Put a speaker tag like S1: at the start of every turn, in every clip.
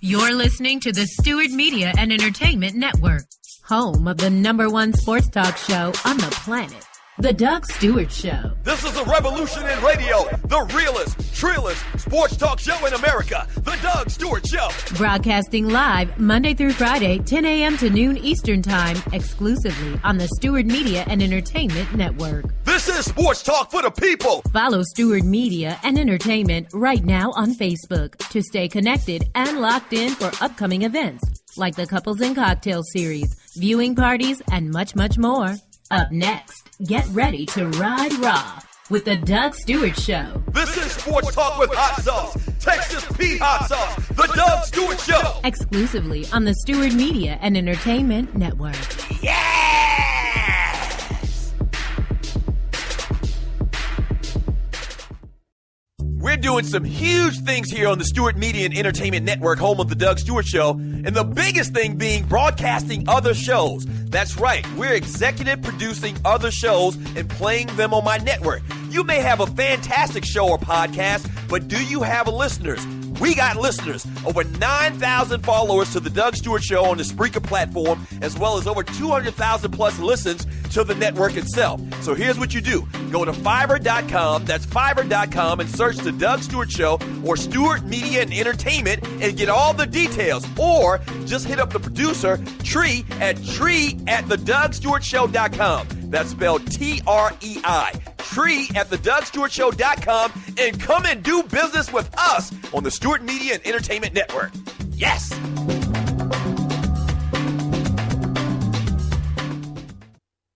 S1: You're listening to the Stewart Media and Entertainment Network, home of the #1 sports talk show on the planet, The Doug Stewart Show.
S2: This is a revolution in radio, the realest, trillest sports talk show in America, The Doug Stewart Show.
S1: Broadcasting live Monday through Friday, 10 a.m. to noon Eastern Time, exclusively on the Stewart Media and Entertainment Network.
S2: This is sports talk for the people.
S1: Follow Stewart Media and Entertainment right now on Facebook to stay connected and locked in for upcoming events like the Couples and Cocktail Series, viewing parties, and much, much more. Up next, get ready to ride raw with the Doug Stewart Show.
S2: This is sports talk with hot sauce, Texas Pete hot sauce, the Doug Stewart Show.
S1: Exclusively on the Stewart Media and Entertainment Network.
S2: Yes! We're doing some huge things here on the Stewart Media and Entertainment Network, home of the Doug Stewart Show, and the biggest thing being broadcasting other shows. That's right, we're executive producing other shows and playing them on my network. You may have a fantastic show or podcast, but do you have listeners? We got listeners. Over 9,000 followers to the Doug Stewart Show on the Spreaker platform, as well as over 200,000 plus listens to the network itself. So here's what you do. Go to Fiverr.com, that's Fiverr.com, and search the Doug Stewart Show or Stewart Media and Entertainment and get all the details. Or just hit up the producer, Tree, at TreeAtTheDougStewartShow.com. That's spelled Trei. Tree at TheDougStewartShow.com, and come and do business with us on the Stewart Media and Entertainment Network. Yes!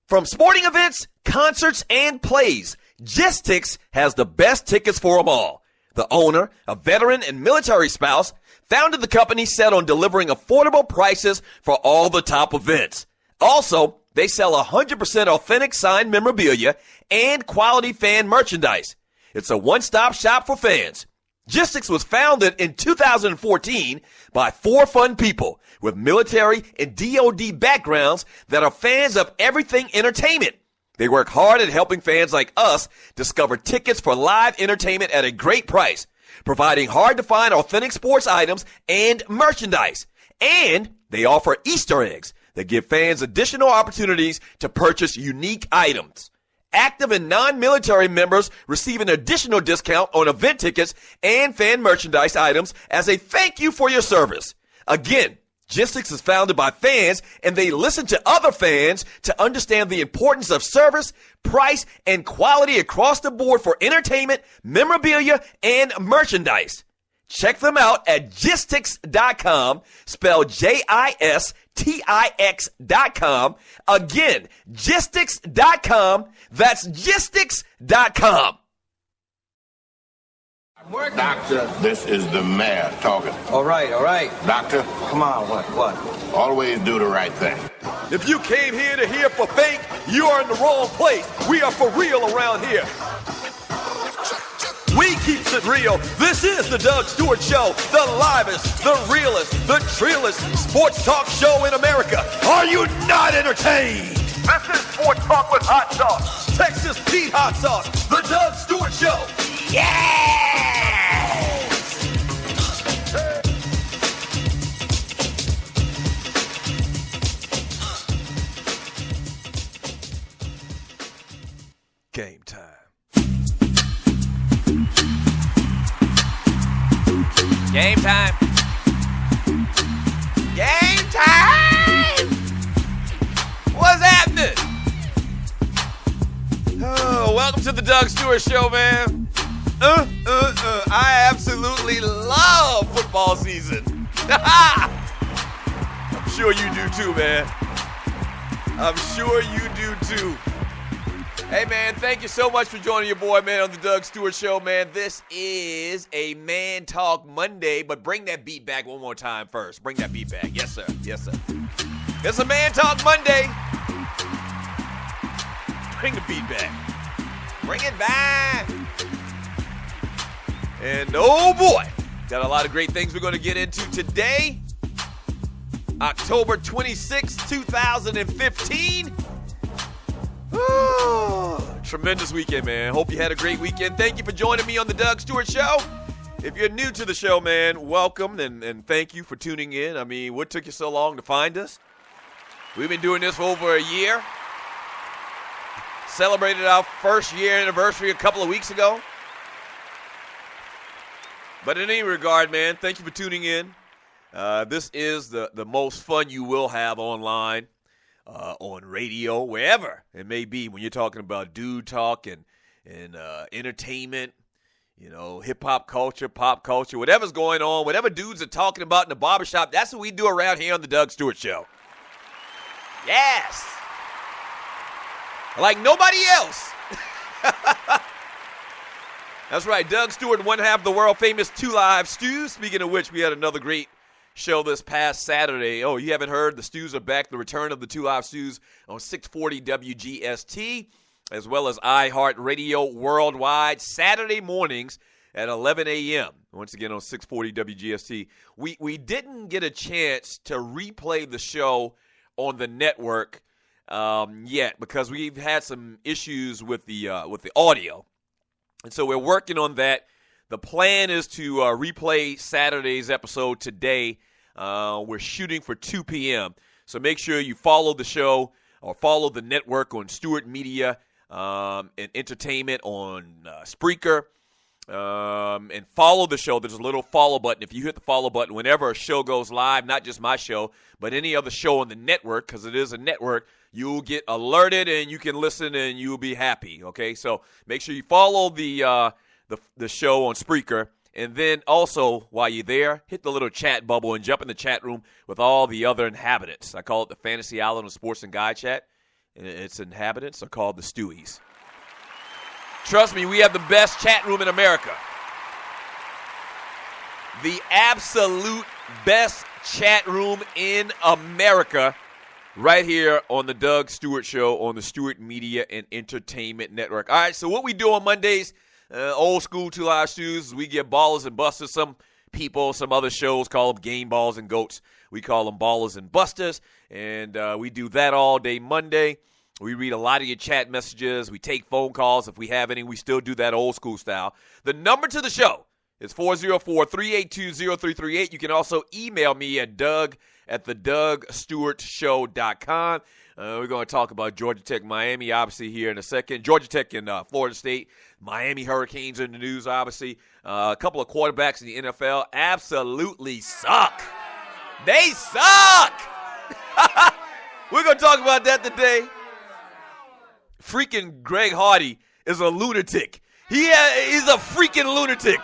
S2: From sporting events, concerts, and plays, Gistix has the best tickets for them all. The owner, a veteran and military spouse, founded the company set on delivering affordable prices for all the top events. Also, they sell 100% authentic signed memorabilia and quality fan merchandise. It's a one-stop shop for fans. Gistix was founded in 2014 by 4 fun people with military and DoD backgrounds that are fans of everything entertainment. They work hard at helping fans like us discover tickets for live entertainment at a great price, providing hard-to-find authentic sports items and merchandise. And they offer Easter eggs that give fans additional opportunities to purchase unique items. Active and non-military members receive an additional discount on event tickets and fan merchandise items as a thank you for your service. Again, Gistix is founded by fans, and they listen to other fans to understand the importance of service, price, and quality across the board for entertainment, memorabilia, and merchandise. Check them out at Gistix.com, spelled Jistix.com. Again, Gistix.com. That's Gistix.com.
S3: Doctor, this is the mayor talking.
S4: All right.
S3: Doctor,
S4: Come on, what?
S3: always do the right thing.
S2: If you came here to hear for fake, you are in the wrong place. We are for real around here. We keeps it real. This is the Doug Stewart Show, the livest, the realest, the trillest sports talk show in America. Are you not entertained? This is Sports Talk with Hot Sauce, Texas Pete Hot Sauce, the Doug Stewart Show. Yes! Game time. Game time. Game time! What's happening? Oh, welcome to the Doug Stewart Show, man. I absolutely love football season. I'm sure you do too, man. I'm sure you do too. Hey, man, thank you so much for joining your boy, man, on the Doug Stewart Show, man. This is a Man Talk Monday, but bring that beat back one more time first. Bring that beat back. Yes, sir. Yes, sir. It's a Man Talk Monday. Bring the beat back. Bring it back. And, oh, boy, got a lot of great things we're going to get into today. October 26, 2015. Tremendous weekend, man. Hope you had a great weekend. Thank you for joining me on the Doug Stewart Show. If you're new to the show, man, welcome and thank you for tuning in. I mean, what took you so long to find us? We've been doing this for over a year. Celebrated our first year anniversary a couple of weeks ago. But in any regard, man, thank you for tuning in. This is the most fun you will have online, on radio, wherever it may be when you're talking about dude talk and entertainment. You know, hip-hop culture, pop culture, whatever's going on, whatever dudes are talking about in the barbershop, that's what we do around here on the Doug Stewart Show. Yes. Like nobody else. That's right, Doug Stewart, one half of the world-famous Two Live Stews. Speaking of which, we had another great show this past Saturday. Oh, you haven't heard? The Stews are back. The return of the Two Live Stews on 640 WGST. As well as iHeartRadio worldwide, Saturday mornings at 11 a.m., once again on 640 WGST. We didn't get a chance to replay the show on the network yet because we've had some issues with the audio. And so we're working on that. The plan is to replay Saturday's episode today. We're shooting for 2 p.m., so make sure you follow the show or follow the network on Stewart Media and Entertainment on Spreaker, and follow the show. There's a little follow button. If you hit the follow button whenever a show goes live, not just my show, but any other show on the network, because it is a network, you'll get alerted and you can listen and you'll be happy, okay? So make sure you follow the show on Spreaker. And then also, while you're there, hit the little chat bubble and jump in the chat room with all the other inhabitants. I call it the Fantasy Island of Sports and Guy Chat. Its inhabitants are called the Stewies. Trust me, we have the best chat room in America. The absolute best chat room in America right here on the Doug Stewart Show on the Stewart Media and Entertainment Network. All right, so what we do on Mondays, old school Two Live Stews, is we get ballers and busters. Some people, some other shows call them game balls and goats. We call them ballers and busters, and we do that all day Monday. We read a lot of your chat messages. We take phone calls if we have any. We still do that old school style. The number to the show is 404-382-0338. You can also email me at doug@thedougstewartshow.com. We're going to talk about Georgia Tech, Miami, obviously, here in a second. Georgia Tech and Florida State. Miami Hurricanes in the news, obviously. A couple of quarterbacks in the NFL absolutely suck. They suck! We're going to talk about that today. Freaking Greg Hardy is a lunatic. He's a freaking lunatic.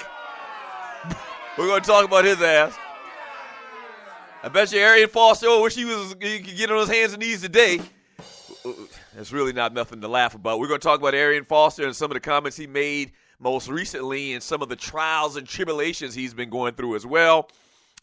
S2: We're going to talk about his ass. I bet you Arian Foster wish he could get on his hands and knees today. That's really not nothing to laugh about. We're going to talk about Arian Foster and some of the comments he made most recently and some of the trials and tribulations he's been going through as well.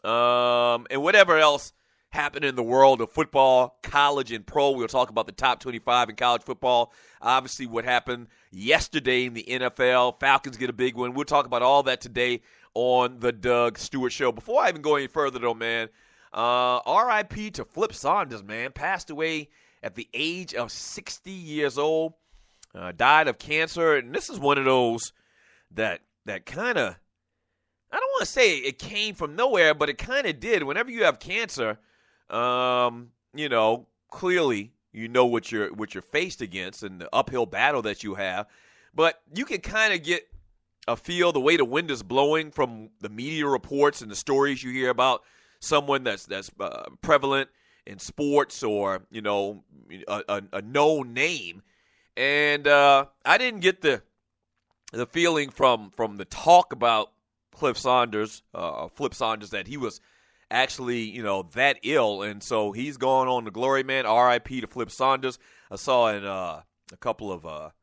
S2: And whatever else happened in the world of football, college, and pro. We'll talk about the top 25 in college football. Obviously, what happened yesterday in the NFL. Falcons get a big win. We'll talk about all that today on the Doug Stewart Show. Before I even go any further, though, man, R.I.P. to Flip Saunders, man. Passed away at the age of 60 years old. Died of cancer. And this is one of those that kind of, I don't want to say it came from nowhere, but it kind of did. Whenever you have cancer, clearly you know what you're faced against and the uphill battle that you have. But you can kind of get a feel the way the wind is blowing from the media reports and the stories you hear about someone that's prevalent in sports or, a known name. And I didn't get the feeling from the talk about Flip Saunders that he was actually, that ill. And so he's gone on to glory, man. R.I.P. to Flip Saunders. I saw in a couple of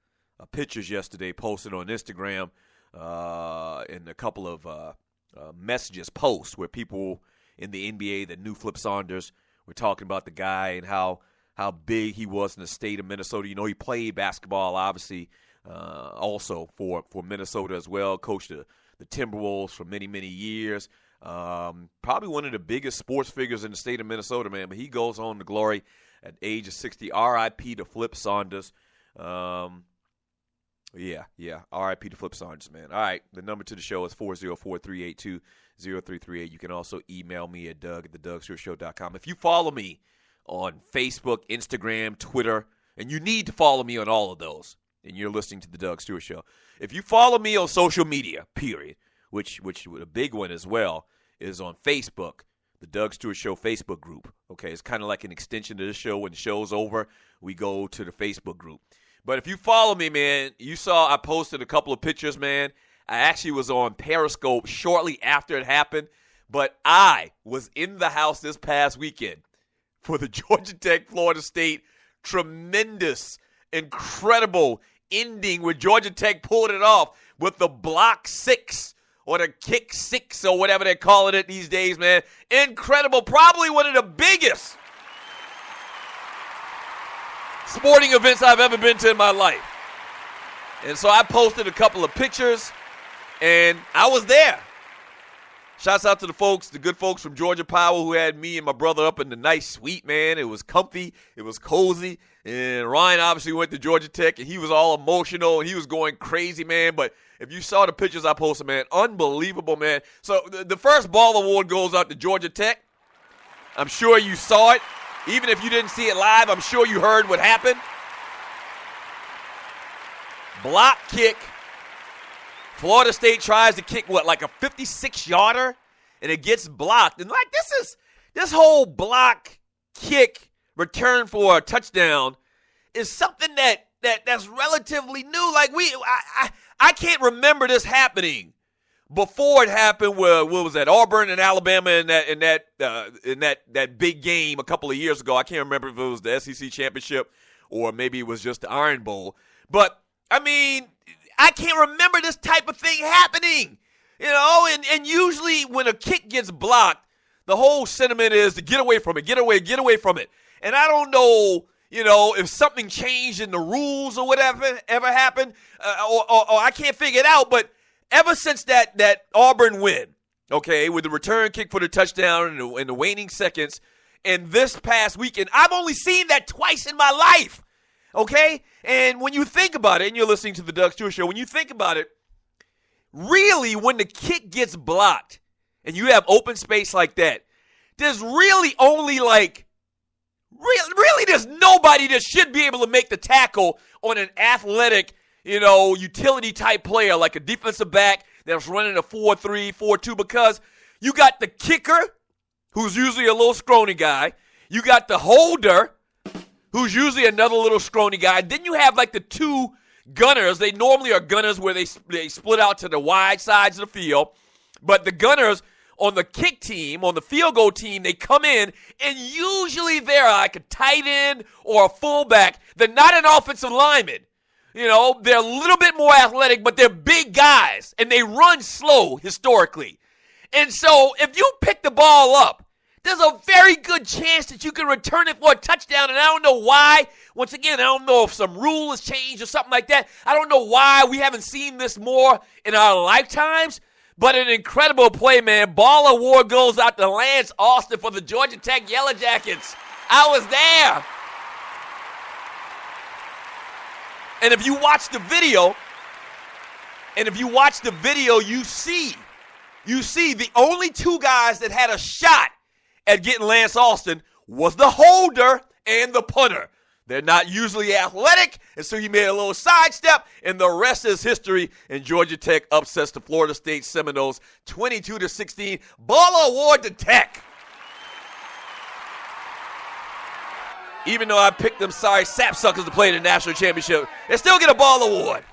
S2: pictures yesterday posted on Instagram and a couple of messages posts where people in the NBA that knew Flip Saunders were talking about the guy and how big he was in the state of Minnesota. He played basketball, obviously, also for Minnesota as well. Coached the Timberwolves for many, many years. Probably one of the biggest sports figures in the state of Minnesota, man. But he goes on to glory at the age of 60. R.I.P. to Flip Saunders. Yeah. R.I.P. to Flip Saunders, man. All right, the number to the show is 404-382-0338. You can also email me at doug@thedougstewartshow.com. If you follow me on Facebook, Instagram, Twitter, and you need to follow me on all of those, and you're listening to The Doug Stewart Show. If you follow me on social media, period, which a big one as well, is on Facebook, the Doug Stewart Show Facebook group. Okay, it's kind of like an extension to this show. When the show's over, we go to the Facebook group. But if you follow me, man, you saw I posted a couple of pictures, man. I actually was on Periscope shortly after it happened, but I was in the house this past weekend for the Georgia Tech Florida State tremendous, incredible ending where Georgia Tech pulled it off with the block 6 or the kick 6 or whatever they're calling it these days, man. Incredible. Probably one of the biggest sporting events I've ever been to in my life. And so I posted a couple of pictures, and I was there. Shouts out to the good folks from Georgia Power who had me and my brother up in the nice suite, man. It was comfy. It was cozy. And Ryan obviously went to Georgia Tech, and he was all emotional, and he was going crazy, man. But if you saw the pictures I posted, man, unbelievable, man. So the first ball award goes out to Georgia Tech. I'm sure you saw it. Even if you didn't see it live, I'm sure you heard what happened. Block kick. Florida State tries to kick, like a 56-yarder, and it gets blocked. And, this whole block kick return for a touchdown is something that's relatively new. Like, I can't remember this happening before it happened. What was that? Auburn and Alabama in that big game a couple of years ago. I can't remember if it was the SEC championship or maybe it was just the Iron Bowl. But I mean, I can't remember this type of thing happening. And usually when a kick gets blocked, the whole sentiment is to get away from it, get away from it. And I don't know, if something changed in the rules or whatever ever happened, or I can't figure it out. But ever since that Auburn win, okay, with the return kick for the touchdown in the waning seconds, and this past weekend, I've only seen that twice in my life, okay? And when you think about it, and you're listening to the Doug Stewart Show, when you think about it, really when the kick gets blocked and you have open space like that, there's really only really there's nobody that should be able to make the tackle on an athletic, utility type player like a defensive back that's running a 4-3, 4-2, because you got the kicker, who's usually a little scrawny guy. You got the holder, who's usually another little scrawny guy. Then you have the two gunners. They normally are gunners where they split out to the wide sides of the field. But the gunners on the kick team, on the field goal team, they come in, and usually they're like a tight end or a fullback. They're not an offensive lineman. They're a little bit more athletic, but they're big guys, and they run slow historically. And so if you pick the ball up, there's a very good chance that you can return it for a touchdown, and I don't know why. Once again, I don't know if some rule has changed or something like that. I don't know why we haven't seen this more in our lifetimes, but an incredible play, man. Ball award goes out to Lance Austin for the Georgia Tech Yellow Jackets. I was there. And if you watch the video, you see the only two guys that had a shot at getting Lance Austin was the holder and the punter. They're not usually athletic, and so he made a little sidestep, and the rest is history. And Georgia Tech upsets the Florida State Seminoles 22-16. Ball award to Tech. Even though I picked them sorry sapsuckers to play in the national championship, they still get a ball award.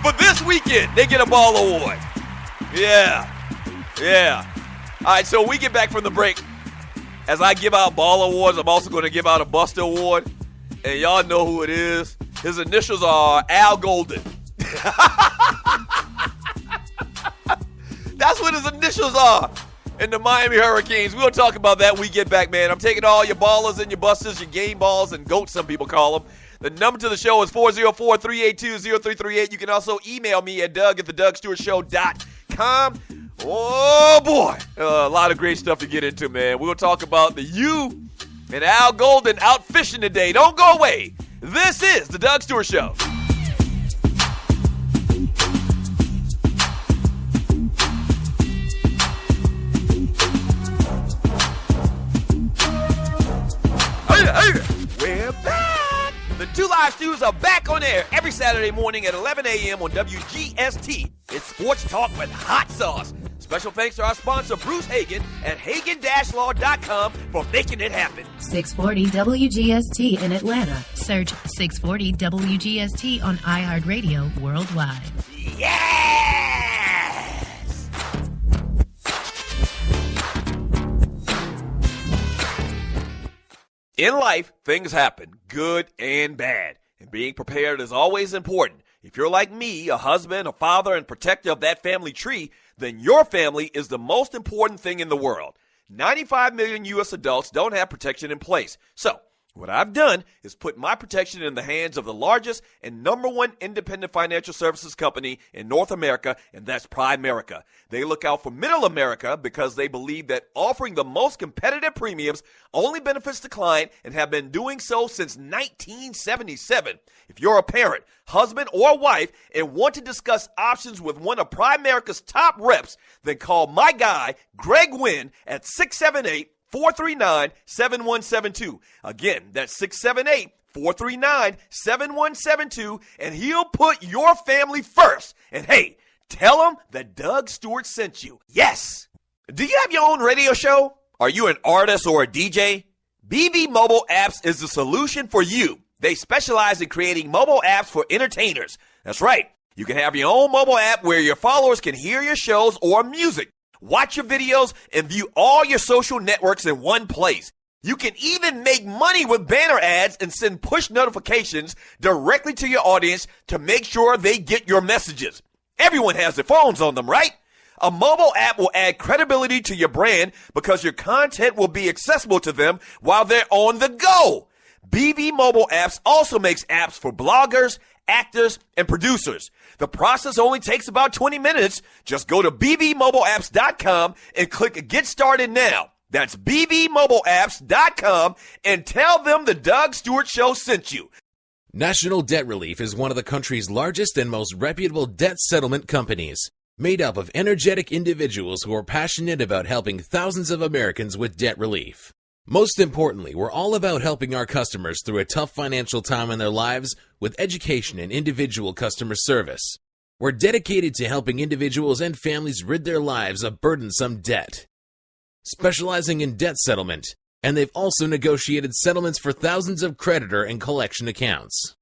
S2: But this weekend, they get a ball award. Yeah. All right, so we get back from the break. As I give out ball awards, I'm also going to give out a Buster Award. And y'all know who it is. His initials are Al Golden. That's what his initials are in the Miami Hurricanes. We'll talk about that when we get back, man. I'm taking all your ballers and your busters, your game balls and goats, some people call them. The number to the show is 404-382-0338. You can also email me at doug@thedougstewartshow.com. Oh, boy. A lot of great stuff to get into, man. We'll talk about the U and Al Golden out fishing today. Don't go away. This is The Doug Stewart Show. We're back. The Two Live Stews are back on air every Saturday morning at 11 a.m. on WGST. It's sports talk with hot sauce. Special thanks to our sponsor, Bruce Hagen at Hagen-Law.com for making it happen.
S1: 640 WGST in Atlanta. Search 640 WGST on iHeartRadio worldwide.
S2: Yes! In life, things happen, good and bad. And being prepared is always important. If you're like me, a husband, a father, and protector of that family tree, then your family is the most important thing in the world. 95 million U.S. adults don't have protection in place. So, what I've done is put my protection in the hands of the largest and number one independent financial services company in North America, and that's Primerica. They look out for middle America because they believe that offering the most competitive premiums only benefits the client and have been doing so since 1977. If you're a parent, husband, or wife and want to discuss options with one of Primerica's top reps, then call my guy, Greg Wynn, at 678-439-7172. Again, that's 678-439-7172, and he'll put your family first. And hey, tell him that Doug Stewart sent you. Yes! Do you have your own radio show? Are you an artist or a DJ? BB Mobile Apps is the solution for you. They specialize in creating mobile apps for entertainers. That's right. You can have your own mobile app where your followers can hear your shows or music, watch your videos, and view all your social networks in one place. You can even make money with banner ads and send push notifications directly to your audience to make sure they get your messages. Everyone has their phones on them, right? A mobile app will add credibility to your brand because your content will be accessible to them while they're on the go. BB Mobile Apps also makes apps for bloggers, actors, and producers. The process only takes about 20 minutes. Just go to bbmobileapps.com and click Get Started Now. That's bbmobileapps.com and tell them the Doug Stewart Show sent you.
S4: National Debt Relief is one of the country's largest and most reputable debt settlement companies, made up of energetic individuals who are passionate about helping thousands of Americans with debt relief. Most importantly, we're all about helping our customers through a tough financial time in their lives with education and individual customer service. We're dedicated to helping individuals and families rid their lives of burdensome debt. Specializing in debt settlement, and they've also negotiated settlements for thousands of creditor and collection accounts.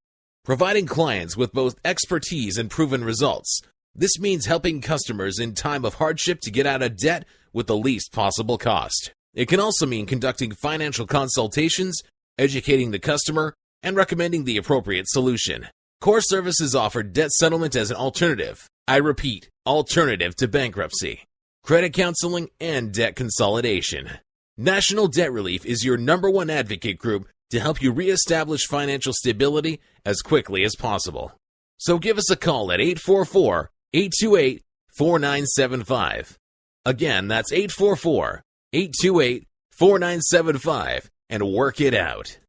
S4: Providing clients with both expertise and proven results, this means helping customers in time of hardship to get out of debt with the least possible cost. It can also mean conducting financial consultations, educating the customer, and recommending the appropriate solution. Core Services offer debt settlement as an alternative. I repeat, alternative to bankruptcy, credit counseling, and debt consolidation. National Debt Relief is your number one advocate group to help you reestablish financial stability as quickly as possible. So give us a call at 844-828-4975. Again, that's 844-828-4975 and work it out.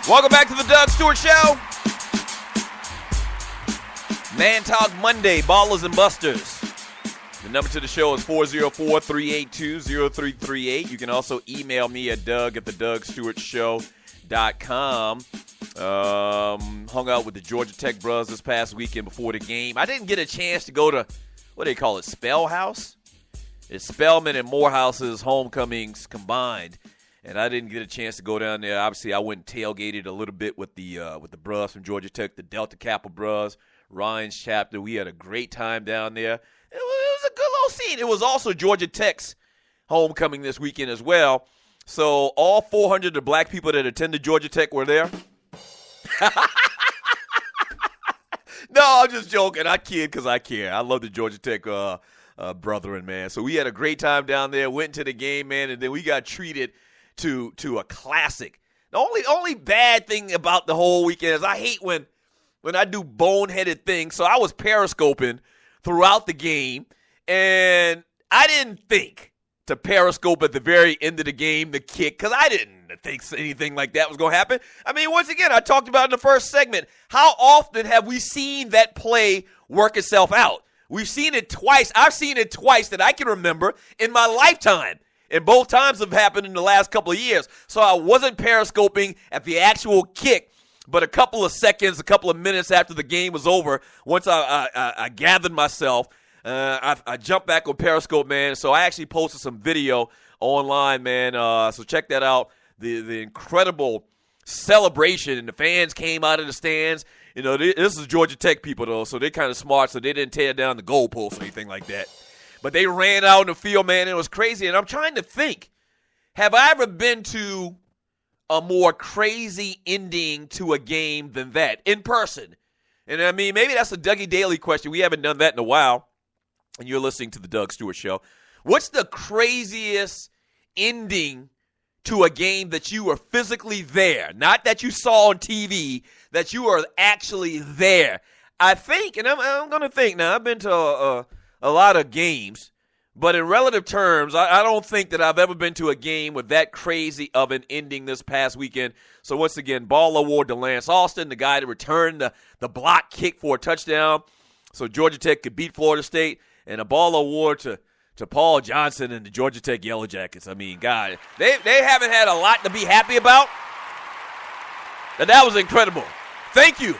S2: Welcome back to the Doug Stewart Show. Man Talk Monday, Ballers and Busters. The number to the show is 404-382-0338. You can also email me at doug@thedougstewartshow.com. Hung out with the Georgia Tech Bros this past weekend before the game. I didn't get a chance to go to, what do they call it, Spell House? It's Spellman and Morehouse's homecomings combined. And I didn't get a chance to go down there. Obviously, I went and tailgated a little bit with the bros from Georgia Tech, the Delta Kappa bros, Ryan's chapter. We had a great time down there. It was a good little scene. It was also Georgia Tech's homecoming this weekend as well. So all 400 of the black people that attended Georgia Tech were there. No, I'm just joking. I kid because I care. I love the Georgia Tech brethren, man. So we had a great time down there, went to the game, man, and then we got treated to a classic. The only bad thing about the whole weekend is I hate when I do boneheaded things. So I was periscoping throughout the game, and I didn't think to Periscope at the very end of the game, the kick, because I didn't think anything like that was going to happen. I mean, once again, I talked about in the first segment, how often have we seen that play work itself out? We've seen it twice. I've seen it twice that I can remember in my lifetime. And both times have happened in the last couple of years. So I wasn't Periscoping at the actual kick, but a couple of seconds, a couple of minutes after the game was over, once I gathered myself, I jumped back on Periscope, man. So I actually posted some video online, man. So check that out. The incredible celebration, and the fans came out of the stands. You know, this is Georgia Tech people, though, so they're kind of smart, so they didn't tear down the goalpost or anything like that. But they ran out in the field, man, and it was crazy. And I'm trying to think, have I ever been to a more crazy ending to a game than that in person? And, I mean, maybe that's a Dougie Daly question. We haven't done that in a while. And you're listening to the Doug Stewart Show. What's the craziest ending to a game that you were physically there? Not that you saw on TV, that you are actually there. I think, and I'm going to think now, I've been to a lot of games, but in relative terms, I don't think that I've ever been to a game with that crazy of an ending this past weekend. So once again, ball award to Lance Austin, the guy that returned the block kick for a touchdown so Georgia Tech could beat Florida State, and a ball award to Paul Johnson and the Georgia Tech Yellow Jackets. I mean, God, they haven't had a lot to be happy about. And that was incredible. Thank you.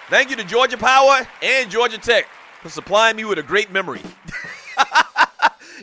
S2: Thank you to Georgia Power and Georgia Tech for supplying me with a great memory.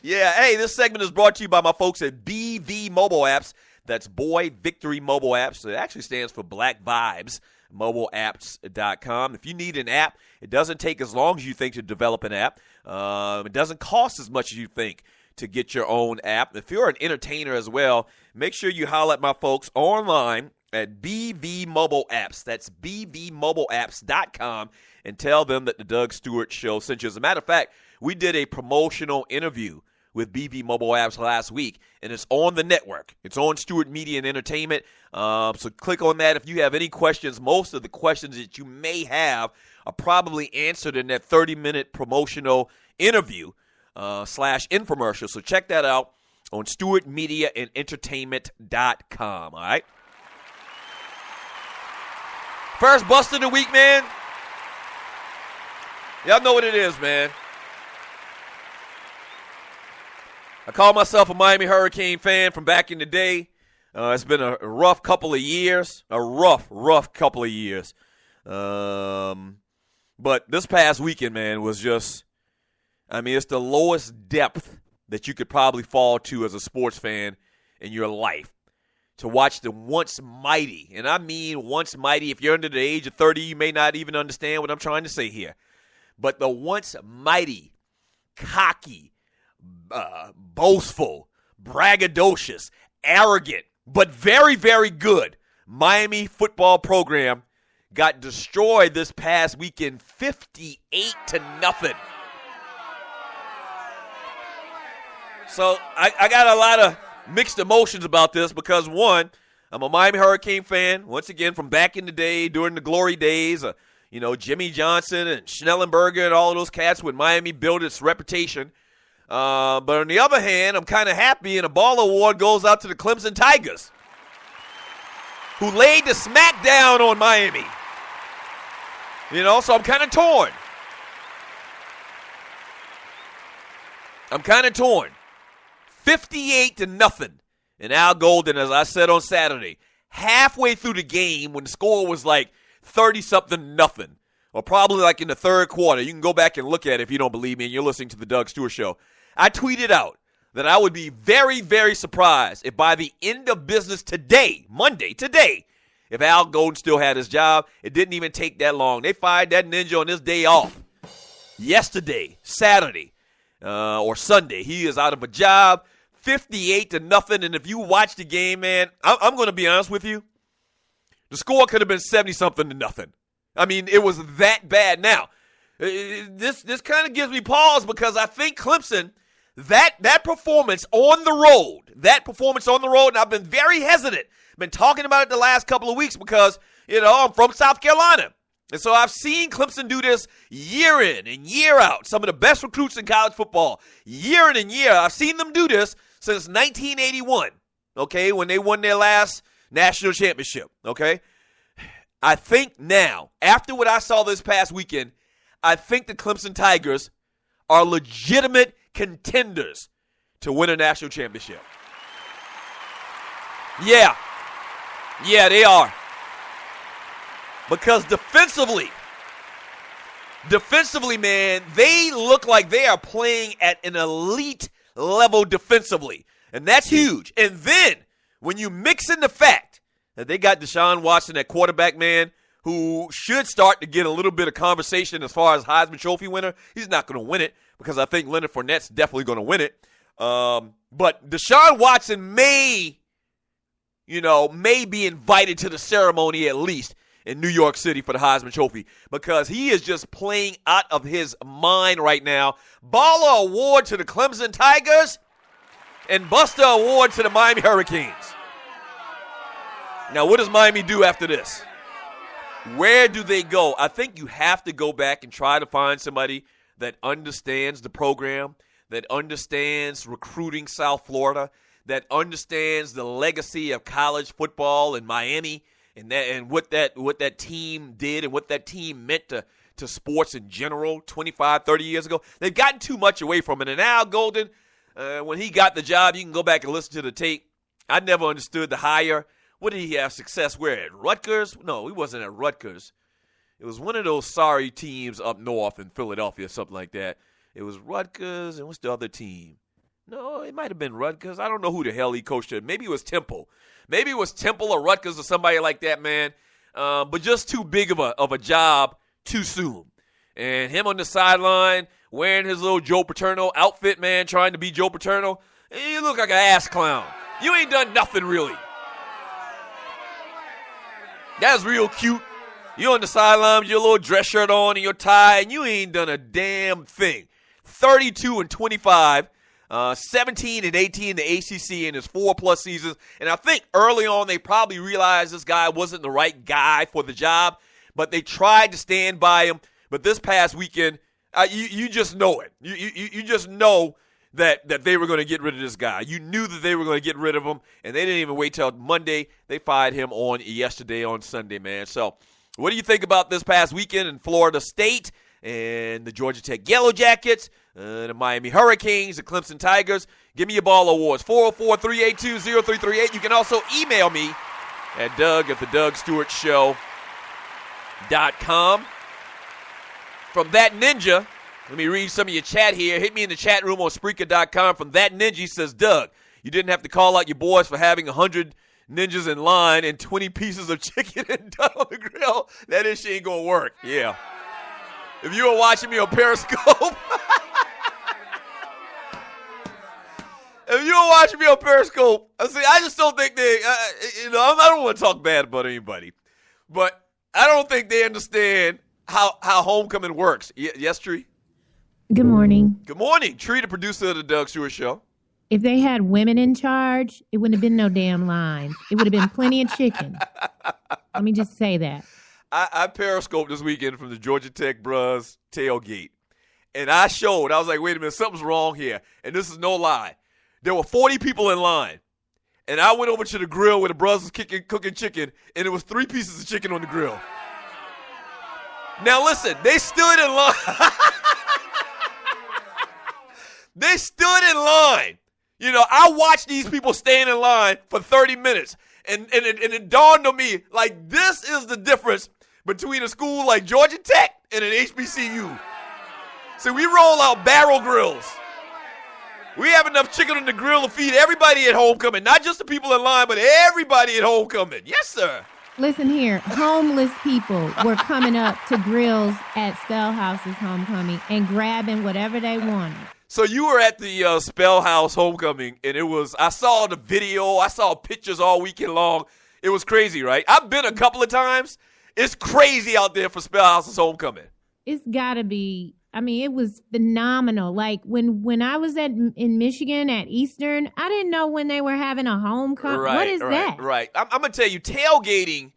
S2: Yeah, hey, this segment is brought to you by my folks at BV Mobile Apps. That's Boy Victory Mobile Apps. It actually stands for Black Vibes, mobileapps.com. If you need an app, it doesn't take as long as you think to develop an app. It doesn't cost as much as you think to get your own app. If you're an entertainer as well, make sure you holler at my folks online at BV Mobile Apps. That's bvmobileapps.com, and tell them that the Doug Stewart Show sent you. As a matter of fact, we did a promotional interview with BV Mobile Apps last week, and it's on the network. It's on Stewart Media and Entertainment. So click on that if you have any questions. Most of the questions that you may have are probably answered in that 30-minute promotional interview / infomercial. So check that out on StewartMediaandEntertainment.com. All right. First bust of the week, man. Y'all know what it is, man. I call myself a Miami Hurricane fan from back in the day. It's been a rough couple of years. A rough couple of years. But this past weekend, man, was just, I mean, it's the lowest depth that you could probably fall to as a sports fan in your life. To watch the once mighty, and I mean once mighty, if you're under the age of 30, you may not even understand what I'm trying to say here. But the once mighty, cocky, boastful, braggadocious, arrogant, but very, very good Miami football program got destroyed this past weekend 58-0. So I got a lot of mixed emotions about this because, one, I'm a Miami Hurricane fan, once again, from back in the day, during the glory days, Jimmy Johnson and Schnellenberger and all of those cats when Miami built its reputation. But on the other hand, I'm kind of happy, and a ball award goes out to the Clemson Tigers, who laid the smack down on Miami. So I'm kind of torn. 58-0. And Al Golden, as I said on Saturday, halfway through the game when the score was like 30-something-0, or probably like in the third quarter. You can go back and look at it if you don't believe me and you're listening to the Doug Stewart Show. I tweeted out that I would be very, very surprised if by the end of business today, Monday, if Al Golden still had his job. It didn't even take that long. They fired that ninja on his day off. Yesterday, Saturday, or Sunday, he is out of a job. 58-0, and if you watch the game, man, I'm going to be honest with you. The score could have been 70-something-0. I mean, it was that bad. Now, this kind of gives me pause because I think Clemson, that performance on the road, and I've been very hesitant. Been talking about it the last couple of weeks because, I'm from South Carolina. And so I've seen Clemson do this year in and year out. Some of the best recruits in college football, year in and year. I've seen them do this since 1981, okay, when they won their last national championship, okay? I think now, after what I saw this past weekend, I think the Clemson Tigers are legitimate contenders to win a national championship. Yeah, they are. Because defensively, man, they look like they are playing at an elite level defensively. And that's huge. And then, when you mix in the fact that they got Deshaun Watson at quarterback, man, who should start to get a little bit of conversation as far as Heisman Trophy winner. He's not going to win it because I think Leonard Fournette's definitely going to win it. But Deshaun Watson may be invited to the ceremony at least in New York City for the Heisman Trophy because he is just playing out of his mind right now. Baller Award to the Clemson Tigers and Buster Award to the Miami Hurricanes. Now, what does Miami do after this? Where do they go? I think you have to go back and try to find somebody that understands the program, that understands recruiting South Florida, that understands the legacy of college football in Miami and what that team did and what that team meant to sports in general 25, 30 years ago. They've gotten too much away from it. And Al Golden, when he got the job, you can go back and listen to the tape. I never understood the hire. What did he have success where? At Rutgers? No, he wasn't at Rutgers. It was one of those sorry teams up north in Philadelphia, something like that. It was Rutgers, and what's the other team? No, it might have been Rutgers. I don't know who the hell he coached at. Maybe it was Temple. Maybe it was Temple or Rutgers or somebody like that, man. But just too big of a job too soon. And him on the sideline wearing his little Joe Paterno outfit, man, trying to be Joe Paterno. You look like an ass clown. You ain't done nothing really. That's real cute. You on the sideline with your little dress shirt on and your tie, and you ain't done a damn thing. 32-25, 17-18 in the ACC in his 4+ seasons. And I think early on they probably realized this guy wasn't the right guy for the job, but they tried to stand by him. But this past weekend, you just know it. You just know that they were going to get rid of this guy. You knew that they were going to get rid of him, and they didn't even wait till Monday. They fired him on yesterday on Sunday, man. So what do you think about this past weekend in Florida State and the Georgia Tech Yellow Jackets, the Miami Hurricanes, the Clemson Tigers? Give me your ball awards, 404-382-0338. You can also email me at Doug@theDougStewartShow.com. From That Ninja, let me read some of your chat here. Hit me in the chat room on Spreaker.com. From That Ninja, he says, Doug, you didn't have to call out your boys for having 100 ninjas in line and 20 pieces of chicken and done on the grill. That shit ain't going to work. Yeah. If you were watching me on Periscope, I just don't think they, I don't want to talk bad about anybody, but I don't think they understand how homecoming works. Yes, Tree?
S1: Good morning.
S2: Good morning. Tree, the producer of the Doug Stewart Show.
S1: If they had women in charge, it wouldn't have been no damn lines. It would have been plenty of chicken. Let me just say that.
S2: I periscoped this weekend from the Georgia Tech Bros tailgate. And I was like, wait a minute, something's wrong here. And this is no lie. There were 40 people in line. And I went over to the grill where the Bros was cooking chicken, and there was 3 pieces of chicken on the grill. Now listen, they stood in line. They stood in line. I watched these people stand in line for 30 minutes. And it dawned on me, like, this is the difference between a school like Georgia Tech and an HBCU. So we roll out barrel grills. We have enough chicken on the grill to feed everybody at homecoming. Not just the people in line, but everybody at homecoming. Yes, sir.
S1: Listen here. Homeless people were coming up to grills at Spellhouse's homecoming and grabbing whatever they wanted.
S2: So you were at the Spellhouse homecoming, and I saw the video, I saw pictures all weekend long. It was crazy, right? I've been a couple of times. It's crazy out there for Spellhouse's homecoming.
S1: It's got to be, it was phenomenal. Like when I was in Michigan at Eastern, I didn't know when they were having a homecoming. What is that?
S2: Right. I'm going to tell you, tailgating,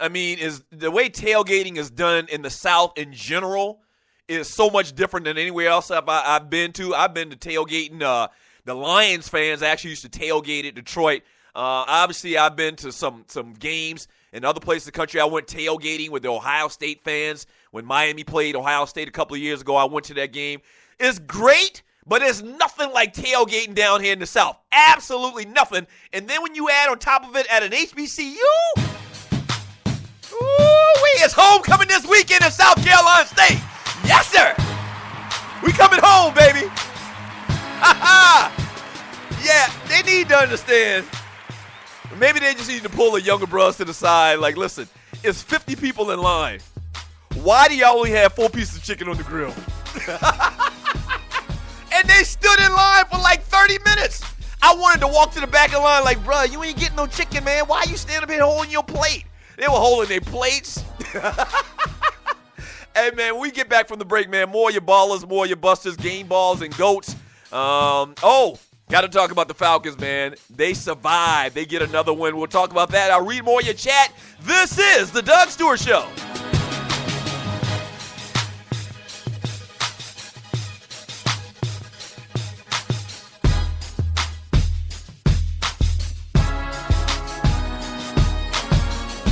S2: I mean, is the way tailgating is done in the South in general is so much different than anywhere else I've been to. I've been to tailgating. The Lions fans actually used to tailgate at Detroit. Obviously, I've been to some games in other places in the country. I went tailgating with the Ohio State fans when Miami played Ohio State a couple of years ago. I went to that game. It's great, but it's nothing like tailgating down here in the South. Absolutely nothing. And then when you add on top of it at an HBCU, it's homecoming this weekend in South Carolina State. Yes, sir. We coming home, baby. Yeah, they need to understand. Maybe they just need to pull the younger brothers to the side. Like, listen, it's 50 people in line. Why do y'all only have 4 pieces of chicken on the grill? And they stood in line for like 30 minutes. I wanted to walk to the back of the line like, bro, you ain't getting no chicken, man. Why you standing up here holding your plate? They were holding their plates. Hey, man, when we get back from the break, man, more of your ballers, more of your busters, game balls, and goats. Got to talk about the Falcons, man. They survived. They get another win. We'll talk about that. I'll read more of your chat. This is the Doug Stewart Show.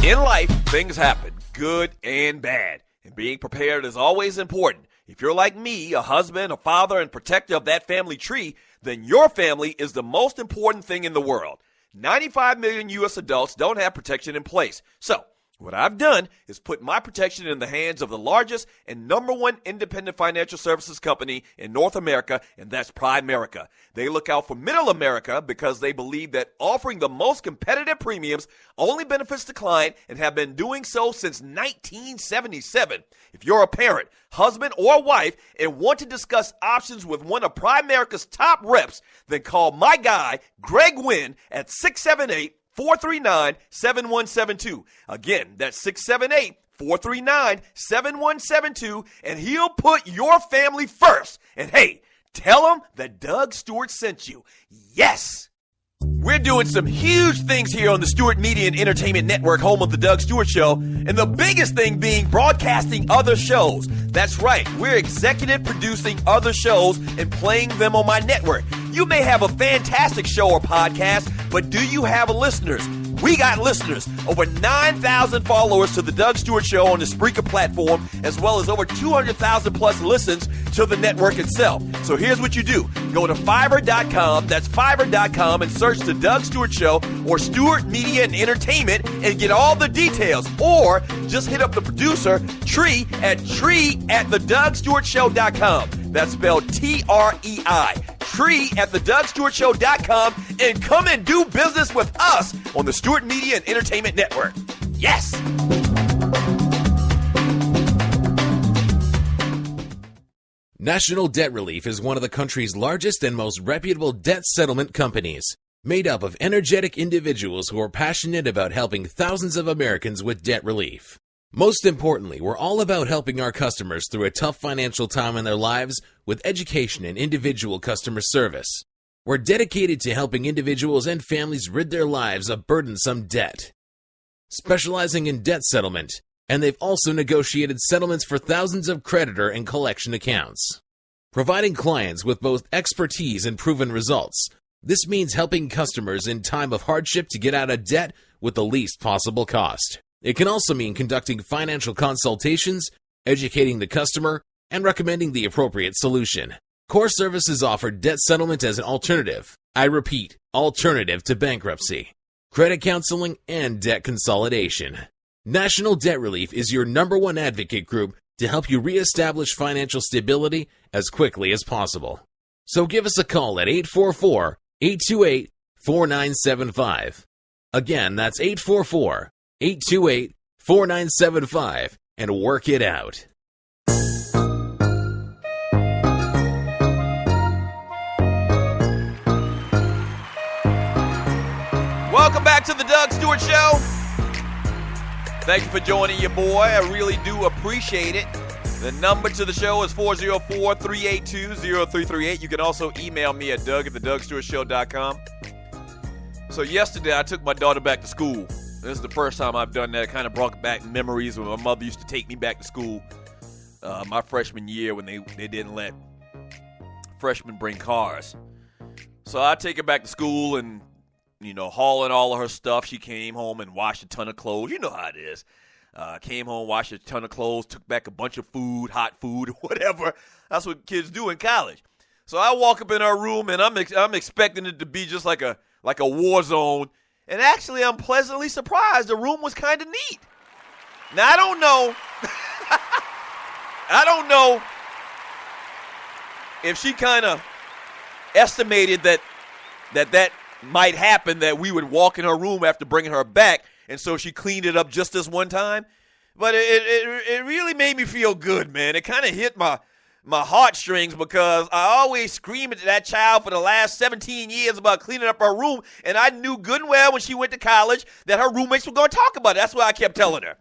S2: In life, things happen, good and bad. And being prepared is always important. If you're like me, a husband, a father, and protector of that family tree, then your family is the most important thing in the world. 95 million U.S. adults don't have protection in place. So, what I've done is put my protection in the hands of the largest and number one independent financial services company in North America, and that's Primerica. They look out for middle America because they believe that offering the most competitive premiums only benefits the client and have been doing so since 1977. If you're a parent, husband, or wife and want to discuss options with one of Primerica's top reps, then call my guy, Greg Wynn, at 678-439-7172. Again, that's 678-439-7172, and he'll put your family first. And hey, tell him that Doug Stewart sent you. Yes! We're doing some huge things here on the Stewart Media and Entertainment Network, home of the Doug Stewart Show, and the biggest thing being broadcasting other shows. That's right, we're executive producing other shows and playing them on my network. You may have a fantastic show or podcast, but do you have listeners? We got listeners. Over 9,000 followers to the Doug Stewart Show on the Spreaker platform, as well as over 200,000 plus listens to the network itself. So here's what you do. Go to Fiverr.com, that's Fiverr.com, and search the Doug Stewart Show or Stewart Media and Entertainment and get all the details. Or just hit up the producer, Tree, at TreeAtTheDougStewartShow.com. That's spelled Trei. Tree at TheDougStewartShow.com, and come and do business with us on the Stewart Media and Entertainment Network. Yes!
S4: National Debt Relief is one of the country's largest and most reputable debt settlement companies, made up of energetic individuals who are passionate about helping thousands of Americans with debt relief. Most importantly, we're all about helping our customers through a tough financial time in their lives with education and individual customer service. We're dedicated to helping individuals and families rid their lives of burdensome debt. Specializing in debt settlement, and they've also negotiated settlements for thousands of creditor and collection accounts. Providing clients with both expertise and proven results, this means helping customers in time of hardship to get out of debt with the least possible cost. It can also mean conducting financial consultations, educating the customer, and recommending the appropriate solution. Core Services offer debt settlement as an alternative. I repeat, alternative to bankruptcy, credit counseling, and debt consolidation. National Debt Relief is your #1 advocate group to help you reestablish financial stability as quickly as possible. So give us a call at 844-828-4975. Again, that's 844-828-4975, and work it out.
S2: Welcome back to the Doug Stewart Show. Thank you for joining your boy. I really do appreciate it. The number to the show is 404-382-0338. You can also email me at Doug@thedougstewartshow.com. So yesterday I took my daughter back to school. This is the first time I've done that. It kind of brought back memories when my mother used to take me back to school my freshman year when they didn't let freshmen bring cars. So I take her back to school and, hauling all of her stuff. She came home and washed a ton of clothes. You know how it is. Came home, washed a ton of clothes, took back a bunch of food, hot food, whatever. That's what kids do in college. So I walk up in her room, and I'm expecting it to be just like a war zone. And actually, I'm pleasantly surprised. The room was kind of neat. Now, I don't know if she kind of estimated that might happen, that we would walk in her room after bringing her back, and so she cleaned it up just this one time. But it really made me feel good, man. It kind of hit my heartstrings, because I always screamed at that child for the last 17 years about cleaning up her room, and I knew good and well when she went to college that her roommates were going to talk about it. That's why I kept telling her.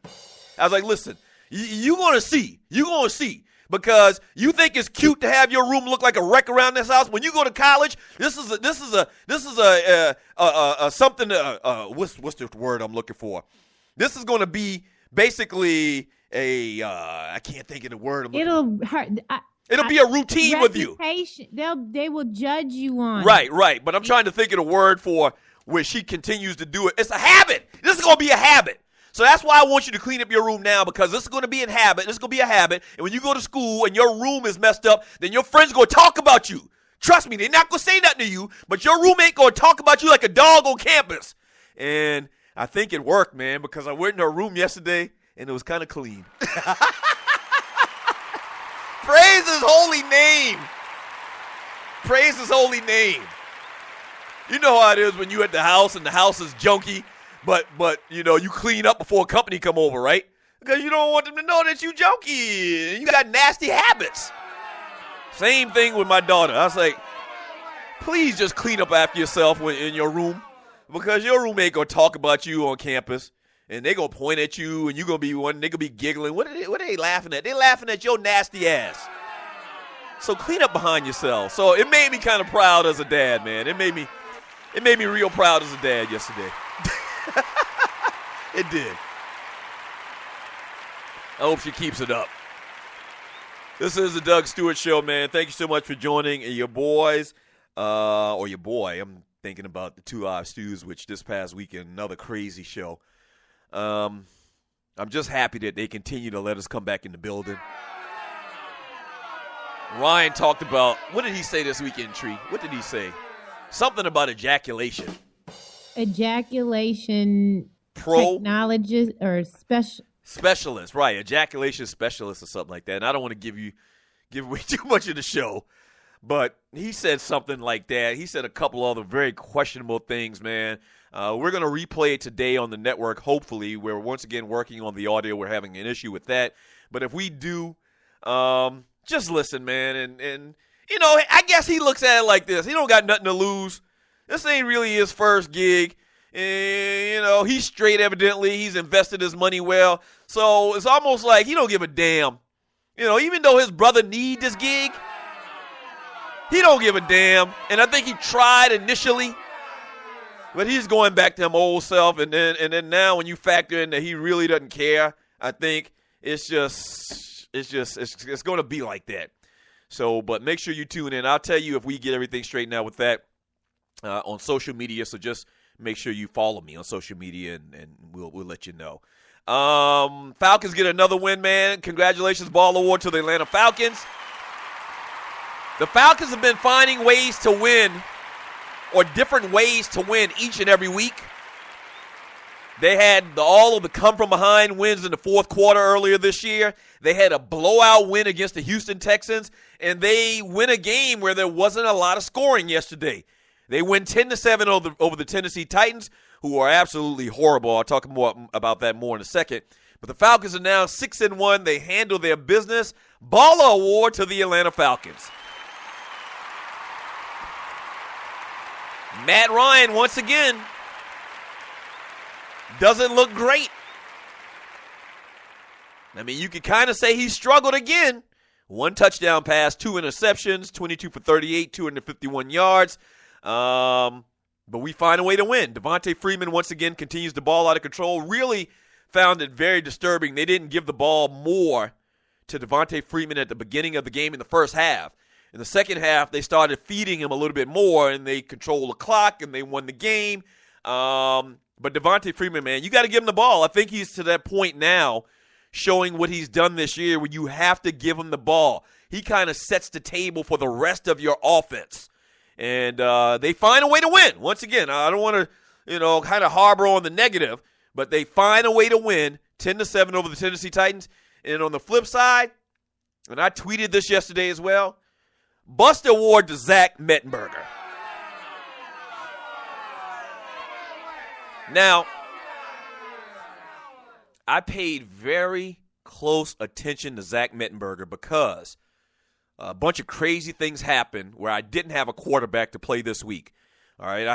S2: I was like, listen, you're going to see. You're going to see. Because you think it's cute to have your room look like a wreck around this house. When you go to college, what's the word I'm looking for? This is going to be basically I can't think of the word I'm looking for. It'll be a routine with you.
S5: They will judge you on.
S2: Right. But I'm trying to think of the word for where she continues to do it. It's a habit. This is going to be a habit. So that's why I want you to clean up your room now, because this is going to be a habit. This is going to be a habit. And when you go to school and your room is messed up, then your friends are going to talk about you. Trust me, they're not going to say nothing to you, but your roommate going to talk about you like a dog on campus. And I think it worked, man, because I went in her room yesterday and it was kind of clean. Praise his holy name. Praise his holy name. You know how it is when you at the house and the house is junky. But you clean up before a company come over, right? Because you don't want them to know that you junky. You got nasty habits. Same thing with my daughter. I was like, please just clean up after yourself in your room, because your roommate going to talk about you on campus, and they going to point at you, and you're going to be one. They going to be giggling. What are they laughing at? They laughing at your nasty ass. So clean up behind yourself. So it made me kind of proud as a dad, man. It made me real proud as a dad yesterday. It did. I hope she keeps it up. This is the Doug Stewart Show, man. Thank you so much for joining your boys, or your boy. I'm thinking about the 2 Live Stews, which this past weekend, another crazy show. I'm just happy that they continue to let us come back in the building. Ryan talked about, what did he say this weekend, Tree? What did he say? Something about ejaculation.
S5: Ejaculation technologist or
S2: specialist, right? Ejaculation specialist or something like that. And I don't want to give away too much of the show, but he said something like that. He said a couple other very questionable things, man. We're going to replay it today on the network. Hopefully, we're once again working on the audio. We're having an issue with that, but if we do, just listen, man. And I guess he looks at it like this: he don't got nothing to lose. This ain't really his first gig. He's straight evidently. He's invested his money well. So it's almost like he don't give a damn. Even though his brother need this gig, he don't give a damn. And I think he tried initially, but he's going back to him old self. And then now when you factor in that he really doesn't care, I think it's going to be like that. So, but make sure you tune in. I'll tell you if we get everything straightened out with that. On social media, so just make sure you follow me on social media, and we'll let you know. Falcons get another win, man. Congratulations, Ball Award to the Atlanta Falcons. The Falcons have been finding ways to win, or different ways to win each and every week. They had all of the come-from-behind wins in the fourth quarter earlier this year. They had a blowout win against the Houston Texans, and they win a game where there wasn't a lot of scoring yesterday. They win 10-7 over the Tennessee Titans, who are absolutely horrible. I'll talk more about that more in a second. But the Falcons are now 6-1. They handle their business. Baller Award to the Atlanta Falcons. Matt Ryan, once again, doesn't look great. I mean, you could kind of say he struggled again. 1 touchdown pass, 2 interceptions, 22 for 38, 251 yards. But we find a way to win. Devontae Freeman, once again, continues to ball out of control. Really found it very disturbing. They didn't give the ball more to Devontae Freeman at the beginning of the game in the first half. In the second half, they started feeding him a little bit more, and they controlled the clock, and they won the game. But Devontae Freeman, man, you got to give him the ball. I think he's to that point now, showing what he's done this year, where you have to give him the ball. He kind of sets the table for the rest of your offense. And they find a way to win. Once again, I don't want to, kind of harbor on the negative, but they find a way to win 10-7 over the Tennessee Titans. And on the flip side, and I tweeted this yesterday as well, bust award to Zach Mettenberger. Now, I paid very close attention to Zach Mettenberger because a bunch of crazy things happened where I didn't have a quarterback to play this week. All right,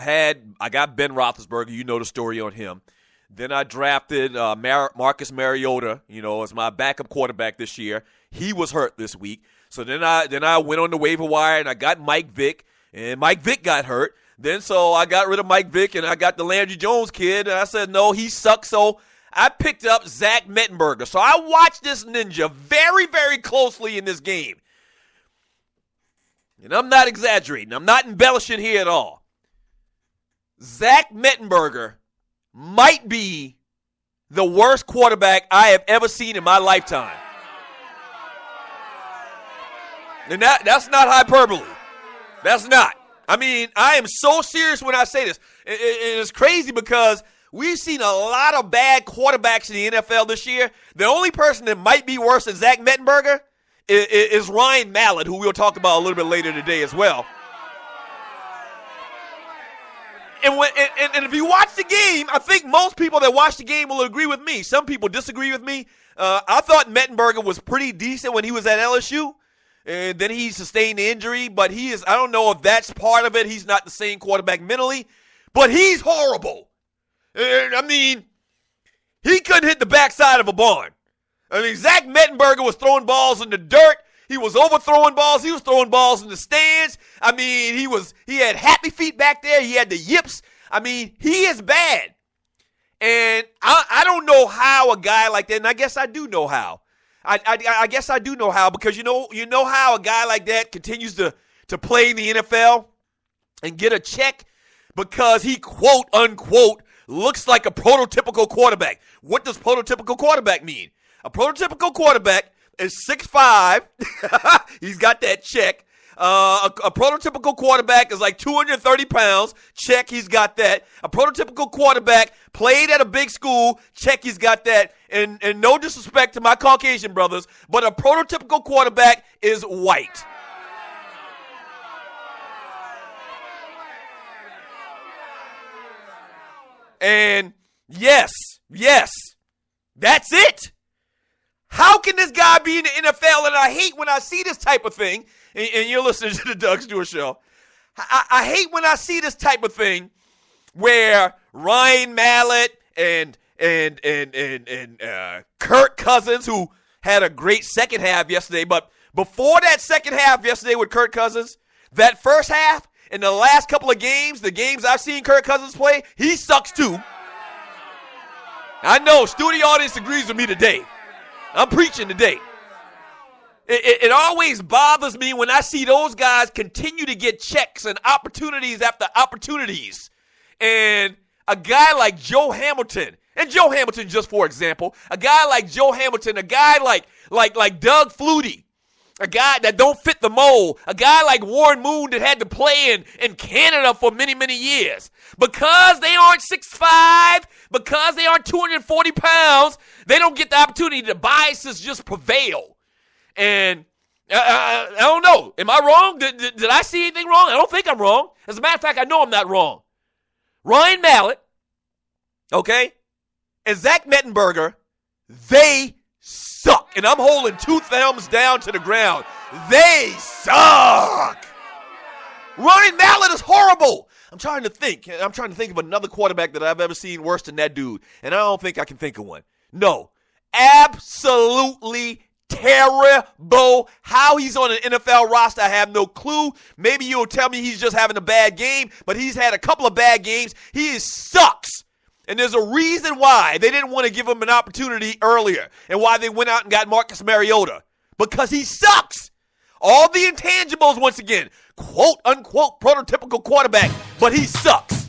S2: I got Ben Roethlisberger. You know the story on him. Then I drafted Marcus Mariota, as my backup quarterback this year. He was hurt this week. So then I went on the waiver wire and I got Mike Vick, and Mike Vick got hurt. So I got rid of Mike Vick and I got the Landry Jones kid, and I said, no, he sucks. So I picked up Zach Mettenberger. So I watched this ninja very, very closely in this game. And I'm not exaggerating. I'm not embellishing here at all. Zach Mettenberger might be the worst quarterback I have ever seen in my lifetime. And that's not hyperbole. That's not. I mean, I am so serious when I say this. It's crazy because we've seen a lot of bad quarterbacks in the NFL this year. The only person that might be worse than Zach Mettenberger is Ryan Mallett, who we'll talk about a little bit later today as well. And if you watch the game, I think most people that watch the game will agree with me. Some people disagree with me. I thought Mettenberger was pretty decent when he was at LSU. And then he sustained the injury, but I don't know if that's part of it. He's not the same quarterback mentally, but he's horrible. I mean, he couldn't hit the backside of a barn. I mean, Zach Mettenberger was throwing balls in the dirt. He was overthrowing balls. He was throwing balls in the stands. I mean, he had happy feet back there. He had the yips. I mean, he is bad. And I don't know how a guy like that, and I guess I do know how. I guess I do know how, because you know how a guy like that continues to play in the NFL and get a check because he, quote, unquote, looks like a prototypical quarterback. What does prototypical quarterback mean? A prototypical quarterback is 6'5". He's got that check. A prototypical quarterback is like 230 pounds. Check, he's got that. A prototypical quarterback played at a big school. Check, he's got that. And no disrespect to my Caucasian brothers, but a prototypical quarterback is white. And yes, that's it. How can this guy be in the NFL? And I hate when I see this type of thing. And you're listening to the Doug Stewart Show. I hate when I see this type of thing where Ryan Mallett and Kirk Cousins, who had a great second half yesterday, but before that second half yesterday with Kirk Cousins, that first half in the last couple of games, the games I've seen Kirk Cousins play, he sucks too. I know, studio audience agrees with me today. I'm preaching today. It always bothers me when I see those guys continue to get checks and opportunities after opportunities. And a guy like Joe Hamilton, and Joe Hamilton just for example, a guy like Joe Hamilton, a guy like Doug Flutie, a guy that don't fit the mold, a guy like Warren Moon that had to play in Canada for many, many years. Because they aren't 6'5", because they aren't 240 pounds, they don't get the opportunity. The biases just prevail. And I don't know. Am I wrong? Did I see anything wrong? I don't think I'm wrong. As a matter of fact, I know I'm not wrong. Ryan Mallett, okay, and Zach Mettenberger, they suck. And I'm holding two thumbs down to the ground. They suck. Ryan Mallett is horrible. I'm trying to think of another quarterback that I've ever seen worse than that dude. And I don't think I can think of one. No. Absolutely terrible. How he's on an NFL roster, I have no clue. Maybe you'll tell me he's just having a bad game, but he's had a couple of bad games. He sucks. And there's a reason why they didn't want to give him an opportunity earlier and why they went out and got Marcus Mariota. Because he sucks. All the intangibles, once again, quote unquote prototypical quarterback, but he sucks.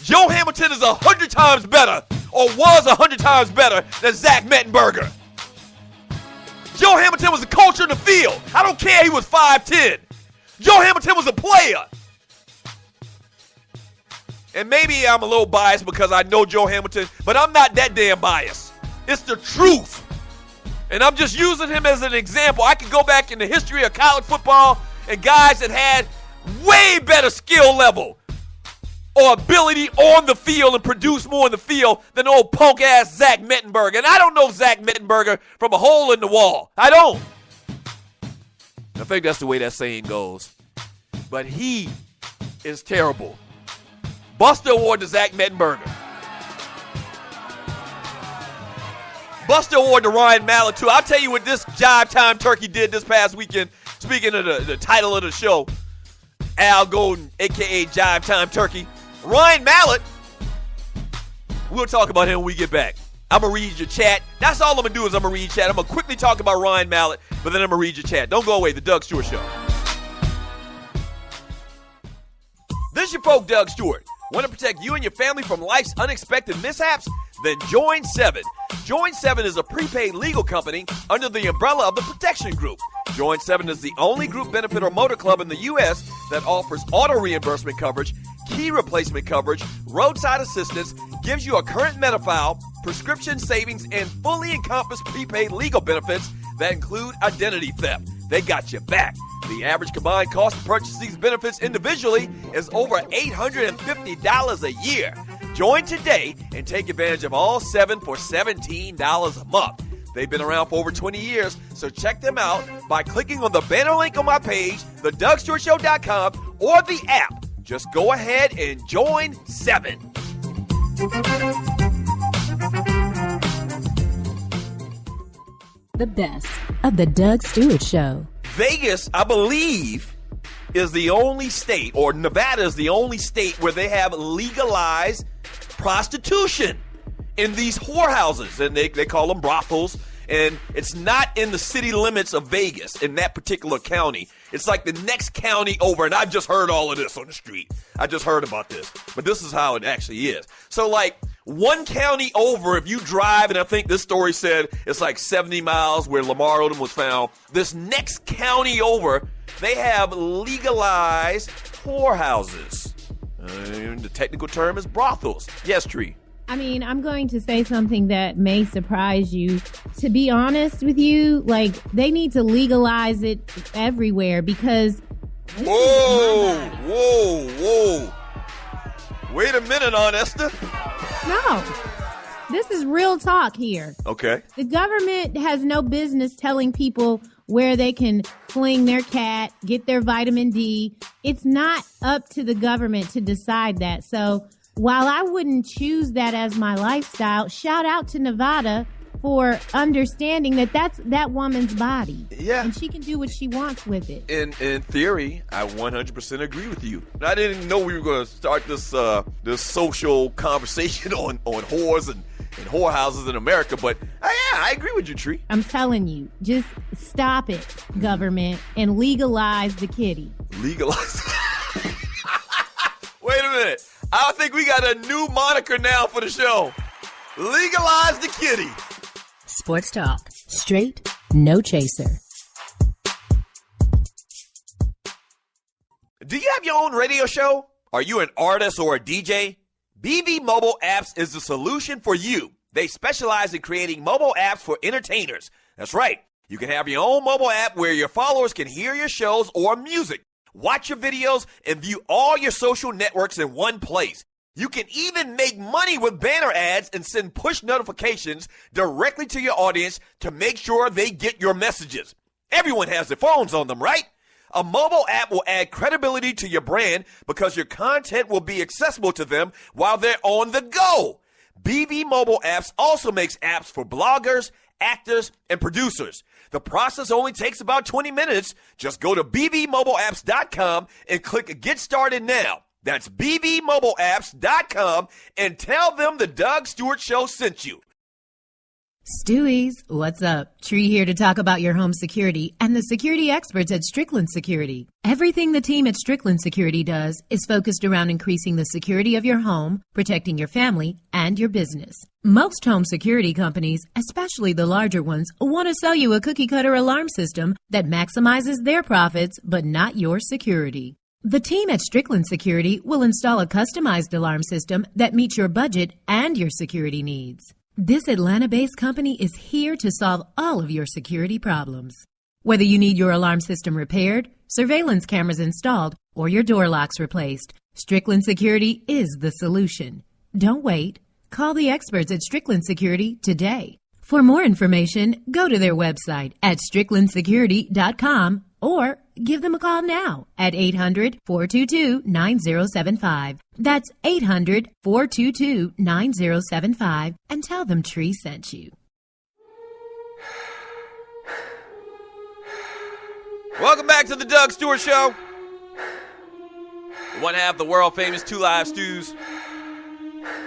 S2: Joe Hamilton is 100 times better, or was 100 times better than Zach Mettenberger. Joe Hamilton was a culture in the field. I don't care he was 5'10". Joe Hamilton was a player. And maybe I'm a little biased because I know Joe Hamilton, but I'm not that damn biased. It's the truth. And I'm just using him as an example. I could go back in the history of college football and guys that had way better skill level or ability on the field and produce more in the field than old punk-ass Zach Mettenberger. And I don't know Zach Mettenberger from a hole in the wall. I don't. I think that's the way that saying goes. But he is terrible. Buster Award to Zach Mettenberger. Buster Award to Ryan Mallett, too. I'll tell you what this Jive Time Turkey did this past weekend. Speaking of the title of the show, Al Golden, a.k.a. Jive Time Turkey. Ryan Mallett, we'll talk about him when we get back. I'm going to read your chat. That's all I'm going to do is I'm going to read chat. I'm going to quickly talk about Ryan Mallett, but then I'm going to read your chat. Don't go away. The Doug Stewart Show. This is your folk, Doug Stewart. Want to protect you and your family from life's unexpected mishaps? Then join 7. Join 7 is a prepaid legal company under the umbrella of the Protection Group. Join 7 is the only group benefit or motor club in the U.S. that offers auto reimbursement coverage, key replacement coverage, roadside assistance, gives you a current Medi-file, prescription savings, and fully encompassed prepaid legal benefits that include identity theft. They got your back. The average combined cost to purchase these benefits individually is over $850 a year. Join today and take advantage of all 7 for $17 a month. They've been around for over 20 years, so check them out by clicking on the banner link on my page, thedougstewartshow.com, or the app. Just go ahead and join 7.
S1: The best of the Doug Stewart Show.
S2: Vegas, I believe, is the only state, or Nevada is the only state where they have legalized prostitution in these whorehouses, and they call them brothels, and it's not in the city limits of Vegas in that particular county. It's like the next county over, and I've just heard all of this on the street. I just heard about this, but this is how it actually is. So like one county over, if you drive, and I think this story said it's like 70 miles where Lamar Odom was found, this next county over, they have legalized whorehouses. The technical term is brothels. Yes, Tree.
S5: I mean, I'm going to say something that may surprise you. To be honest with you, like, they need to legalize it everywhere because...
S2: Whoa. Wait a minute, Aunt Esther.
S5: No. This is real talk here.
S2: Okay.
S5: The government has no business telling people where they can fling their cat, get their vitamin D. It's not up to the government to decide that. So while I wouldn't choose that as my lifestyle, shout out to Nevada for understanding that that's that woman's body.
S2: Yeah.
S5: And she can do what she wants with it.
S2: In theory, I 100% agree with you. I didn't know we were going to start this social conversation on whores and whorehouses in America, but I agree with you, Tree.
S5: I'm telling you, just stop it, government, and legalize the kitty.
S2: Legalize? Wait a minute. I think we got a new moniker now for the show. Legalize the kitty.
S1: Sports talk. Straight, no chaser.
S2: Do you have your own radio show? Are you an artist or a DJ? BB Mobile Apps is the solution for you. They specialize in creating mobile apps for entertainers. That's right. You can have your own mobile app where your followers can hear your shows or music, watch your videos, and view all your social networks in one place. You can even make money with banner ads and send push notifications directly to your audience to make sure they get your messages. Everyone has their phones on them, right? A mobile app will add credibility to your brand because your content will be accessible to them while they're on the go. BV Mobile Apps also makes apps for bloggers, actors, and producers. The process only takes about 20 minutes. Just go to bvmobileapps.com and click Get Started Now. That's bvmobileapps.com and tell them the Doug Stewart Show sent you.
S1: Stewies, what's up? Tree here to talk about your home security and the security experts at Strickland Security. Everything the team at Strickland Security does is focused around increasing the security of your home, protecting your family, and your business. Most home security companies, especially the larger ones, want to sell you a cookie-cutter alarm system that maximizes their profits but not your security. The team at Strickland Security will install a customized alarm system that meets your budget and your security needs. This Atlanta-based company is here to solve all of your security problems. Whether you need your alarm system repaired, surveillance cameras installed, or your door locks replaced, Strickland Security is the solution. Don't wait. Call the experts at Strickland Security today. For more information, go to their website at stricklandsecurity.com or give them a call now at 800-422-9075. That's 800-422-9075 and tell them Tree sent you.
S2: Welcome back to the Doug Stewart Show. One half the world famous Two Live Stews.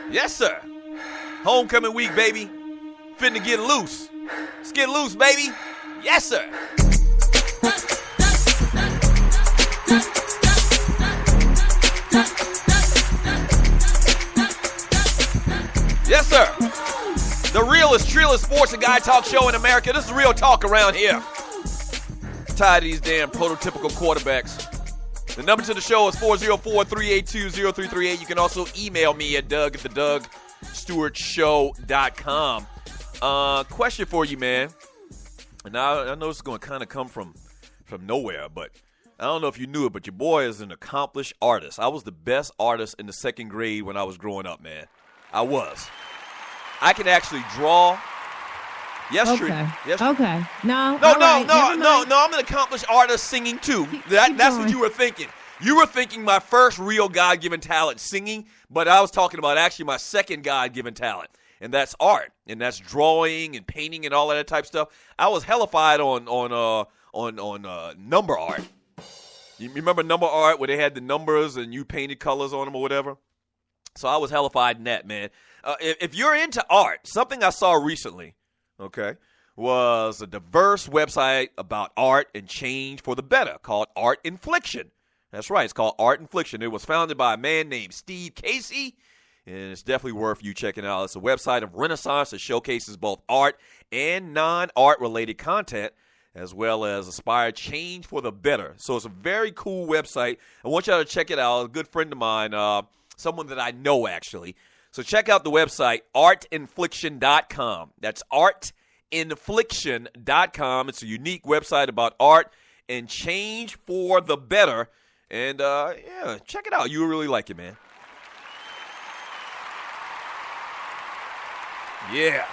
S2: Yes, sir. Homecoming week, baby. Finna get loose. Let's get loose, baby. Yes, sir. Yes, sir. The realest, trillest sports and guy talk show in America. This is real talk around here. Tired of these damn prototypical quarterbacks. The number to the show is 404-382-0338. You can also email me at doug@thedougstewartshow.com. Question for you, man. And I know this is going to kind of come from nowhere, but I don't know if you knew it, but your boy is an accomplished artist. I was the best artist in the second grade when I was growing up, man. I was. I can actually draw. Yes,
S5: okay.
S2: Tree. Yes.
S5: Okay. No.
S2: No.
S5: I'm
S2: an accomplished artist singing too. That's what you were thinking. You were thinking my first real God-given talent, singing, but I was talking about actually my second God-given talent, and that's art, and that's drawing and painting and all of that type stuff. I was hellified on number art. You remember number art where they had the numbers and you painted colors on them or whatever? So I was hellified in that, man. If you're into art, something I saw recently, okay, was a diverse website about art and change for the better called Art Infliction. That's right. It's called Art Infliction. It was founded by a man named Steve Casey, and it's definitely worth you checking out. It's a website of Renaissance that showcases both art and non-art related content, as well as inspired change for the better. So it's a very cool website. I want y'all to check it out. A good friend of mine, someone that I know actually. So check out the website, artinfliction.com. That's artinfliction.com. It's a unique website about art and change for the better. And, yeah, check it out. You'll really like it, man. Yeah.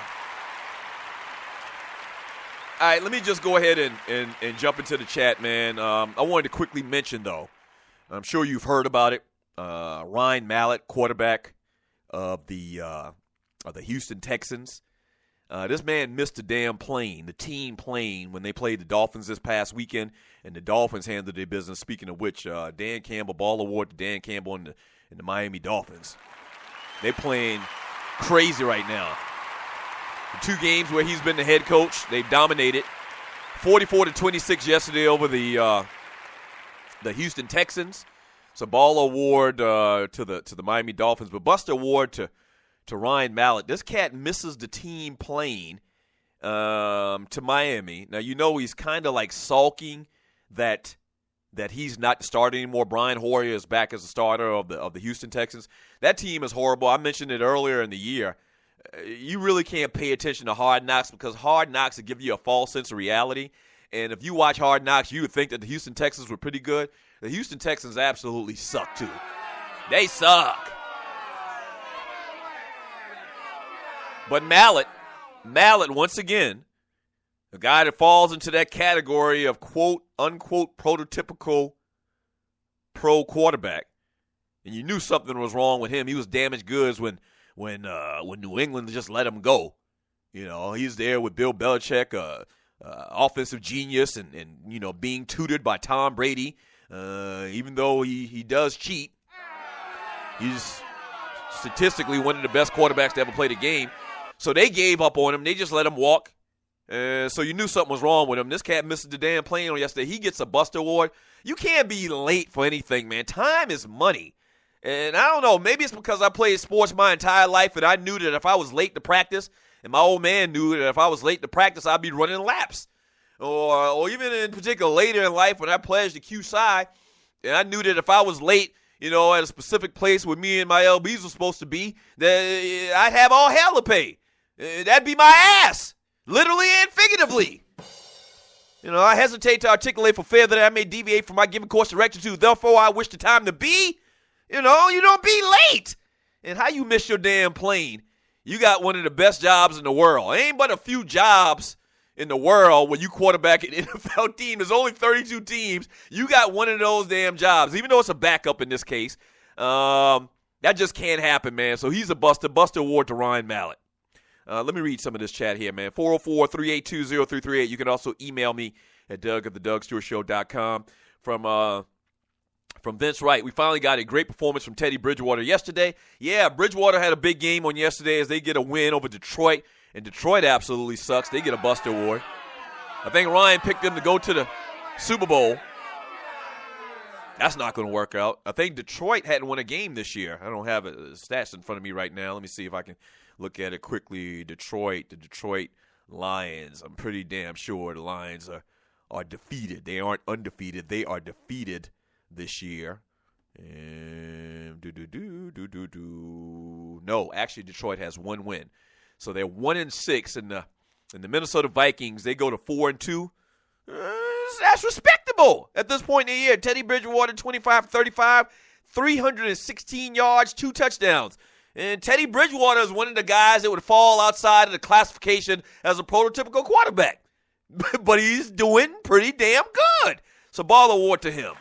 S2: All right, let me just go ahead and jump into the chat, man. I wanted to quickly mention, though, I'm sure you've heard about it, Ryan Mallett, quarterback of the Houston Texans. This man missed a damn plane, the team plane, when they played the Dolphins this past weekend, and the Dolphins handled their business. Speaking of which, Dan Campbell, Ball Award to Dan Campbell and the Miami Dolphins. They're playing crazy right now. The 2 games where he's been the head coach, they've dominated. 44-26 yesterday over the Houston Texans. It's a Ball Award to the Miami Dolphins, but Buster Award to Ryan Mallett. This cat misses the team plane to Miami. Now, you know he's kind of like sulking that he's not the starter anymore. Brian Hoyer is back as the starter of the Houston Texans. That team is horrible. I mentioned it earlier in the year. You really can't pay attention to Hard Knocks because Hard Knocks will give you a false sense of reality. And if you watch Hard Knocks, you would think that the Houston Texans were pretty good. The Houston Texans absolutely suck, too. They suck. But Mallett, once again, a guy that falls into that category of quote, unquote, prototypical pro quarterback. And you knew something was wrong with him. He was damaged goods when when New England just let him go. You know, he's there with Bill Belichick, offensive genius, and being tutored by Tom Brady. Even though he does cheat, he's statistically one of the best quarterbacks to ever play the game. So they gave up on him. They just let him walk. So you knew something was wrong with him. This cat misses the damn plane on yesterday. He gets a Buster Award. You can't be late for anything, man. Time is money. And I don't know, maybe it's because I played sports my entire life and I knew that if I was late to practice, and my old man knew that if I was late to practice, I'd be running laps. Or even in particular later in life when I pledged to Q-Psi, and I knew that if I was late, at a specific place where me and my LBs were supposed to be, that I'd have all hell to pay. That'd be my ass, literally and figuratively. I hesitate to articulate for fear that I may deviate from my given course of rectitude. Therefore, I wish the time to be. You don't be late. And how you miss your damn plane? You got one of the best jobs in the world. Ain't but a few jobs in the world when you quarterback an NFL team. There's only 32 teams. You got one of those damn jobs, even though it's a backup in this case. That just can't happen, man. So he's a buster. Buster Award to Ryan Mallett. Let me read some of this chat here, man. 404-382-0338. You can also email me at Doug@theDougStewartShow.com. From Vince Wright, we finally got a great performance from Teddy Bridgewater yesterday. Yeah, Bridgewater had a big game on yesterday as they get a win over Detroit, and Detroit absolutely sucks. They get a Buster Award. I think Ryan picked them to go to the Super Bowl. That's not going to work out. I think Detroit hadn't won a game this year. I don't have stats in front of me right now. Let me see if I can look at it quickly. The Detroit Lions. I'm pretty damn sure the Lions are defeated. They aren't undefeated. They are defeated this year. And No, actually Detroit has one win. So they're 1-6 and the Minnesota Vikings, they go to 4-2. That's respectable at this point in the year. Teddy Bridgewater 25-35, 316 yards, 2 touchdowns. And Teddy Bridgewater is one of the guys that would fall outside of the classification as a prototypical quarterback. But he's doing pretty damn good. So ball award to him.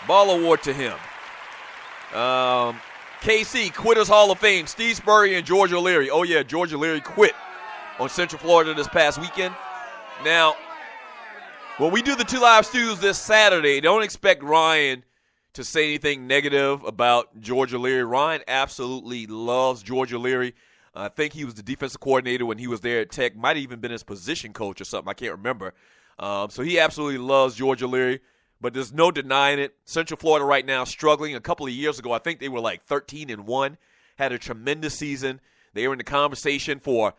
S2: Ball award to him. KC, Quitters Hall of Fame, Steve Spurrier and George O'Leary. Oh, yeah, George O'Leary quit on Central Florida this past weekend. Now, when we do the 2 live studios this Saturday, don't expect Ryan to say anything negative about George O'Leary. Ryan absolutely loves George O'Leary. I think he was the defensive coordinator when he was there at Tech. Might have even been his position coach or something. I can't remember. So he absolutely loves George O'Leary. But there's no denying it. Central Florida right now struggling. A couple of years ago, I think they were like 13-1, had a tremendous season. They were in the conversation for,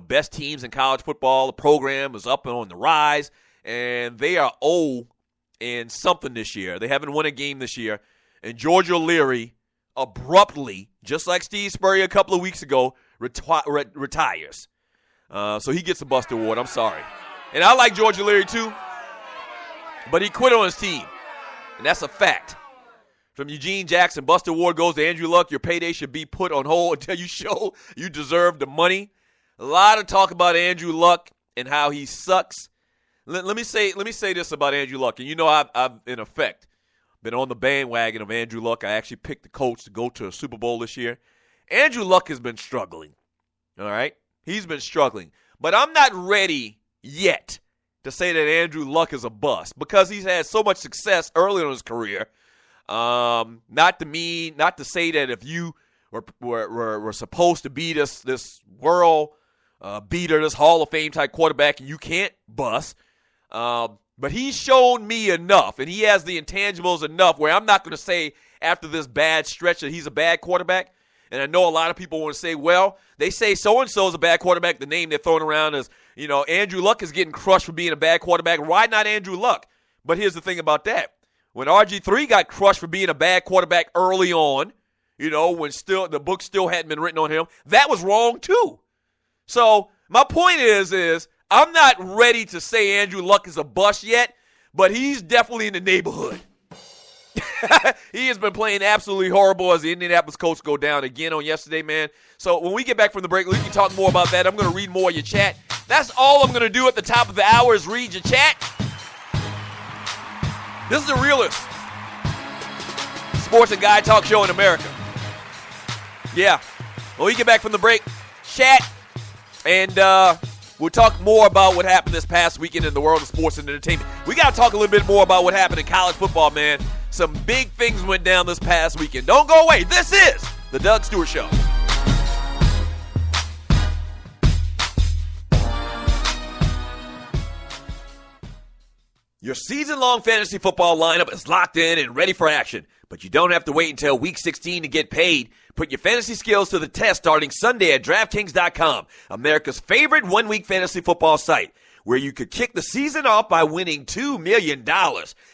S2: best teams in college football. The program is up and on the rise, and they are 0-something this year. They haven't won a game this year. And George O'Leary abruptly, just like Steve Spurrier a couple of weeks ago, retires. So he gets a Buster Award. I'm sorry. And I like George O'Leary too. But he quit on his team, and that's a fact. From Eugene Jackson, Buster Award goes to Andrew Luck. Your payday should be put on hold until you show you deserve the money. A lot of talk about Andrew Luck and how he sucks. Let me say this about Andrew Luck. And I've in effect been on the bandwagon of Andrew Luck. I actually picked the Colts to go to a Super Bowl this year. Andrew Luck has been struggling. All right? He's been struggling. But I'm not ready yet to say that Andrew Luck is a bust because he's had so much success early in his career. Not to say that if you were supposed to be this world beater, this Hall of Fame type quarterback, and you can't bust. But he's shown me enough, and he has the intangibles enough where I'm not going to say after this bad stretch that he's a bad quarterback. And I know a lot of people want to say, well, they say so-and-so is a bad quarterback. The name they're throwing around is, Andrew Luck is getting crushed for being a bad quarterback. Why not Andrew Luck? But here's the thing about that. When RG3 got crushed for being a bad quarterback early on, when still the book still hadn't been written on him, that was wrong too. So my point is I'm not ready to say Andrew Luck is a bust yet, but he's definitely in the neighborhood. He has been playing absolutely horrible as the Indianapolis Colts go down again on yesterday, man. So when we get back from the break, we can talk more about that. I'm going to read more of your chat. That's all I'm going to do at the top of the hour is read your chat. This is the realest. sports and guy talk show in America. Yeah. When we get back from the break, chat, and we'll talk more about what happened this past weekend in the world of sports and entertainment. We got to talk a little bit more about what happened in college football, man. Some big things went down this past weekend. Don't go away. This is the Doug Stewart Show. Your season-long fantasy football lineup is locked in and ready for action, but you don't have to wait until Week 16 to get paid. Put your fantasy skills to the test starting Sunday at DraftKings.com, America's favorite one-week fantasy football site, where you could kick the season off by winning $2 million.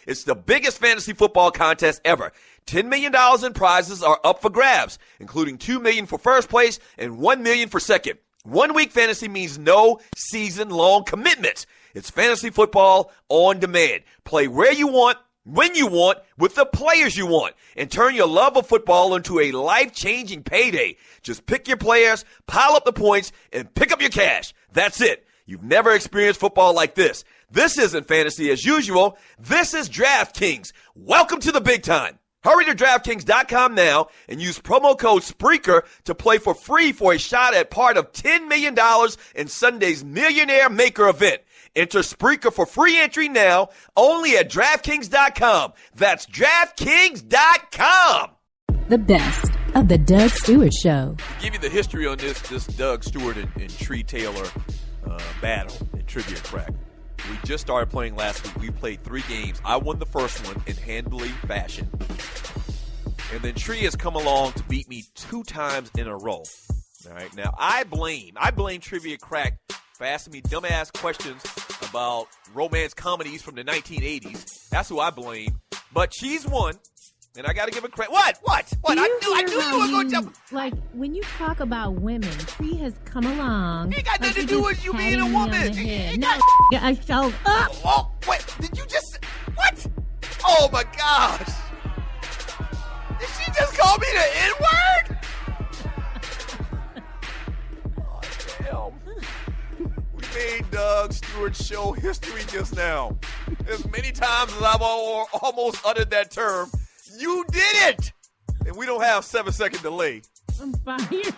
S2: It's the biggest fantasy football contest ever. $10 million in prizes are up for grabs, including $2 million for first place and $1 million for second. 1 week fantasy means no season-long commitments. It's fantasy football on demand. Play where you want, when you want, with the players you want, and turn your love of football into a life-changing payday. Just pick your players, pile up the points, and pick up your cash. That's it. You've never experienced football like this. This isn't fantasy as usual. This is DraftKings. Welcome to the big time. Hurry to DraftKings.com now and use promo code Spreaker to play for free for a shot at part of $10 million in Sunday's Millionaire Maker event. Enter Spreaker for free entry now only at DraftKings.com. That's DraftKings.com.
S1: The best of the Doug Stewart Show.
S2: To give you the history on this Doug Stewart and Tree Taylor battle in Trivia Crack. We just started playing last week. We played 3 games. I won the first one in handily fashion. And then Tree has come along to beat me 2 times in a row. All right. Now, I blame Trivia Crack for asking me dumbass questions about romance comedies from the 1980s. That's who I blame. But she's won. And I got to give her credit. What? I knew you were going to jump.
S5: Like, when you talk about women, Tree has come along.
S2: You ain't got nothing to do with you being a woman.
S5: No, I showed up.
S2: Oh, wait. Did you just... What? Oh, my gosh. Did she just call me the N-word? Oh, damn. We made Doug Stewart Show history just now. As many times as I've almost uttered that term, you did it! And we don't have 7-second delay.
S5: I'm fired.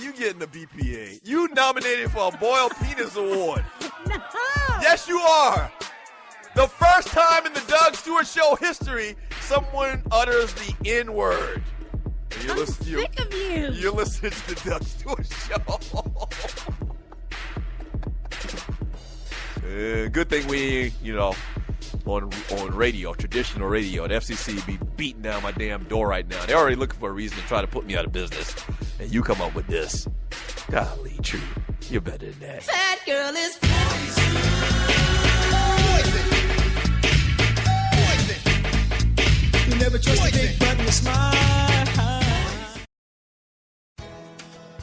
S2: You getting the BPA. You nominated for a Boiled Penis Award.
S5: No.
S2: Yes, you are. The first time in the Doug Stewart Show history, someone utters the N-word.
S5: I'm sick of you.
S2: You're listening to the Doug Stewart Show. Good thing we, on radio, traditional radio, the FCC be beating down my damn door right now. They're already looking for a reason to try to put me out of business. And you come up with this. Golly, Tree, you're better than that.
S6: That girl is poison. You never trust a big button to smile.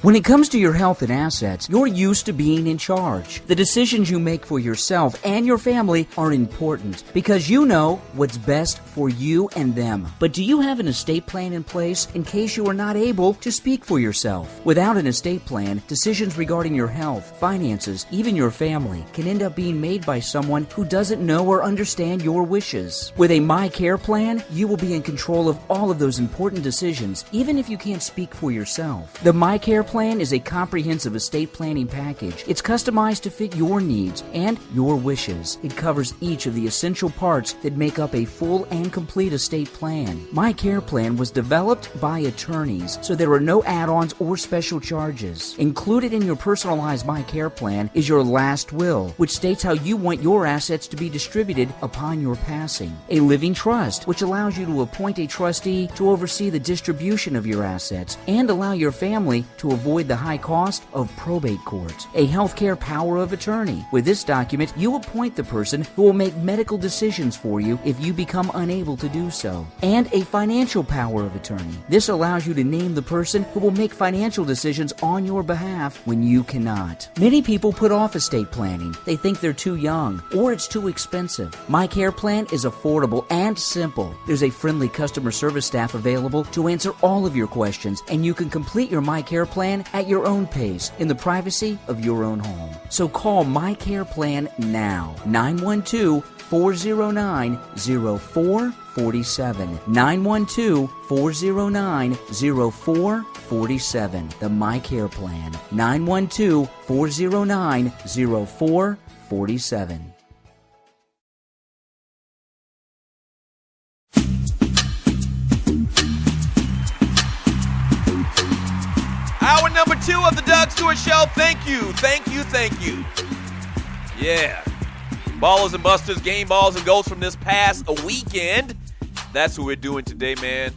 S7: When it comes to your health and assets, you're used to being in charge. The decisions you make for yourself and your family are important because you know what's best for you and them. But do you have an estate plan in place in case you are not able to speak for yourself? Without an estate plan, decisions regarding your health, finances, even your family can end up being made by someone who doesn't know or understand your wishes. With a My Care plan, you will be in control of all of those important decisions, even if you can't speak for yourself. The My Care plan is a comprehensive estate planning package. It's customized to fit your needs and your wishes. It covers each of the essential parts that make up a full and complete estate plan. My Care plan was developed by attorneys, so there are no add-ons or special charges. Included in your personalized My Care plan is your last will, which states how you want your assets to be distributed upon your passing. A living trust, which allows you to appoint a trustee to oversee the distribution of your assets and allow your family to avoid the high cost of probate court. A healthcare power of attorney. With this document, you appoint the person who will make medical decisions for you if you become unable to do so. And a financial power of attorney. This allows you to name the person who will make financial decisions on your behalf when you cannot. Many people put off estate planning. They think they're too young or it's too expensive. My Care plan is affordable and simple. There's a friendly customer service staff available to answer all of your questions, and you can complete your My Care plan at your own pace in the privacy of your own home. So call My Care Plan now, 912 912-409-0447. 912-409-0447. The My Care Plan. 912-409-0447.
S2: Hour number 2 of the Doug Stewart Show. Thank you, thank you, thank you. Yeah. Ballers and busters, game balls and goals from this past weekend. That's what we're doing today, man.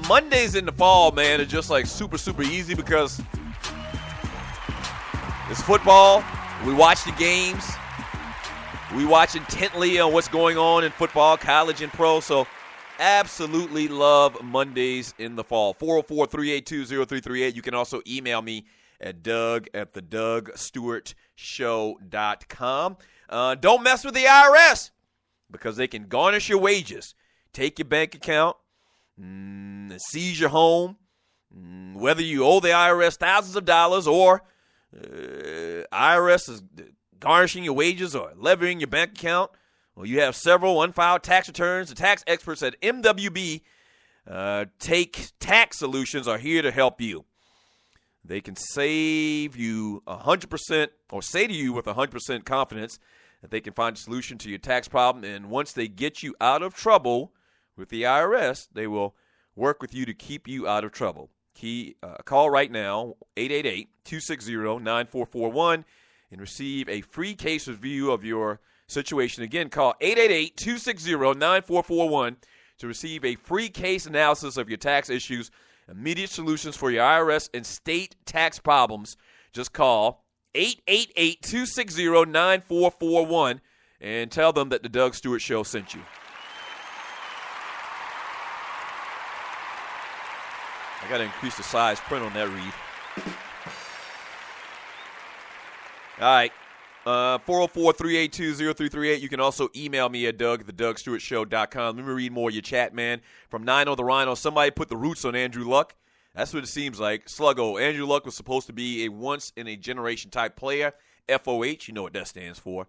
S2: Mondays in the fall, man, are just like super, super easy because it's football. We watch the games. We watch intently on what's going on in football, college and pro. So absolutely love Mondays in the fall. 404-382-0338. You can also email me at doug@thedougstewartshow.com. Don't mess with the IRS because they can garnish your wages, take your bank account, seize your home, whether you owe the IRS thousands of dollars or IRS is garnishing your wages or levying your bank account, or you have several unfiled tax returns. The tax experts at MWB Take Tax Solutions are here to help you. They can save you 100% or say to you with 100% confidence that they can find a solution to your tax problem. And once they get you out of trouble with the IRS, they will work with you to keep you out of trouble. Call right now, 888-260-9441, and receive a free case review of your situation. Again, call 888-260-9441 to receive a free case analysis of your tax issues, immediate solutions for your IRS and state tax problems. Just call 888-260-9441 and tell them that the Doug Stewart Show sent you. I got to increase the size print on that read. All right. 404-382-0338. You can also email me at doug@thedougstewartshow.com. Let me read more of your chat, man. From Nino the Rhino, somebody put the roots on Andrew Luck. That's what it seems like. Sluggo, Andrew Luck was supposed to be a once-in-a-generation type player. FOH, you know what that stands for.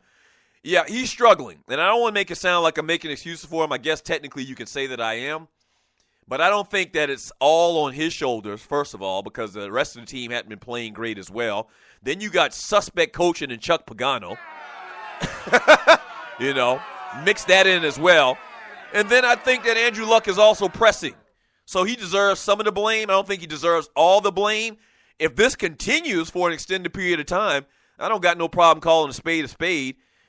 S2: Yeah, he's struggling. And I don't want to make it sound like I'm making excuses for him. I guess technically you can say that I am. But I don't think that it's all on his shoulders, first of all, because the rest of the team hadn't been playing great as well. Then you got suspect coaching in Chuck Pagano. Mix that in as well. And then I think that Andrew Luck is also pressing. So he deserves some of the blame. I don't think he deserves all the blame. If this continues for an extended period of time, I don't got no problem calling a spade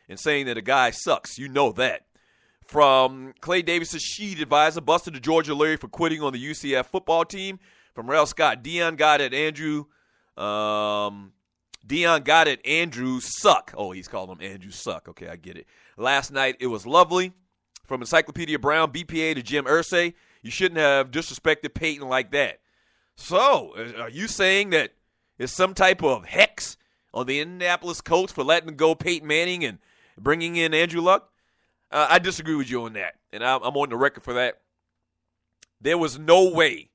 S2: and saying that a guy sucks. You know that. From Clay Davis' sheet advisor, busted to Georgia Leary for quitting on the UCF football team. From Rel Scott, Dion got at Andrew Suck. Oh, he's calling him Andrew Suck. Okay, I get it. Last night, it was lovely. From Encyclopedia Brown, BPA to Jim Irsay, you shouldn't have disrespected Peyton like that. So, are you saying that there's some type of hex on the Indianapolis Colts for letting go Peyton Manning and bringing in Andrew Luck? I disagree with you on that, and I'm on the record for that. There was no way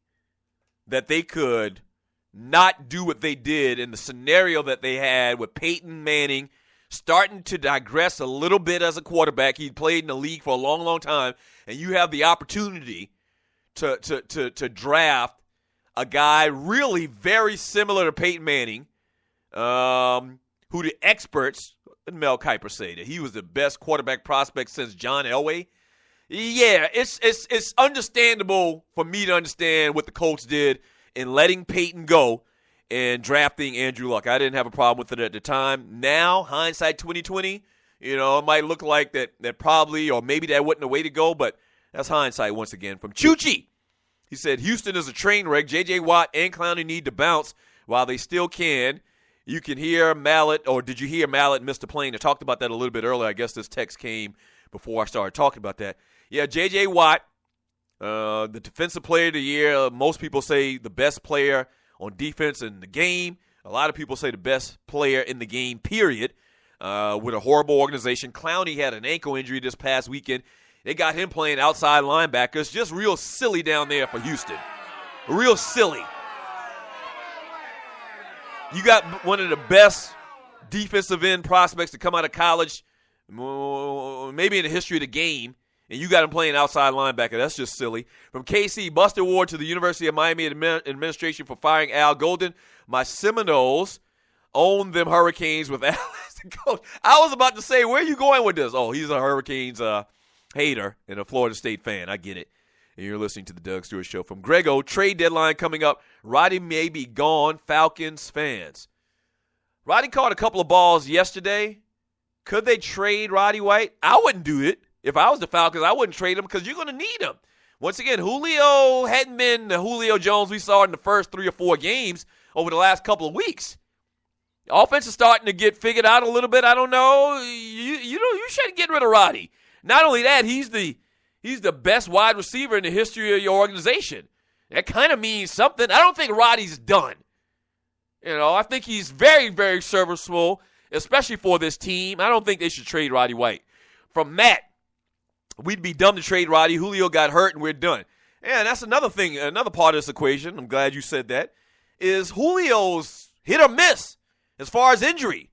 S2: that they could not do what they did in the scenario that they had with Peyton Manning starting to digress a little bit as a quarterback. He'd played in the league for a long, long time, and you have the opportunity to draft a guy really very similar to Peyton Manning, who the experts – Mel Kiper say that he was the best quarterback prospect since John Elway. Yeah, it's understandable for me to understand what the Colts did in letting Peyton go and drafting Andrew Luck. I didn't have a problem with it at the time. Now, hindsight 2020, it might look like that probably or maybe that wasn't the way to go, but that's hindsight once again. From Chuchi, he said, Houston is a train wreck. J.J. Watt and Clowney need to bounce while they still can. You can hear Mallett, or did you hear Mallett and Mr. Plain? I talked about that a little bit earlier. I guess this text came before I started talking about that. Yeah, J.J. Watt, the defensive player of the year. Most people say the best player on defense in the game. A lot of people say the best player in the game, period, with a horrible organization. Clowney had an ankle injury this past weekend. They got him playing outside linebackers. Just real silly down there for Houston. Real silly. You got one of the best defensive end prospects to come out of college maybe in the history of the game, and you got him playing outside linebacker. That's just silly. From KC, Buster Ward to the University of Miami administration for firing Al Golden. My Seminoles own them Hurricanes with Al as the coach. I was about to say, where are you going with this? Oh, he's a Hurricanes hater and a Florida State fan. I get it. And you're listening to the Doug Stewart Show. From Grego, trade deadline coming up. Roddy may be gone, Falcons fans. Roddy caught a couple of balls yesterday. Could they trade Roddy White? I wouldn't do it. If I was the Falcons, I wouldn't trade him because you're going to need him. Once again, Julio hadn't been the Julio Jones we saw in the first 3 or 4 games over the last couple of weeks. The offense is starting to get figured out a little bit. I don't know. You shouldn't get rid of Roddy. Not only that, he's the best wide receiver in the history of your organization. That kind of means something. I don't think Roddy's done. I think he's very, very serviceable, especially for this team. I don't think they should trade Roddy White. From Matt, we'd be dumb to trade Roddy. Julio got hurt, and we're done. And that's another thing, another part of this equation. I'm glad you said that, is Julio's hit or miss as far as injury.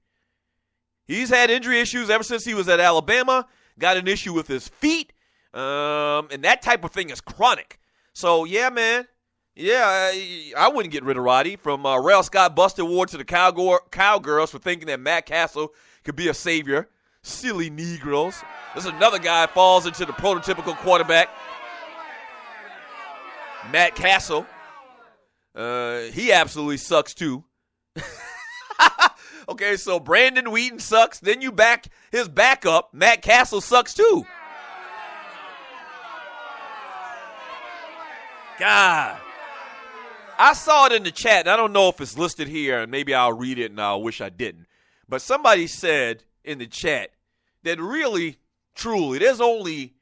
S2: He's had injury issues ever since he was at Alabama, got an issue with his feet, and that type of thing is chronic. So, yeah, man. Yeah, I wouldn't get rid of Roddy. From Rail Scott, Buster Ward to the Cowgirls for thinking that Matt Castle could be a savior. Silly Negroes. This is another guy falls into the prototypical quarterback. Matt Castle. He absolutely sucks too. Okay, so Brandon Wheaton sucks. Then you back his backup. Matt Castle sucks too. God. I saw it in the chat, and I don't know if it's listed here, and maybe I'll read it and I wish I didn't. But somebody said in the chat that really, truly, there's only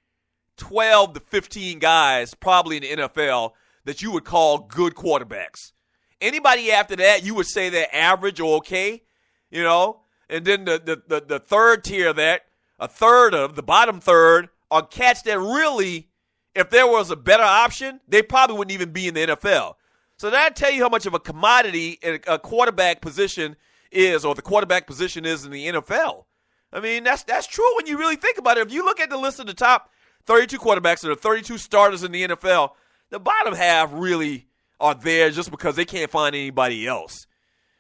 S2: 12 to 15 guys probably in the NFL that you would call good quarterbacks. Anybody after that, you would say they're average or okay, And then the third tier of that, a third of the bottom third, are cats that really, if there was a better option, they probably wouldn't even be in the NFL. So that'll tell you how much of a commodity a quarterback position is, or the quarterback position is in the NFL. I mean, that's true when you really think about it. If you look at the list of the top 32 quarterbacks or the 32 starters in the NFL, the bottom half really are there just because they can't find anybody else.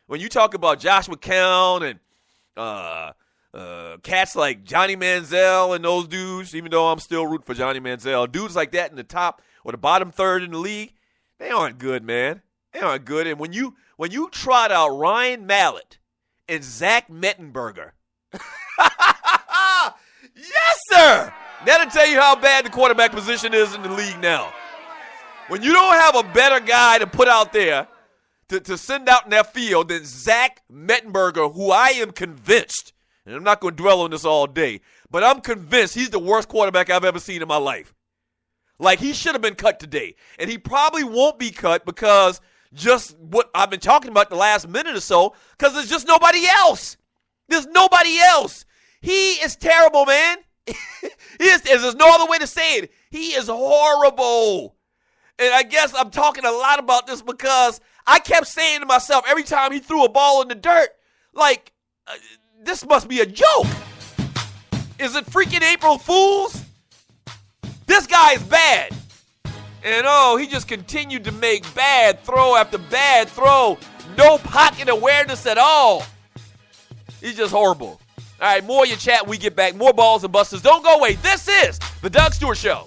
S2: When you talk about Josh McCown and cats like Johnny Manziel and those dudes, even though I'm still rooting for Johnny Manziel, dudes like that in the top or the bottom third in the league, they aren't good, man. They aren't good. And when you trot out Ryan Mallett and Zach Mettenberger, yes, sir. That'll tell you how bad the quarterback position is in the league now. When you don't have a better guy to put out there to send out in that field than Zach Mettenberger, who I am convinced, and I'm not going to dwell on this all day, but I'm convinced he's the worst quarterback I've ever seen in my life. Like, he should have been cut today. And he probably won't be cut because just what I've been talking about the last minute or so, because there's just nobody else. There's nobody else. He is terrible, man. There's no other way to say it. He is horrible. And I guess I'm talking a lot about this because I kept saying to myself every time he threw a ball in the dirt, like, this must be a joke. Is it freaking April Fools? This guy is bad. And, he just continued to make bad throw after bad throw. No pocket awareness at all. He's just horrible. All right, more of your chat when we get back. More balls and busters. Don't go away. This is the Doug Stewart Show.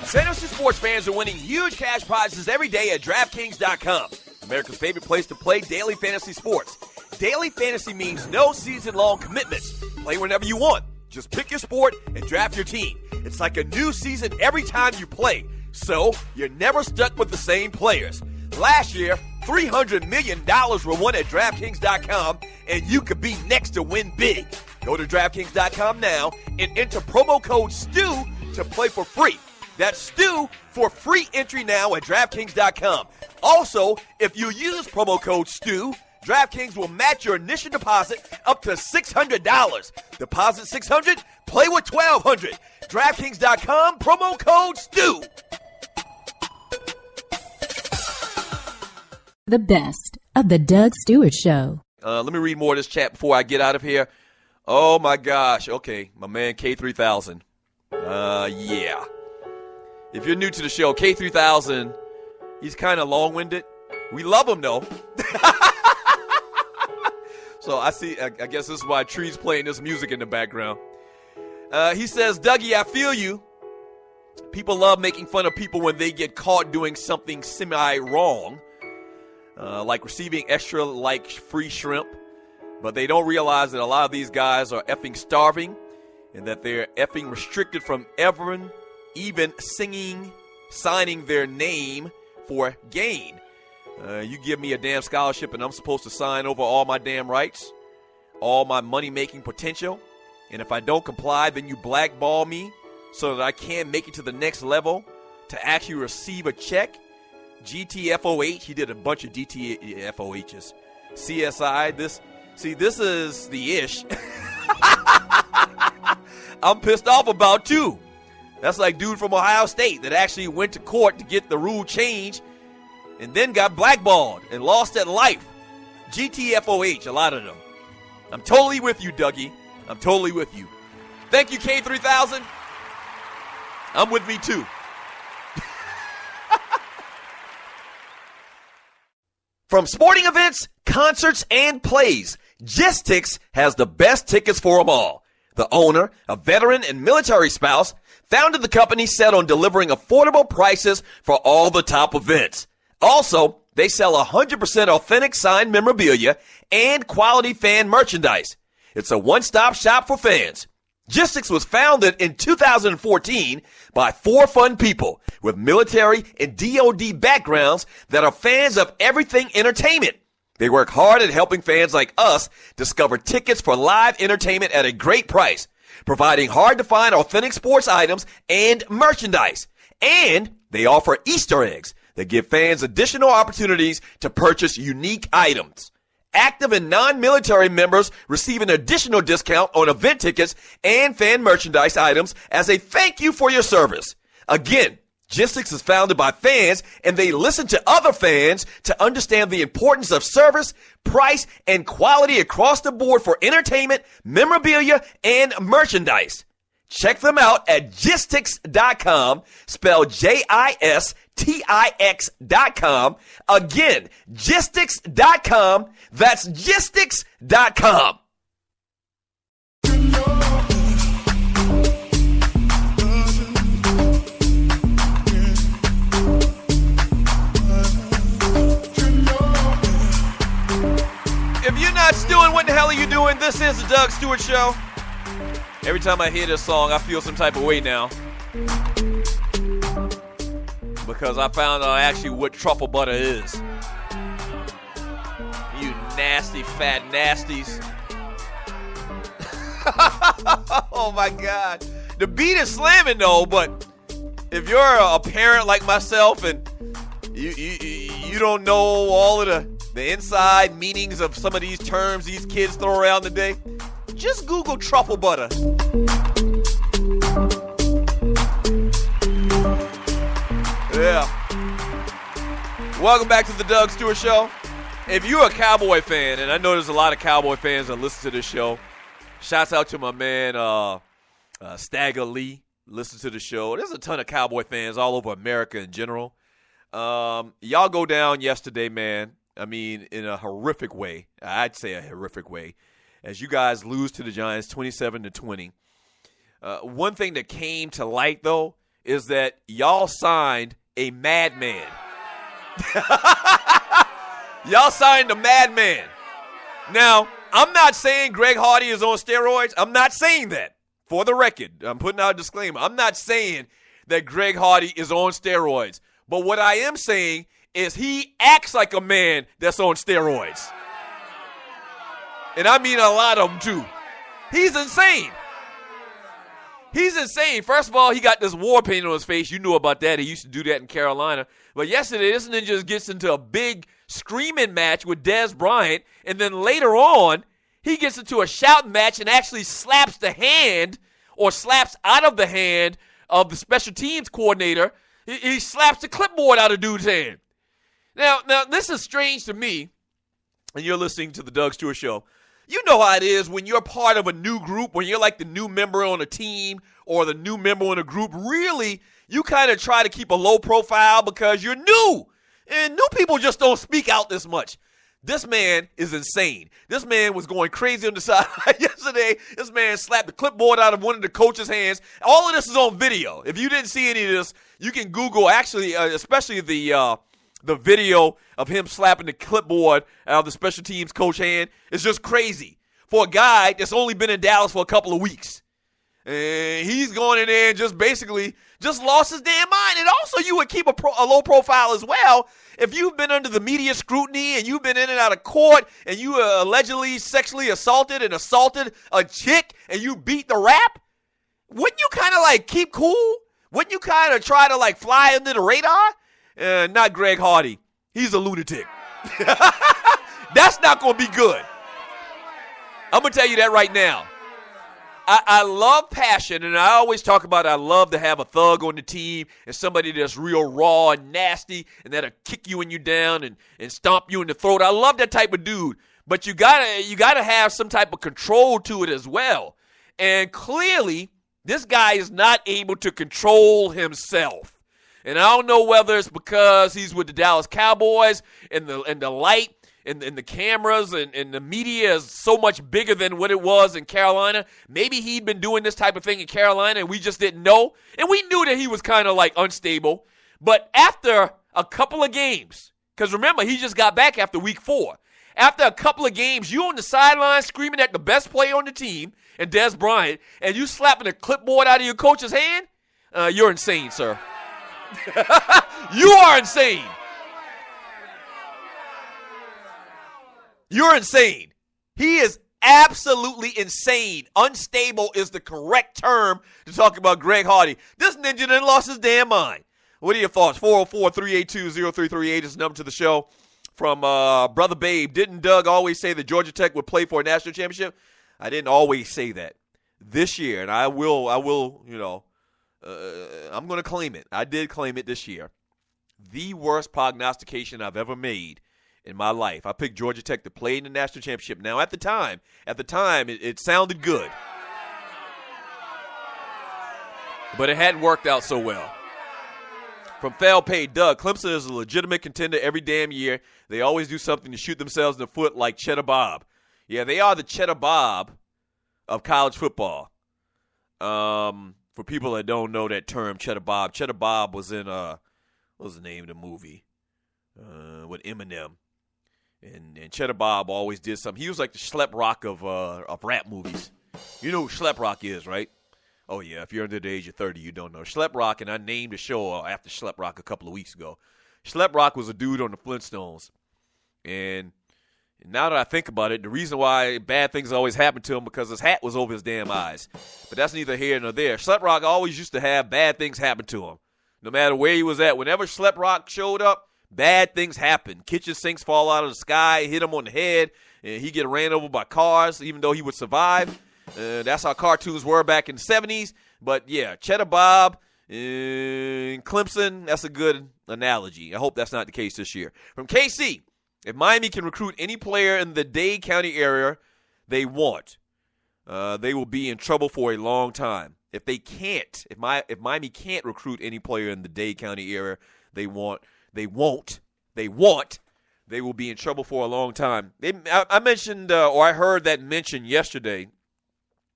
S2: Fantasy sports fans are winning huge cash prizes every day at DraftKings.com. America's favorite place to play daily fantasy sports. Daily fantasy means no season-long commitments. Play whenever you want. Just pick your sport and draft your team. It's like a new season every time you play, so you're never stuck with the same players. Last year, $300 million were won at DraftKings.com, and you could be next to win big. Go to DraftKings.com now and enter promo code STU to play for free. That's STU for free entry now at DraftKings.com. Also, if you use promo code STU, DraftKings will match your initial deposit up to $600. Deposit $600, play with $1,200. DraftKings.com, promo code STU.
S1: The best of the Doug Stewart Show.
S2: Let me read more of this chat before I get out of here. Oh, my gosh. Okay, my man K3000. Yeah. If you're new to the show, K3000, he's kind of long-winded. We love him, though. So I guess this is why Tree's playing this music in the background. He says, Dougie, I feel you. People love making fun of people when they get caught doing something semi-wrong, like receiving extra, free shrimp. But they don't realize that a lot of these guys are effing starving and that they're effing restricted from even signing their name for gain. You give me a damn scholarship and I'm supposed to sign over all my damn rights, all my money-making potential. And if I don't comply, then you blackball me so that I can't make it to the next level to actually receive a check. GTFOH, he did a bunch of GTFOHs. CSI, this is the ish I'm pissed off about too. That's like dude from Ohio State that actually went to court to get the rule changed and then got blackballed and lost at life. GTFOH, a lot of them. I'm totally with you, Dougie. I'm totally with you. Thank you, K3000. I'm with me too. From sporting events, concerts, and plays, Gistix has the best tickets for them all. The owner, a veteran and military spouse, founded the company set on delivering affordable prices for all the top events. Also, they sell 100% authentic signed memorabilia and quality fan merchandise. It's a one-stop shop for fans. Gistix was founded in 2014 by 4 fun people with military and DoD backgrounds that are fans of everything entertainment. They work hard at helping fans like us discover tickets for live entertainment at a great price, providing hard-to-find authentic sports items and merchandise. And they offer Easter eggs that give fans additional opportunities to purchase unique items. Active and non-military members receive an additional discount on event tickets and fan merchandise items as a thank you for your service. Again, Gistix is founded by fans, and they listen to other fans to understand the importance of service, price, and quality across the board for entertainment, memorabilia, and merchandise. Check them out at Gistix.com, spelled Jistix.com. Again, Gistix.com. That's Gistix.com. If you're not stewing, what the hell are you doing? This is the Doug Stewart Show. Every time I hear this song, I feel some type of way now. Because I found out actually what truffle butter is. You nasty, fat nasties. Oh my God. The beat is slamming though, but if you're a parent like myself and you don't know all of the inside meanings of some of these terms these kids throw around today, just Google truffle butter. Yeah. Welcome back to the Doug Stewart Show. If you're a Cowboy fan, and I know there's a lot of Cowboy fans that listen to this show, shouts out to my man Stagger Lee, listen to the show. There's a ton of Cowboy fans all over America in general. Y'all go down yesterday, man. I mean, in a horrific way. I'd say a horrific way. As you guys lose to the Giants 27-20. One thing that came to light, though, is that y'all signed a madman. Y'all signed a madman. Now, I'm not saying Greg Hardy is on steroids. I'm not saying that. For the record, I'm putting out a disclaimer. I'm not saying that Greg Hardy is on steroids. But what I am saying is he acts like a man that's on steroids. And I mean a lot of them, too. He's insane. He's insane. First of all, he got this war paint on his face. You knew about that. He used to do that in Carolina. But yesterday, this ninja just gets into a big screaming match with Dez Bryant, and then later on, he gets into a shouting match and actually slaps the hand or slaps out of the hand of the special teams coordinator. He slaps the clipboard out of dude's hand. Now, this is strange to me, and you're listening to the Doug Stewart Show. You know how it is when you're part of a new group, when you're like the new member on a team or the new member in a group. Really, you kind of try to keep a low profile because you're new. And new people just don't speak out this much. This man is insane. This man was going crazy on the sideline yesterday. This man slapped the clipboard out of one of the coach's hands. All of this is on video. If you didn't see any of this, you can Google, actually, especially the video of him slapping the clipboard out of the special teams coach hand. It's just crazy for a guy that's only been in Dallas for a couple of weeks. And he's going in there and just basically just lost his damn mind. And also, you would keep a low profile as well if you've been under the media scrutiny and you've been in and out of court and you allegedly sexually assaulted a chick and you beat the rap. Wouldn't you kind of like keep cool? Wouldn't you kind of try to like fly under the radar? Not Greg Hardy. He's a lunatic. That's not going to be good. I'm going to tell you that right now. I love passion, and I always talk about I love to have a thug on the team and somebody that's real raw and nasty and that'll kick you and you down and stomp you in the throat. I love that type of dude. But you gotta have some type of control to it as well. And clearly, this guy is not able to control himself. And I don't know whether it's because he's with the Dallas Cowboys and the light and the cameras and the media is so much bigger than what it was in Carolina. Maybe he'd been doing this type of thing in Carolina and we just didn't know. And we knew that he was kind of like unstable. But after a couple of games, because remember, he just got back after week 4. After a couple of games, you on the sideline screaming at the best player on the team, and Dez Bryant, and you slapping a clipboard out of your coach's hand, you're insane, sir. You are insane. You're insane. He is absolutely insane. Unstable is the correct term to talk about Greg Hardy. This ninja done lost his damn mind. What are your thoughts? 404-382-0338 is the number to the show. From Brother Babe, didn't Doug always say that Georgia Tech would play for a national championship? I didn't always say that. This year, and I will, I'm going to claim it. I did claim it this year. The worst prognostication I've ever made in my life. I picked Georgia Tech to play in the national championship. Now, at the time, it sounded good. But it hadn't worked out so well. From Foul Paid Doug, Clemson is a legitimate contender every damn year. They always do something to shoot themselves in the foot like Cheddar Bob. Yeah, they are the Cheddar Bob of college football. For people that don't know that term, Cheddar Bob was in, what was the name of the movie? With Eminem. And Cheddar Bob always did something. He was like the Schlep Rock of rap movies. You know who Schlep Rock is, right? Oh, yeah, if you're under the age of 30, you don't know. Schlep Rock, and I named the show after Schlep Rock a couple of weeks ago. Schlep Rock was a dude on the Flintstones. And now that I think about it, the reason why bad things always happen to him because his hat was over his damn eyes. But that's neither here nor there. Schlep Rock always used to have bad things happen to him. No matter where he was at. Whenever Schlep Rock showed up, bad things happened. Kitchen sinks fall out of the sky, hit him on the head, and he get ran over by cars, even though he would survive. That's how cartoons were back in the 70s. But, yeah, Cheddar Bob and Clemson, that's a good analogy. I hope that's not the case this year. From KC, if Miami can recruit any player in the Dade County area they want, they will be in trouble for a long time. If they can't, if Miami can't recruit any player in the Dade County area they will be in trouble for a long time. I mentioned, or I heard that mention yesterday.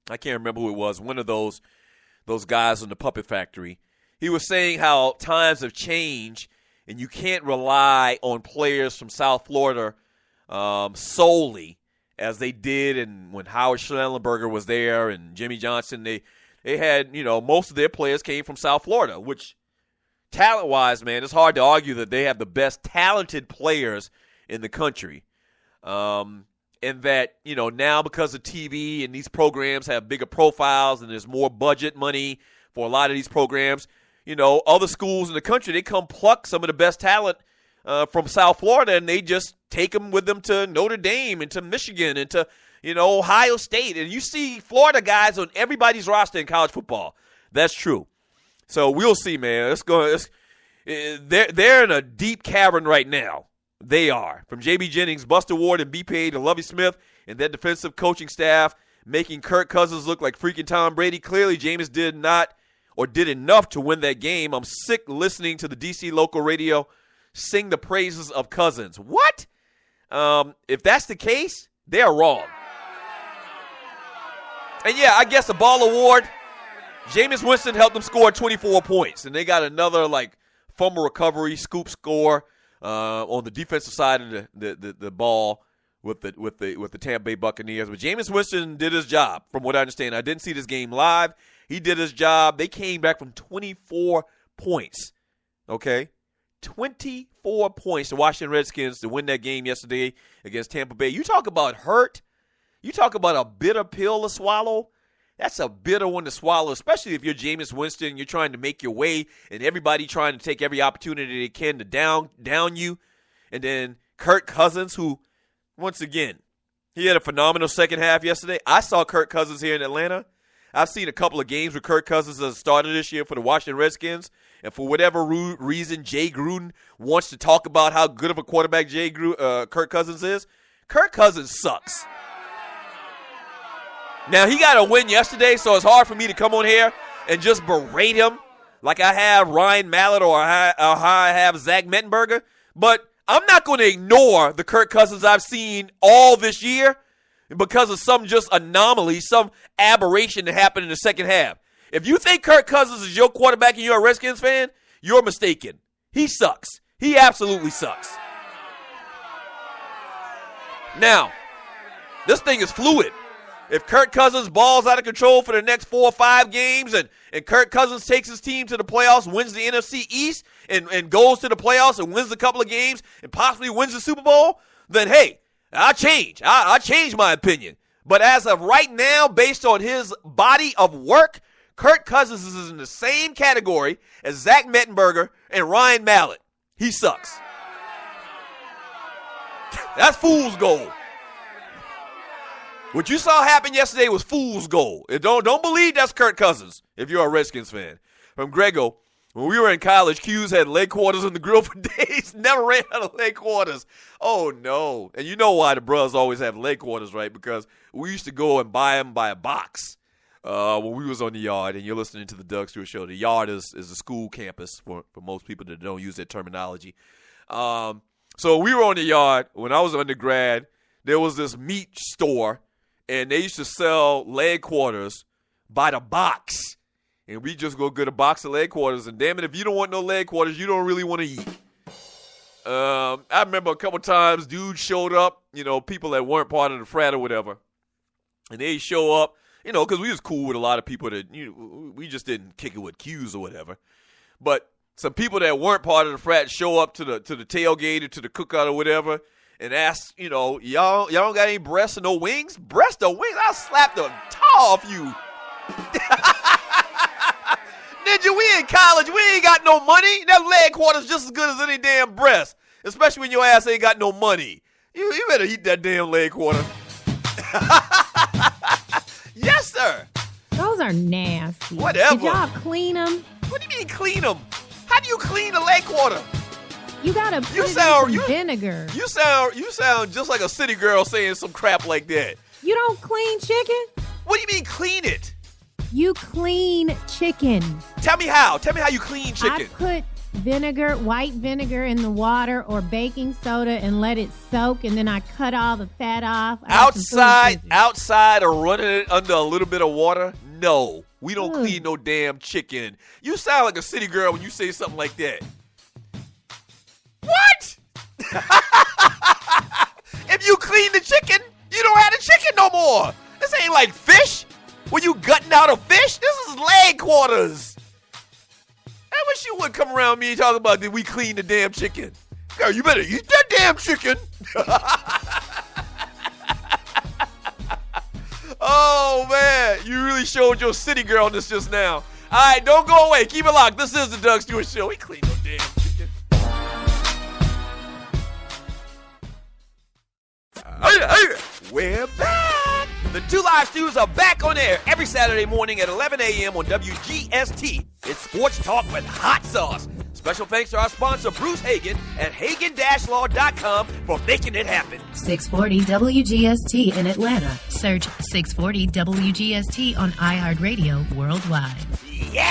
S2: I can't remember who it was, one of those guys on the Puppet Factory. He was saying how times have changed and you can't rely on players from South Florida solely as they did and when Howard Schnellenberger was there and Jimmy Johnson. They had, most of their players came from South Florida, which talent-wise, man, it's hard to argue that they have the best talented players in the country. And that, now because of TV and these programs have bigger profiles and there's more budget money for a lot of these programs, other schools in the country, they come pluck some of the best talent from South Florida, and they just take them with them to Notre Dame and to Michigan and to, Ohio State. And you see Florida guys on everybody's roster in college football. That's true. So we'll see, man. They're in a deep cavern right now. They are. From J.B. Jennings, Buster Ward, and B.P.A. to Lovie Smith and their defensive coaching staff making Kirk Cousins look like freaking Tom Brady. Clearly, Jameis did enough to win that game. I'm sick listening to the D.C. local radio sing the praises of Cousins. What? If that's the case, they are wrong. And, yeah, I guess the ball award, Jameis Winston helped them score 24 points. And they got another, fumble recovery, scoop score on the defensive side of the ball with the Tampa Bay Buccaneers. But Jameis Winston did his job, from what I understand. I didn't see this game live. He did his job. They came back from 24 points, okay? 24 points, the Washington Redskins, to win that game yesterday against Tampa Bay. You talk about hurt. You talk about a bitter pill to swallow. That's a bitter one to swallow, especially if you're Jameis Winston. You're trying to make your way, and everybody trying to take every opportunity they can to down you. And then Kirk Cousins, who, once again, he had a phenomenal second half yesterday. I saw Kirk Cousins here in Atlanta. I've seen a couple of games where Kirk Cousins has started this year for the Washington Redskins. And for whatever reason, Jay Gruden wants to talk about how good of a quarterback Kirk Cousins is. Kirk Cousins sucks. Now, he got a win yesterday, so it's hard for me to come on here and just berate him like I have Ryan Mallett or how I have Zach Mettenberger. But I'm not going to ignore the Kirk Cousins I've seen all this year because of some just anomaly, some aberration that happened in the second half. If you think Kirk Cousins is your quarterback and you're a Redskins fan, you're mistaken. He sucks. He absolutely sucks. Now, this thing is fluid. If Kirk Cousins balls out of control for the next 4 or 5 games and Kirk Cousins takes his team to the playoffs, wins the NFC East, and goes to the playoffs and wins a couple of games and possibly wins the Super Bowl, then, hey, I'll change. I'll change my opinion. But as of right now, based on his body of work, Kirk Cousins is in the same category as Zach Mettenberger and Ryan Mallett. He sucks. That's fool's gold. What you saw happen yesterday was fool's gold. Don't believe that's Kirk Cousins if you're a Redskins fan. From Grego, when we were in college, Q's had leg quarters in the grill for days. Never ran out of leg quarters. Oh, no. And you know why the bros always have leg quarters, right? Because we used to go and buy them by a box when we was on the yard. And you're listening to the Doug Stewart Show. The yard is a school campus for most people that don't use that terminology. So we were on the yard. When I was undergrad, there was this meat store. And they used to sell leg quarters by the box. And we just go get a box of leg quarters. And damn it, if you don't want no leg quarters, you don't really want to eat. I remember a couple times dudes showed up, people that weren't part of the frat or whatever. And they show up, because we was cool with a lot of people that, we just didn't kick it with Q's or whatever. But some people that weren't part of the frat show up to the tailgate or to the cookout or whatever. And ask, y'all don't got any breasts or no wings? Breast or wings? I'll slap the tar off you. Ninja, we in college. We ain't got no money. That leg quarter's just as good as any damn breast. Especially when your ass ain't got no money. You better eat that damn leg quarter. Yes, sir.
S5: Those are nasty.
S2: Whatever.
S5: Did y'all clean them?
S2: What do you mean clean them? How do you clean a leg quarter?
S5: You gotta put it in some vinegar.
S2: You sound just like a city girl saying some crap like that.
S5: You don't clean chicken?
S2: What do you mean clean it?
S5: You clean chicken.
S2: Tell me how. Tell me how you clean chicken.
S5: I put white vinegar in the water or baking soda and let it soak, and then I cut all the fat off.
S2: Outside or running it under a little bit of water? No. We don't clean no damn chicken. You sound like a city girl when you say something like that. What? If you clean the chicken, you don't have the chicken no more. This ain't like fish. When you gutting out a fish, this is leg quarters. I wish you would come around me and talk about that we clean the damn chicken. Girl, you better eat that damn chicken. Oh, man. You really showed your city girlness just now. All right, don't go away. Keep it locked. This is the Doug Stewart Show. We clean no damn chicken. The Two Live Stews are back on air every Saturday morning at 11 a.m. on WGST. It's sports talk with hot sauce. Special thanks to our sponsor, Bruce Hagen at Hagen-Law.com for making it happen.
S1: 640 WGST in Atlanta. Search 640 WGST on iHeartRadio worldwide.
S2: Yes!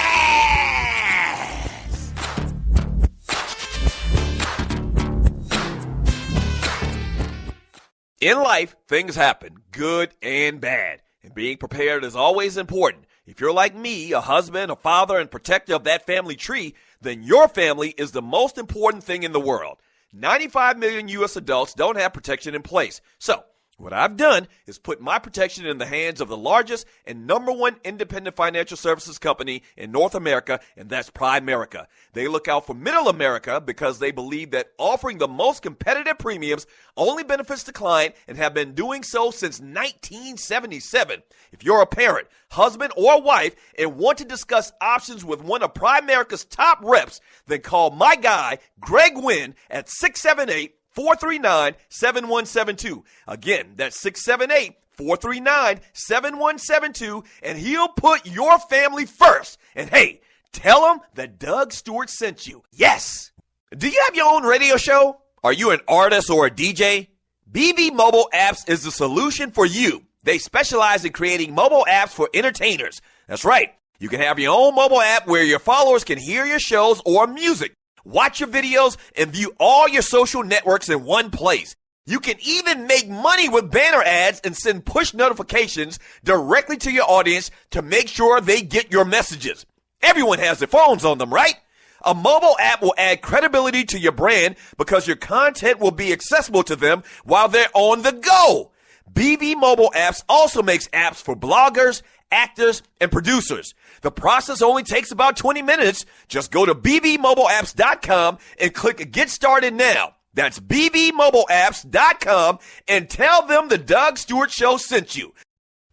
S2: In life, things happen, good and bad. And being prepared is always important. If you're like me, a husband, a father, and protector of that family tree, then your family is the most important thing in the world. 95 million U.S. adults don't have protection in place. So, what I've done is put my protection in the hands of the largest and number one independent financial services company in North America, and that's Primerica. They look out for middle America because they believe that offering the most competitive premiums only benefits the client and have been doing so since 1977. If you're a parent, husband, or wife and want to discuss options with one of Primerica's top reps, then call my guy, Greg Wynn, at 678-439-7172. Again, that's 678-439-7172, and he'll put your family first. And hey, tell him that Doug Stewart sent you. Yes! Do you have your own radio show? Are you an artist or a DJ? BB Mobile Apps is the solution for you. They specialize in creating mobile apps for entertainers. That's right. You can have your own mobile app where your followers can hear your shows or music, watch your videos, and view all your social networks in one place. You can even make money with banner ads and send push notifications directly to your audience to make sure they get your messages. Everyone has their phones on them, right? A mobile app will add credibility to your brand because your content will be accessible to them while they're on the go. BB Mobile Apps also makes apps for bloggers, actors, and producers. The process only takes about 20 minutes. Just go to bbmobileapps.com and click Get Started Now. That's bbmobileapps.com and tell them the Doug Stewart Show sent you.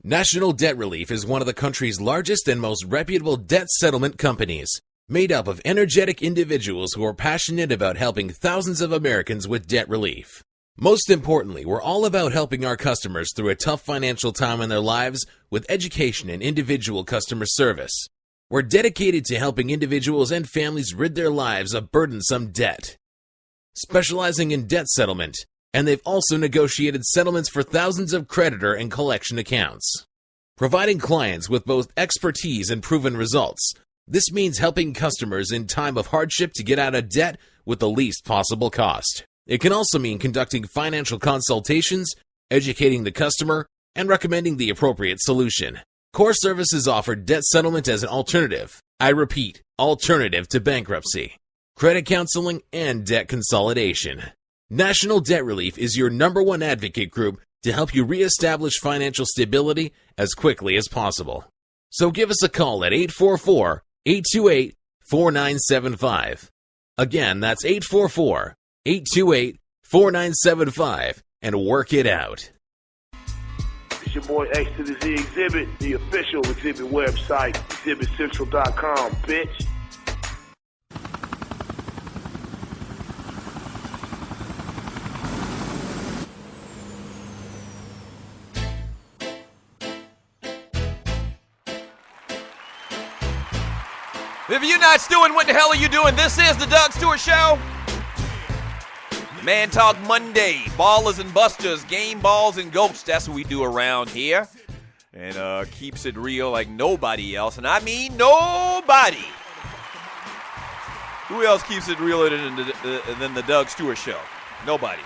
S4: National Debt Relief is one of the country's largest and most reputable debt settlement companies, made up of energetic individuals who are passionate about helping thousands of Americans with debt relief. Most importantly, we're all about helping our customers through a tough financial time in their lives with education and individual customer service. We're dedicated to helping individuals and families rid their lives of burdensome debt, specializing in debt settlement, and they've also negotiated settlements for thousands of creditor and collection accounts. Providing clients with both expertise and proven results, this means helping customers in time of hardship to get out of debt with the least possible cost. It can also mean conducting financial consultations, educating the customer, and recommending the appropriate solution. Core Services offer debt settlement as an alternative. I repeat, alternative to bankruptcy, credit counseling, and debt consolidation. National Debt Relief is your number one advocate group to help you reestablish financial stability as quickly as possible. So give us a call at 844-828-4975. Again, that's 844-828-4975 and work it out.
S8: It's your boy X to the Z Exhibit, the official Exhibit website, exhibitcentral.com, bitch.
S2: If you're not stewing, what the hell are you doing? This is the Doug Stewart Show. Man Talk Monday. Ballers and busters, game balls and goats. That's what we do around here. And keeps it real like nobody else. And I mean nobody. Who else keeps it realer than the Doug Stewart Show? Nobody.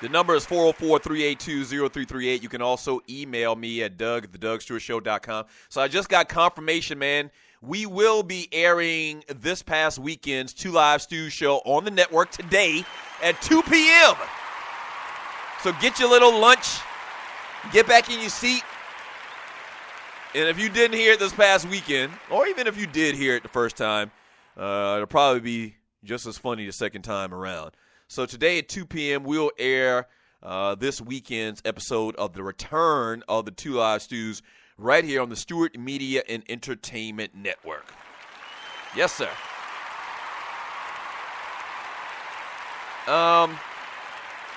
S2: The number is 404-382-0338. You can also email me at doug@thedugstewartshow.com. So I just got confirmation, man. We will be airing this past weekend's Two Live Stews show on the network today at 2 p.m. So get your little lunch, get back in your seat. And if you didn't hear it this past weekend, or even if you did hear it the first time, it'll probably be just as funny the second time around. So today at 2 p.m., we'll air this weekend's episode of the return of the Two Live Stews right here on the Stewart Media and Entertainment Network. Yes, sir.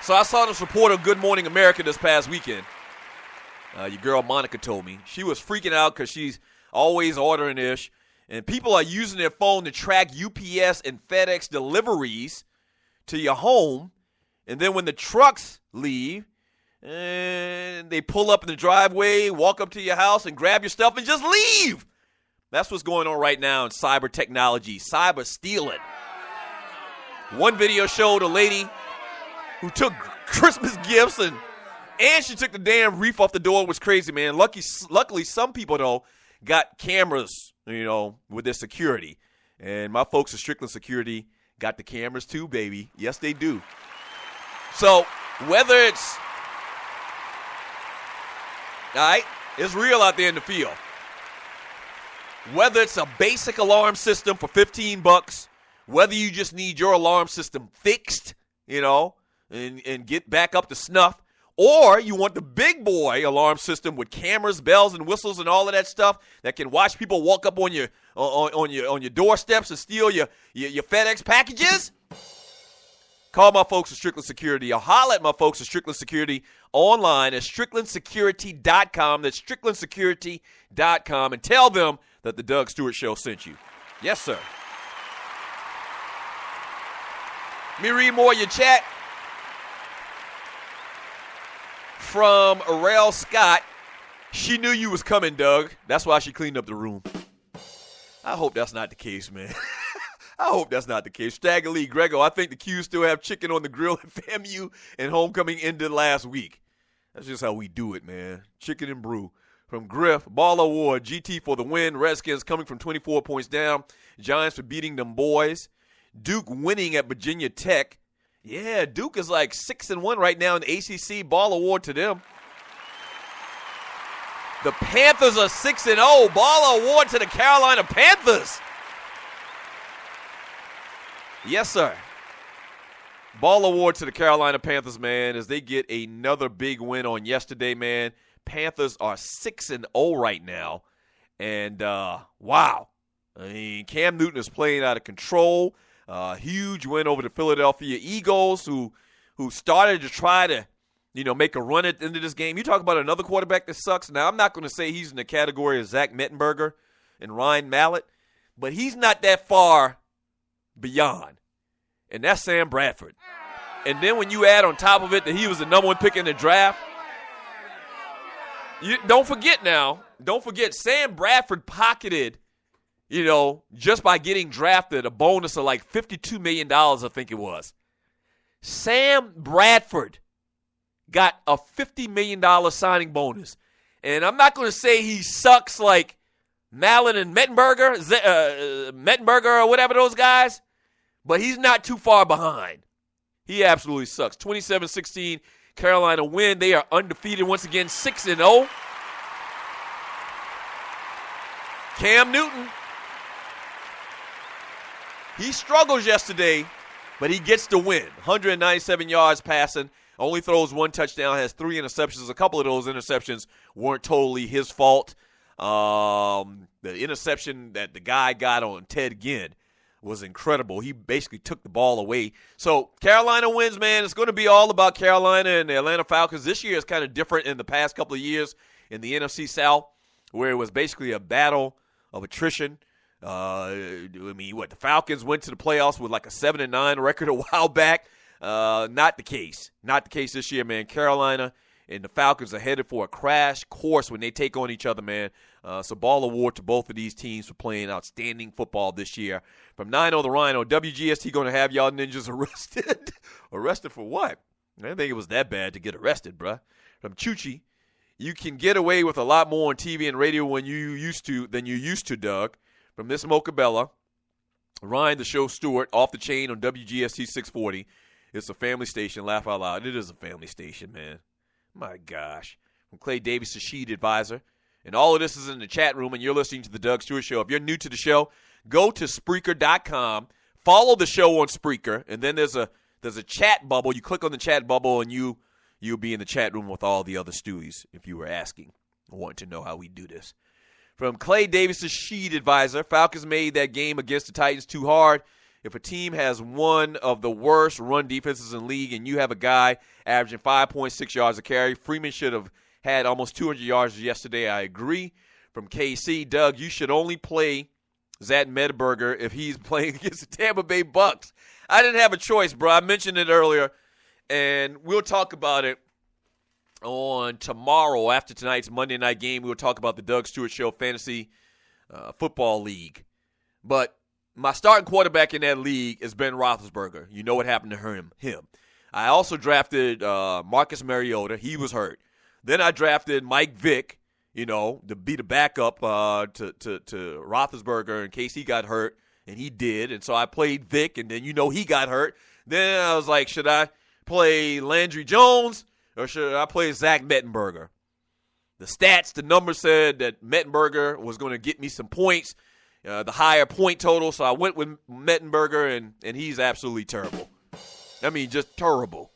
S2: So I saw this report on Good Morning America this past weekend. Your girl Monica told me. She was freaking out because she's always ordering ish. And people are using their phone to track UPS and FedEx deliveries to your home. And then when the trucks leave, and they pull up in the driveway, walk up to your house and grab your stuff and just leave. That's what's going on right now in cyber technology, cyber stealing. One video showed a lady who took Christmas gifts and she took the damn reef off the door. It was crazy, man. Luckily, some people, though, got cameras, with their security. And my folks at Strickland Security got the cameras too, baby. Yes, they do. So whether it's, all right, it's real out there in the field. Whether it's a basic alarm system for $15, whether you just need your alarm system fixed, and get back up to snuff, or you want the big boy alarm system with cameras, bells, and whistles, and all of that stuff that can watch people walk up on your doorsteps and steal your FedEx packages. Call my folks at Strickland Security or holler at my folks at Strickland Security online at StricklandSecurity.com. That's StricklandSecurity.com, and tell them that the Doug Stewart Show sent you. Yes, sir. Let me read more of your chat. From Arel Scott. She knew you was coming, Doug. That's why she cleaned up the room. I hope that's not the case, man. I hope that's not the case. Stagger Lee, Grego, I think the Qs still have chicken on the grill at FAMU, and homecoming ended last week. That's just how we do it, man. Chicken and brew. From Griff, Ball Award, GT for the win. Redskins coming from 24 points down. Giants for beating them boys. Duke winning at Virginia Tech. Yeah, Duke is like 6-1 right now in the ACC. Ball Award to them. The Panthers are 6-0. Ball Award to the Carolina Panthers. Yes, sir. Ball Award to the Carolina Panthers, man, as they get another big win on yesterday, man. Panthers are 6-0 right now. And, wow. I mean, Cam Newton is playing out of control. Huge win over the Philadelphia Eagles, who started to try to, make a run at the end of this game. You talk about another quarterback that sucks. Now, I'm not going to say he's in the category of Zach Mettenberger and Ryan Mallett, but he's not that far beyond. And that's Sam Bradford. And then when you add on top of it that he was the number one pick in the draft, don't forget, Sam Bradford pocketed, just by getting drafted, a bonus of like $52 million, I think it was. Sam Bradford got a $50 million signing bonus. And I'm not going to say he sucks like Mallett and Mettenberger or whatever those guys, but he's not too far behind. He absolutely sucks. 27-16, Carolina win. They are undefeated once again, 6-0. Cam Newton, he struggles yesterday, but he gets the win. 197 yards passing, only throws one touchdown, has 3 interceptions. A couple of those interceptions weren't totally his fault. The interception that the guy got on Ted Ginn was incredible. He basically took the ball away. So Carolina wins, man. It's going to be all about Carolina and the Atlanta Falcons. This year is kind of different in the past couple of years in the NFC South, where it was basically a battle of attrition. The Falcons went to the playoffs with like a 7-9 record a while back. Not the case. Not the case this year, man. Carolina and the Falcons are headed for a crash course when they take on each other, man. So ball award to both of these teams for playing outstanding football this year. From 9-0 the Rhino, WGST going to have y'all ninjas arrested. Arrested for what? I didn't think it was that bad to get arrested, bruh. From Chuchi, you can get away with a lot more on TV and radio than you used to, Doug. From Miss Mocha Bella, Ryan the Show Stewart, off the chain on WGST 640. It's a family station. Laugh out loud. It is a family station, man. My gosh. From Clay Davis, the Sheet Advisor. And all of this is in the chat room, and you're listening to the Doug Stewart Show. If you're new to the show, go to Spreaker.com. Follow the show on Spreaker, and then there's a chat bubble. You click on the chat bubble, and you'll be in the chat room with all the other Stewies, if you were asking. I want to know how we do this. From Clay Davis, the Sheet Advisor, Falcons made that game against the Titans too hard. if a team has one of the worst run defenses in the league and you have a guy averaging 5.6 yards a carry, Freeman should have had almost 200 yards yesterday. I agree. From KC, Doug, you should only play Zach Mettenberger if he's playing against the Tampa Bay Bucks. I didn't have a choice, bro. I mentioned it earlier, and we'll talk about it on tomorrow after tonight's Monday night game. We'll talk about the Doug Stewart Show Fantasy Football League. But my starting quarterback in that league is Ben Roethlisberger. You know what happened to him. I also drafted Marcus Mariota. He was hurt. Then I drafted Mike Vick, to be the backup to Roethlisberger in case he got hurt, and he did. And so I played Vick, and then he got hurt. Then I was like, should I play Landry Jones or should I play Zach Mettenberger? The stats, the numbers said that Mettenberger was going to get me some points, the higher point total, so I went with Mettenberger, and he's absolutely terrible. I mean, just terrible.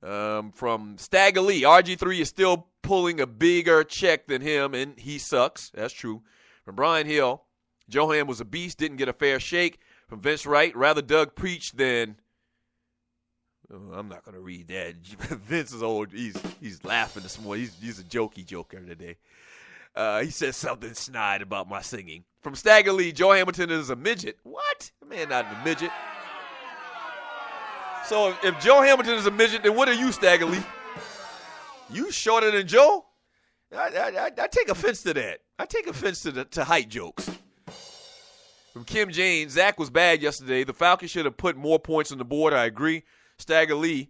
S2: From Stagger Lee, RG3 is still pulling a bigger check than him, and he sucks. That's true. From Brian Hill, Johan was a beast, didn't get a fair shake. From Vince Wright, rather Doug preach than I'm not going to read that. Vince is old. He's laughing this morning. He's a jokey joker today. He said something snide about my singing. From Stagger Lee, Joe Hamilton is a midget. What? The man not a midget. So if Joe Hamilton is a midget, then what are you, Stagger Lee? You shorter than Joe? I take offense to that. I take offense to height jokes. From Kim Jane, Zach was bad yesterday. The Falcons should have put more points on the board. I agree. Stagger Lee,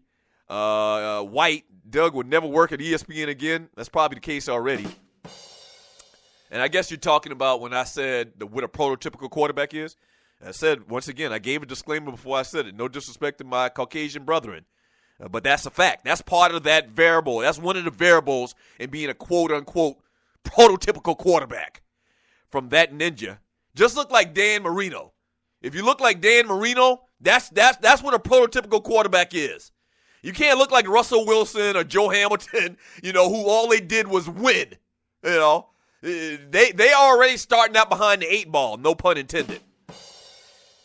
S2: White, Doug would never work at ESPN again. That's probably the case already. And I guess you're talking about when I said what a prototypical quarterback is. I said, once again, I gave a disclaimer before I said it. No disrespect to my Caucasian brethren. But that's a fact. That's part of that variable. That's one of the variables in being a quote-unquote prototypical quarterback. From that ninja. Just look like Dan Marino. If you look like Dan Marino, that's what a prototypical quarterback is. You can't look like Russell Wilson or Joe Hamilton, who all they did was win. They already starting out behind the 8 ball, no pun intended.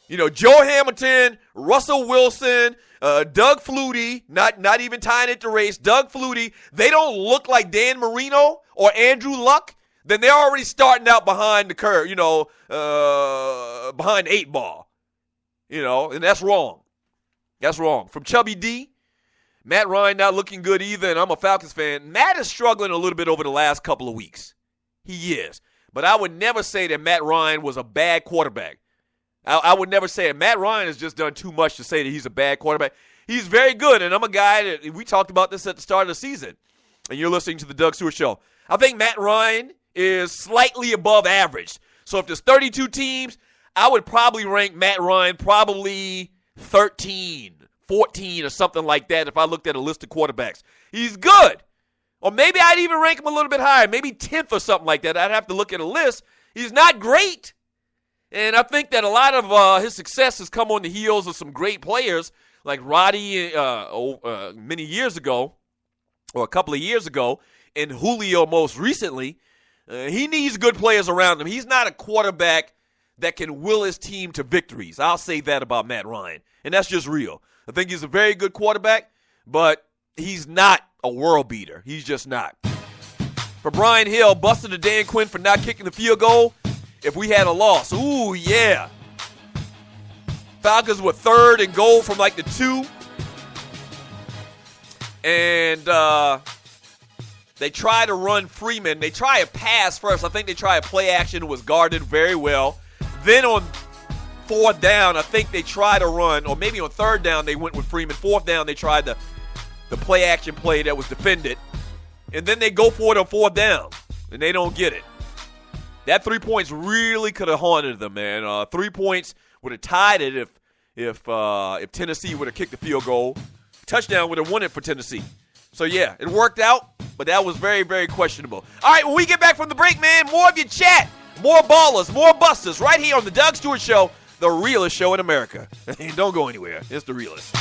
S2: Joe Hamilton, Russell Wilson, Doug Flutie, not even tying it to race, Doug Flutie, they don't look like Dan Marino or Andrew Luck, then they're already starting out behind the curve, behind the 8 ball. And that's wrong. That's wrong. From Chubby D, Matt Ryan not looking good either, and I'm a Falcons fan. Matt is struggling a little bit over the last couple of weeks. He is. But I would never say that Matt Ryan was a bad quarterback. I would never say it. Matt Ryan has just done too much to say that he's a bad quarterback. He's very good, and I'm a guy that we talked about this at the start of the season, and you're listening to the Doug Stewart Show. I think Matt Ryan is slightly above average. So if there's 32 teams, I would probably rank Matt Ryan probably 13, 14 or something like that if I looked at a list of quarterbacks. He's good. Or maybe I'd even rank him a little bit higher, maybe 10th or something like that. I'd have to look at a list. He's not great. And I think that a lot of his success has come on the heels of some great players like Roddy many years ago, or a couple of years ago, and Julio most recently. He needs good players around him. He's not a quarterback that can will his team to victories. I'll say that about Matt Ryan, and that's just real. I think he's a very good quarterback, but he's not a world beater. He's just not. For Brian Hill, busted to Dan Quinn for not kicking the field goal. If we had a loss, ooh, yeah. Falcons were 3rd and goal from like the 2. And they try to run Freeman. They try a pass first. I think they try a play action. It was guarded very well. Then on 4th down, I think they tried to run, or maybe on 3rd down they went with Freeman. 4th down, they tried the play action play that was defended. And then they go for it on 4th down, and they don't get it. That 3 points really could have haunted them, man. 3 points would have tied it if Tennessee would have kicked the field goal. Touchdown would have won it for Tennessee. So, yeah, it worked out, but that was very, very questionable. All right, when we get back from the break, man, more of your chat, more ballers, more busters, right here on the Doug Stewart Show, the realest show in America. Don't go anywhere. It's the realest.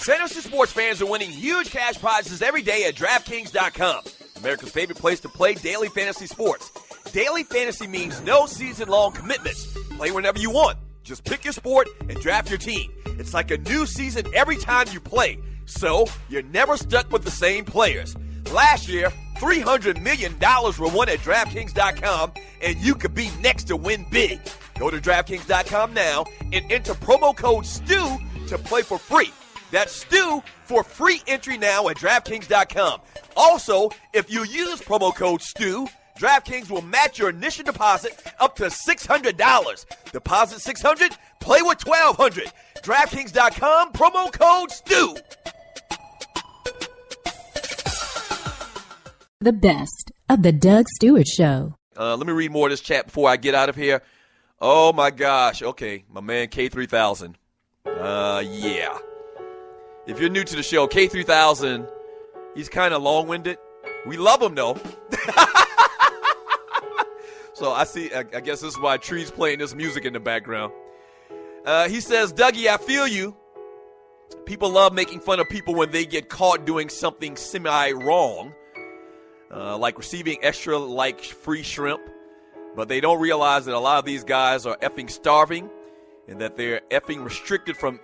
S2: Fantasy sports fans are winning huge cash prizes every day at DraftKings.com, America's favorite place to play daily fantasy sports. Daily fantasy means no season-long commitments. Play whenever you want. Just pick your sport and draft your team. It's like a new season every time you play, so you're never stuck with the same players. Last year, $300 million were won at DraftKings.com, and you could be next to win big. Go to DraftKings.com now and enter promo code STU to play for free. That's STU for free entry now at DraftKings.com. Also, if you use promo code STU, DraftKings will match your initial deposit up to $600. Deposit $600, play with $1,200. DraftKings.com, promo code STU.
S1: The best of the Doug Stewart Show.
S2: Let me read more of this chat before I get out of here. Oh, my gosh. Okay, my man K3000. Yeah. If you're new to the show, K3000, he's kind of long-winded. We love him, though. So I guess this is why Tree's playing this music in the background. He says, Dougie, I feel you. People love making fun of people when they get caught doing something semi-wrong, like receiving extra, like, free shrimp. But they don't realize that a lot of these guys are effing starving and that they're effing restricted from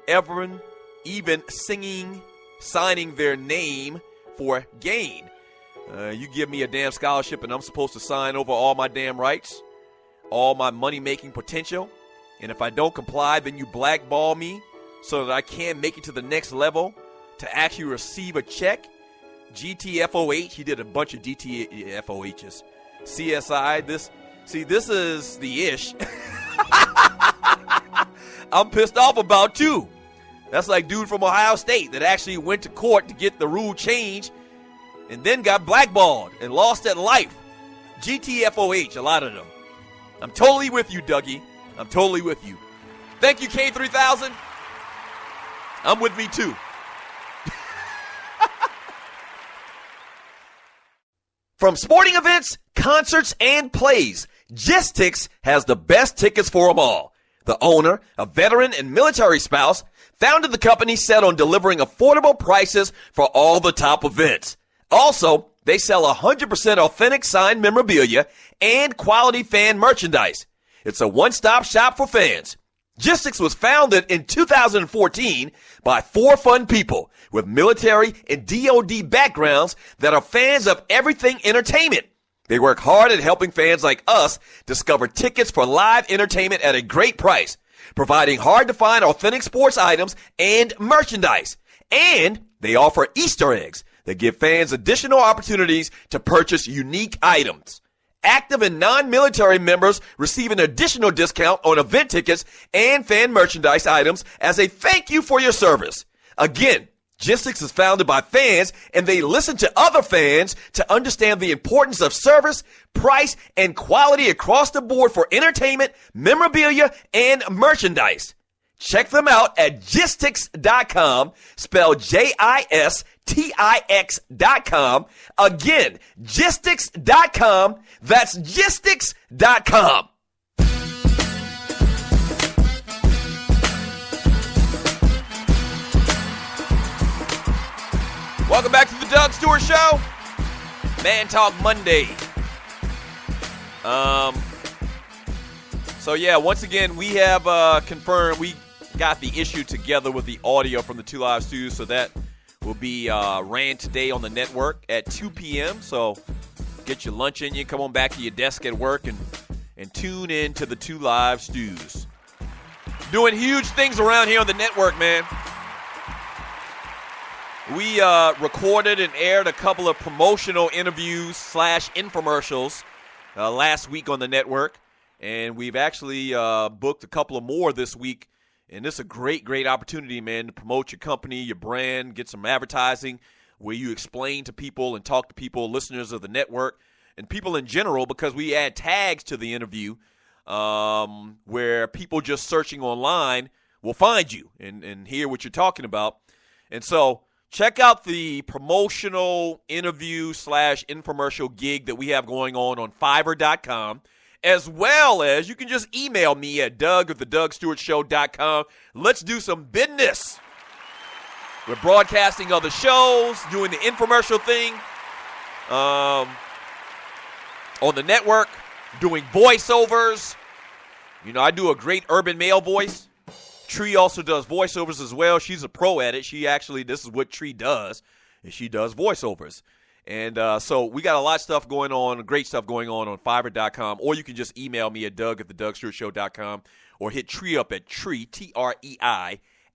S2: even signing their name for gain. You give me a damn scholarship and I'm supposed to sign over all my damn rights, all my money-making potential. And if I don't comply, then you blackball me so that I can't make it to the next level to actually receive a check. GTFOH, he did a bunch of GTFOHs. CSI, this is the ish. I'm pissed off about too. That's like dude from Ohio State that actually went to court to get the rule changed and then got blackballed and lost at life. GTFOH, a lot of them. I'm totally with you, Dougie. I'm totally with you. Thank you, K3000. I'm with me too. From sporting events, concerts, and plays, Gistix has the best tickets for them all. The owner, a veteran and military spouse, founded the company set on delivering affordable prices for all the top events. Also, they sell 100% authentic signed memorabilia and quality fan merchandise. It's a one-stop shop for fans. Gistix was founded in 2014 by 4 fun people with military and DoD backgrounds that are fans of everything entertainment. They work hard at helping fans like us discover tickets for live entertainment at a great price, providing hard-to-find authentic sports items and merchandise. And they offer Easter eggs that give fans additional opportunities to purchase unique items. Active and non-military members receive an additional discount on event tickets and fan merchandise items as a thank you for your service. Again, Gistix is founded by fans, and they listen to other fans to understand the importance of service, price, and quality across the board for entertainment, memorabilia, and merchandise. Check them out at Gistix.com, spelled Gistix.com. Again, Gistix.com. That's Gistix.com. Welcome back to the Doug Stewart Show. Man Talk Monday. So yeah, once again, we have confirmed we got the issue together with the audio from the 2 Live Studios, so that will be ran today on the network at 2 p.m. So get your lunch in you, come on back to your desk at work and tune in to the 2 Live Studios. Doing huge things around here on the network, man. We recorded and aired a couple of promotional interviews / infomercials last week on the network, and we've actually booked a couple of more this week. And this is a great opportunity, man, to promote your company, your brand, get some advertising where you explain to people and talk to people, listeners of the network, and people in general, because we add tags to the interview where people just searching online will find you and hear what you're talking about. And so check out the promotional interview / infomercial gig that we have going on Fiverr.com. As well as you can just email me at Doug@theDougStewartShow.com. Let's do some business. We're broadcasting other shows, doing the infomercial thing on the network, doing voiceovers. You know, I do a great urban male voice. Tree also does voiceovers as well. She's a pro at it. This is what Tree does, and she does voiceovers. And so we got a lot of stuff going on, great stuff going on Fiverr.com, or you can just email me at doug@thedougstewartshow.com, or hit Tree up at Trei,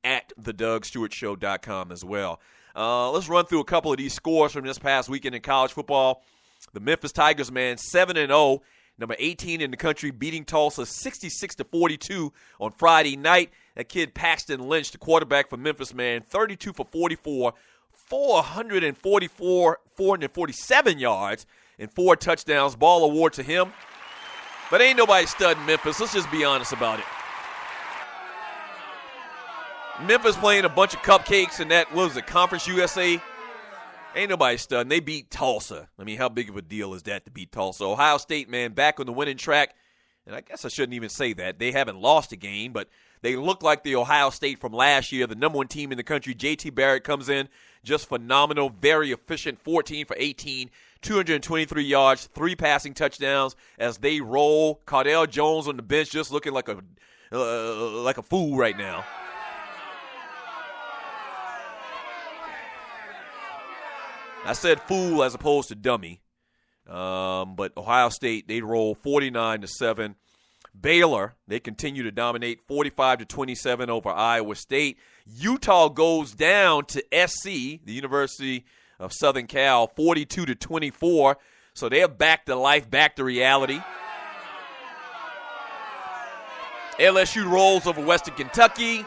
S2: at thedougstewartshow.com as well. Let's run through a couple of these scores from this past weekend in college football. The Memphis Tigers, man, 7-0, number 18 in the country, beating Tulsa 66-42 on Friday night. That kid Paxton Lynch, the quarterback for Memphis, man, 32 for 44, 447 yards, and 4 touchdowns. Ball award to him. But ain't nobody studying Memphis. Let's just be honest about it. Memphis playing a bunch of cupcakes in that, what was it, Conference USA? Ain't nobody studying. They beat Tulsa. I mean, how big of a deal is that to beat Tulsa? Ohio State, man, back on the winning track. And I guess I shouldn't even say that. They haven't lost a game, but they look like the Ohio State from last year, the number 1 team in the country. J.T. Barrett comes in, just phenomenal, very efficient, 14 for 18, 223 yards, 3 passing touchdowns as they roll. Cardale Jones on the bench just looking like a fool right now. I said fool as opposed to dummy. But Ohio State, they roll 49-7. Baylor, they continue to dominate 45-27 over Iowa State. Utah goes down to SC, the University of Southern Cal, 42-24. So they're back to life, back to reality. LSU rolls over Western Kentucky.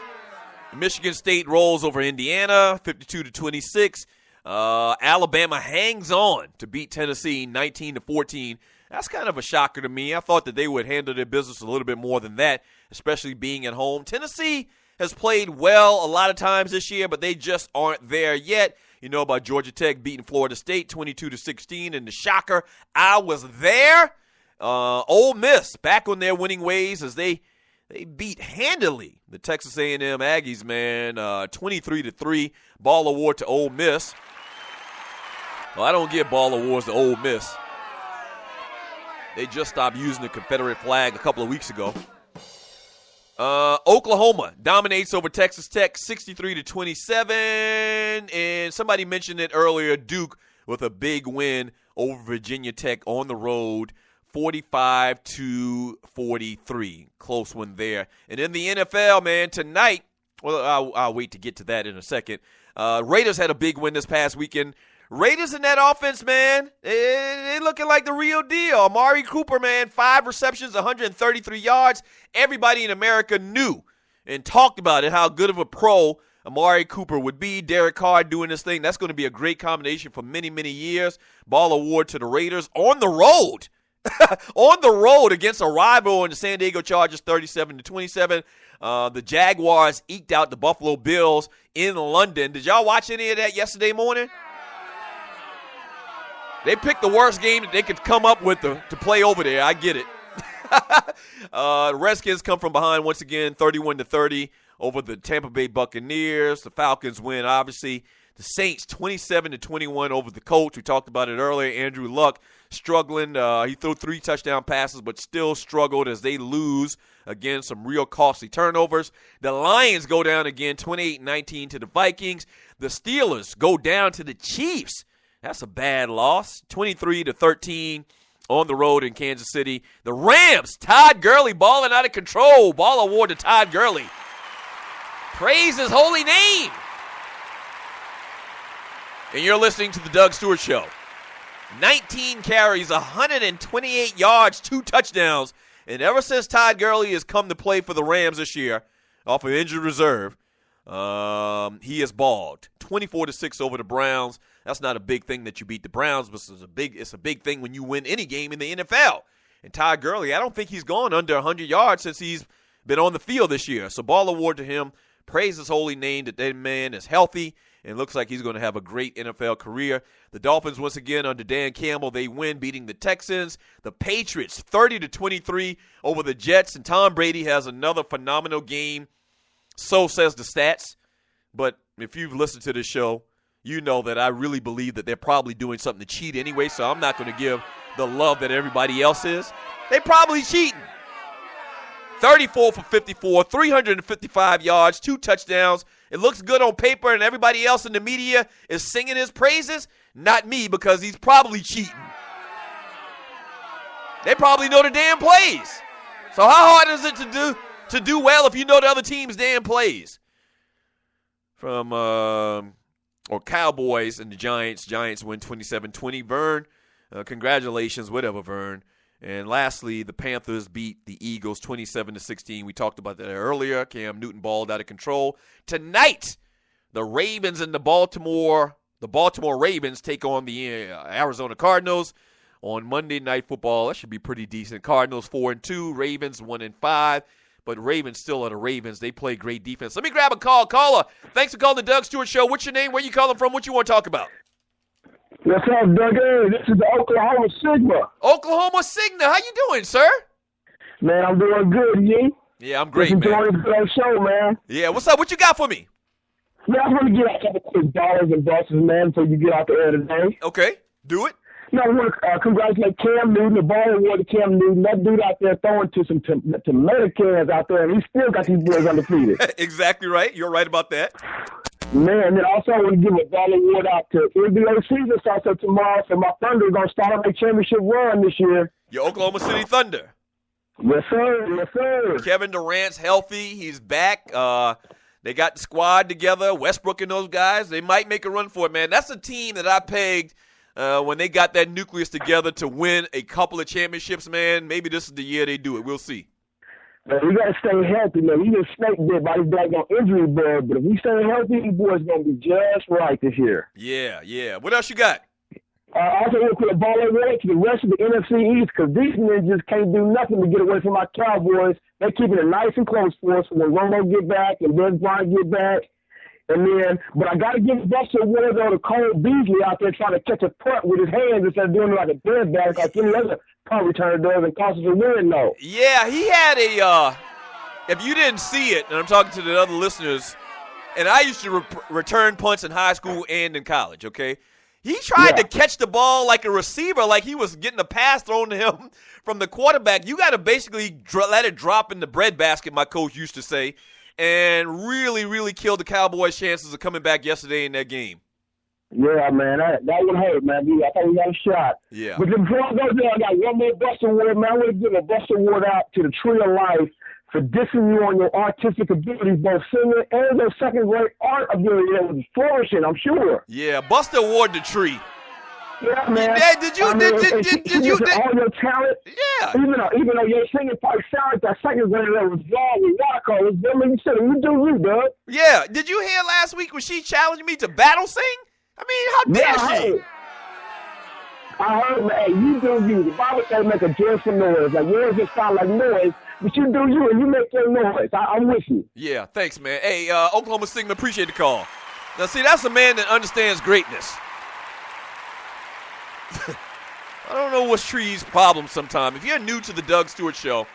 S2: Michigan State rolls over Indiana, 52-26. Alabama hangs on to beat Tennessee 19-14. That's kind of a shocker to me. I thought that they would handle their business a little bit more than that, especially being at home. Tennessee has played well a lot of times this year, but they just aren't there yet. You know about Georgia Tech beating Florida State 22-16, and the shocker, I was there. Ole Miss back on their winning ways as they beat handily the Texas A&M Aggies, man, 23-3. Ball award to Ole Miss. Well, I don't give ball awards to Ole Miss. They just stopped using the Confederate flag a couple of weeks ago. Oklahoma dominates over Texas Tech 63-27. And somebody mentioned it earlier, Duke with a big win over Virginia Tech on the road, 45-43. Close one there. And in the NFL, man, tonight, well, I'll wait to get to that in a second. Raiders had a big win this past weekend. Raiders in that offense, man, they looking like the real deal. Amari Cooper, man, 5 receptions, 133 yards. Everybody in America knew and talked about it, how good of a pro Amari Cooper would be. Derek Carr doing this thing. That's going to be a great combination for many, many years. Ball award to the Raiders on the road. On the road against a rival in the San Diego Chargers, 37-27. The Jaguars eked out the Buffalo Bills in London. Did y'all watch any of that yesterday morning? They picked the worst game that they could come up with to play over there. I get it. The Redskins come from behind once again, 31-30 over the Tampa Bay Buccaneers. The Falcons win, obviously. The Saints, 27-21 over the Colts. We talked about it earlier. Andrew Luck struggling. He threw 3 touchdown passes, but still struggled as they lose. Again, some real costly turnovers. The Lions go down again, 28-19 to the Vikings. The Steelers go down to the Chiefs. That's a bad loss, 23-13 on the road in Kansas City. The Rams, Todd Gurley balling out of control. Ball award to Todd Gurley. Praise his holy name. And you're listening to the Doug Stewart Show. 19 carries, 128 yards, 2 touchdowns. And ever since Todd Gurley has come to play for the Rams this year, off of injured reserve, he has balled. 24-6 over the Browns. That's not a big thing that you beat the Browns, but it's a big thing when you win any game in the NFL. And Todd Gurley, I don't think he's gone under 100 yards since he's been on the field this year. So ball award to him. Praise his holy name that man is healthy and looks like he's going to have a great NFL career. The Dolphins, once again, under Dan Campbell, they win, beating the Texans. The Patriots, 30-23 over the Jets. And Tom Brady has another phenomenal game. So says the stats. But if you've listened to this show, you know that I really believe that they're probably doing something to cheat anyway, so I'm not going to give the love that everybody else is. They probably cheating. 34 for 54, 355 yards, 2 touchdowns. It looks good on paper, and everybody else in the media is singing his praises. Not me, because he's probably cheating. They probably know the damn plays. So how hard is it to do well if you know the other team's damn plays? From Cowboys and the Giants. Giants win 27-20. Vern, congratulations, whatever, Vern. And lastly, the Panthers beat the Eagles 27-16. We talked about that earlier. Cam Newton balled out of control. Tonight, the Ravens and the Baltimore Ravens take on the Arizona Cardinals on Monday Night Football. That should be pretty decent. Cardinals 4-2, Ravens 1-5. But Ravens still are the Ravens. They play great defense. Let me grab a call. Caller, thanks for calling the Doug Stewart Show. What's your name? Where you calling from? What you want to talk about?
S8: What's up, Doug? Hey, this is the Oklahoma Sigma.
S2: Oklahoma Sigma. How you doing, sir?
S8: Man, I'm doing good, you?
S2: Yeah, I'm great,
S8: Just
S2: man.
S8: enjoying this great show, man.
S2: Yeah, what's up? What you got for me?
S8: Man, I want to get out a couple quick dollars and buses, man, before you get out the air today.
S2: Okay, do it.
S8: You know, I want to congratulate Cam Newton, the ball award to Cam Newton. That dude out there throwing to some tomato cans out there, and he still got these boys undefeated.
S2: Exactly right. You're right about that.
S8: Man, then also I want to give a ball award out to NBA season starts up tomorrow, so my Thunder is going to start on their championship run this year.
S2: Your Oklahoma City Thunder.
S8: Yes, sir. Yes, sir.
S2: Kevin Durant's healthy. He's back. They got the squad together. Westbrook and those guys. They might make a run for it, man. That's a team that I pegged when they got that nucleus together to win a couple of championships, man. Maybe this is the year they do it. We'll see.
S8: Man, we got to stay healthy, man. We get snake bit by this daggone injury bug, but if we stay healthy, these boys going to be just right this year.
S2: Yeah. What else you got?
S8: I also want to put a ball away to the rest of the NFC East because these ninjas can't do nothing to get away from our Cowboys. They're keeping it nice and close for us when Romo get back and Des Bryant get back. But I got to give Buster award though to Cole Beasley out there trying to catch a punt with his hands instead of doing it like a dead back like any other punt returner does and cost us a win though.
S2: Yeah, he had if you didn't see it, and I'm talking to the other listeners, and I used to return punts in high school and in college, okay? He tried to catch the ball like a receiver, like he was getting a pass thrown to him from the quarterback. You got to basically let it drop in the breadbasket, my coach used to say, and really, really killed the Cowboys' chances of coming back yesterday in that game.
S8: Yeah, man, that would hurt, man. I thought we had a shot.
S2: Yeah.
S8: But before I go there, I got one more Buster Award, man. I want to give a Buster Award out to the Tree of Life for dissing you on your artistic abilities, both singing and your second-grade art ability that was flourishing, I'm sure.
S2: Yeah, Buster Award the Tree.
S8: Yeah, man.
S2: Yeah, did you?
S8: All your talent.
S2: Yeah.
S8: Even though your singing probably sounded like that second grader that was wrong with watercolors, I mean, you do you, Doug.
S2: Yeah. Did you hear last week when she challenged me to battle sing? I mean, how dare she?
S8: I heard, man, hey, you do you. The Bible says make a joyful noise. Like, yours just sound like noise, but you do you and you make your noise. I'm with you.
S2: Yeah, thanks, man. Hey, Oklahoma Sigma, appreciate the call. Now, see, that's a man that understands greatness. I don't know what's Tree's problem sometimes. If you're new to the Doug Stewart Show,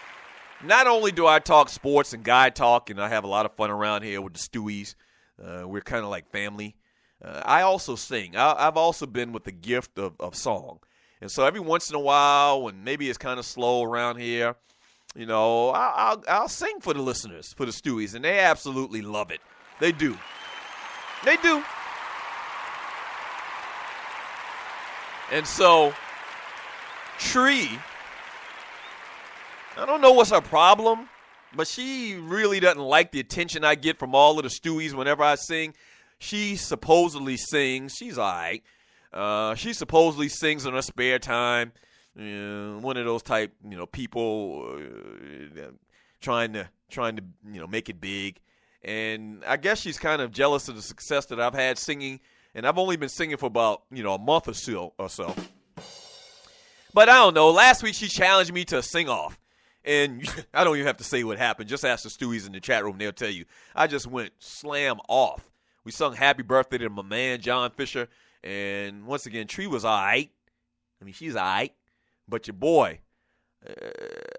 S2: not only do I talk sports and guy talk, and I have a lot of fun around here with the Stewies, we're kind of like family, I also sing. I've also been with the gift of song. And so every once in a while, when maybe it's kind of slow around here, you know, I'll sing for the listeners, for the Stewies, and they absolutely love it. They do. They do. And so, Tree, I don't know what's her problem, but she really doesn't like the attention I get from all of the Stewies whenever I sing. She supposedly sings. She's all right. She supposedly sings in her spare time. One of those type, people trying to make it big. And I guess she's kind of jealous of the success that I've had singing. And I've only been singing for about, a month or so. But I don't know. Last week she challenged me to a sing-off. And I don't even have to say what happened. Just ask the Stewies in the chat room. They'll tell you. I just went slam off. We sung Happy Birthday to my man, John Fisher. And once again, Tree was all right. I mean, she's all right. But your boy,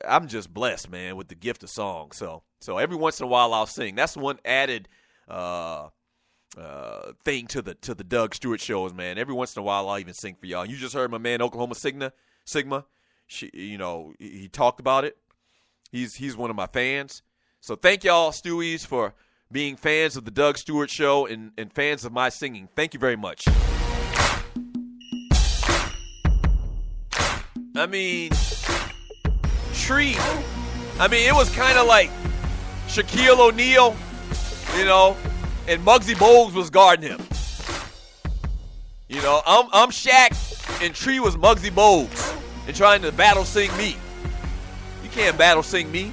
S2: I'm just blessed, man, with the gift of song. So every once in a while I'll sing. That's one added thing to the Doug Stewart shows, man. Every once in a while, I'll even sing for y'all. You just heard my man Oklahoma Sigma. He talked about it. He's one of my fans. So thank y'all, Stewies, for being fans of the Doug Stewart Show and fans of my singing. Thank you very much. I mean, Tree. I mean, it was kind of like Shaquille O'Neal, and Muggsy Bogues was guarding him. I'm Shaq, and Tree was Muggsy Bogues and trying to battle sing me. You can't battle sing me.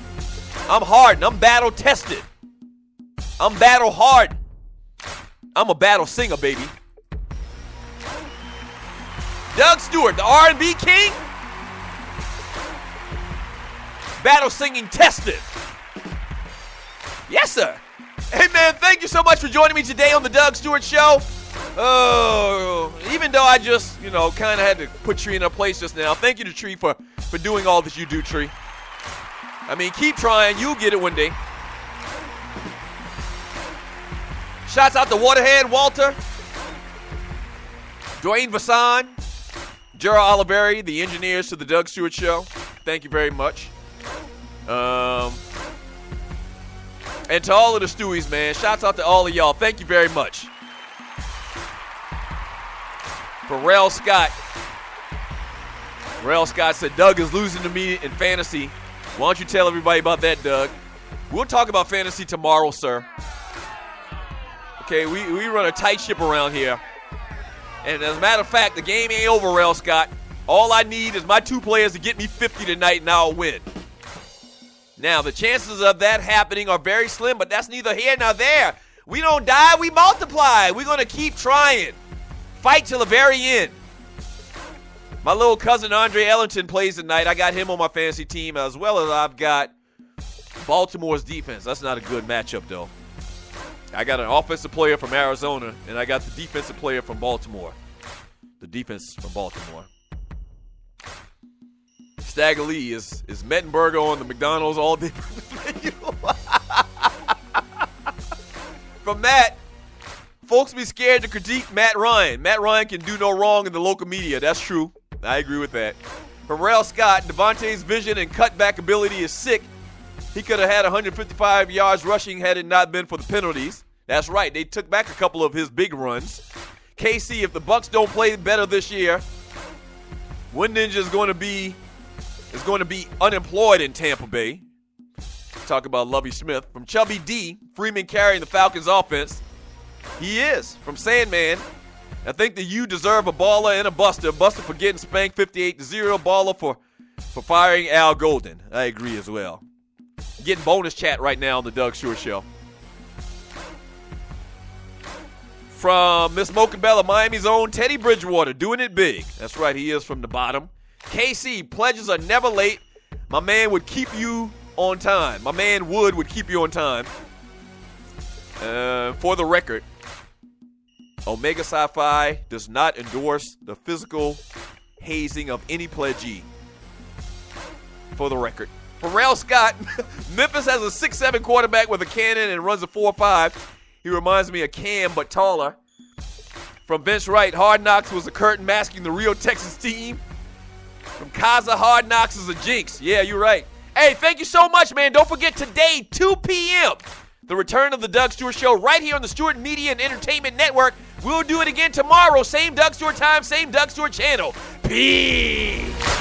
S2: I'm hardened. I'm battle tested. I'm battle hardened. I'm a battle singer, baby. Doug Stewart, the R&B king. Battle singing tested. Yes, sir. Hey, man, thank you so much for joining me today on the Doug Stewart Show. Even though I just, kind of had to put Tree in her place just now. Thank you to Tree for doing all that you do, Tree. I mean, keep trying. You'll get it one day. Shouts out to Waterhead, Walter, Dwayne Vassan, Gerald Oliveri, the engineers to the Doug Stewart Show. Thank you very much. And to all of the Stewies, man, shouts out to all of y'all. Thank you very much. Pharrell Scott said, Doug is losing to me in fantasy. Why don't you tell everybody about that, Doug? We'll talk about fantasy tomorrow, sir. Okay, we run a tight ship around here. And as a matter of fact, the game ain't over, Rel Scott. All I need is my 2 players to get me 50 tonight, and I'll win. Now, the chances of that happening are very slim, but that's neither here nor there. We don't die, we multiply. We're going to keep trying. Fight till the very end. My little cousin Andre Ellington plays tonight. I got him on my fantasy team, as well as I've got Baltimore's defense. That's not a good matchup, though. I got an offensive player from Arizona, and I got the defensive player from Baltimore. The defense from Baltimore. Stagger Lee is Mettenberger on the McDonald's all day menu. From that, folks be scared to critique Matt Ryan. Matt Ryan can do no wrong in the local media. That's true. I agree with that. From Rel Scott, Devontae's vision and cutback ability is sick. He could have had 155 yards rushing had it not been for the penalties. That's right. They took back a couple of his big runs. KC, if the Bucks don't play better this year, Wind Ninja is going to be unemployed in Tampa Bay. Talk about Lovie Smith. From Chubby D, Freeman carrying the Falcons offense. He is. From Sandman, I think that you deserve a baller and a buster. Buster for getting spanked 58-0. Baller for firing Al Golden. I agree as well. Getting bonus chat right now on the Doug Stewart Show. From Miss Mocabella, Miami's own Teddy Bridgewater, doing it big. That's right, he is from the bottom. KC, pledges are never late. My man would keep you on time. My man would keep you on time. For the record, Omega Sci-Fi does not endorse the physical hazing of any pledgee. For the record. Pharrell Scott, Memphis has a 6'7" quarterback with a cannon and runs a 4.5. He reminds me of Cam, but taller. From Vince Wright, Hard Knocks was a curtain masking the real Texas team. From Kaza, Hard Knocks is a jinx. Yeah, you're right. Hey, thank you so much, man. Don't forget today, 2 p.m., the return of the Doug Stewart Show right here on the Stewart Media and Entertainment Network. We'll do it again tomorrow. Same Doug Stewart time, same Doug Stewart channel. Peace.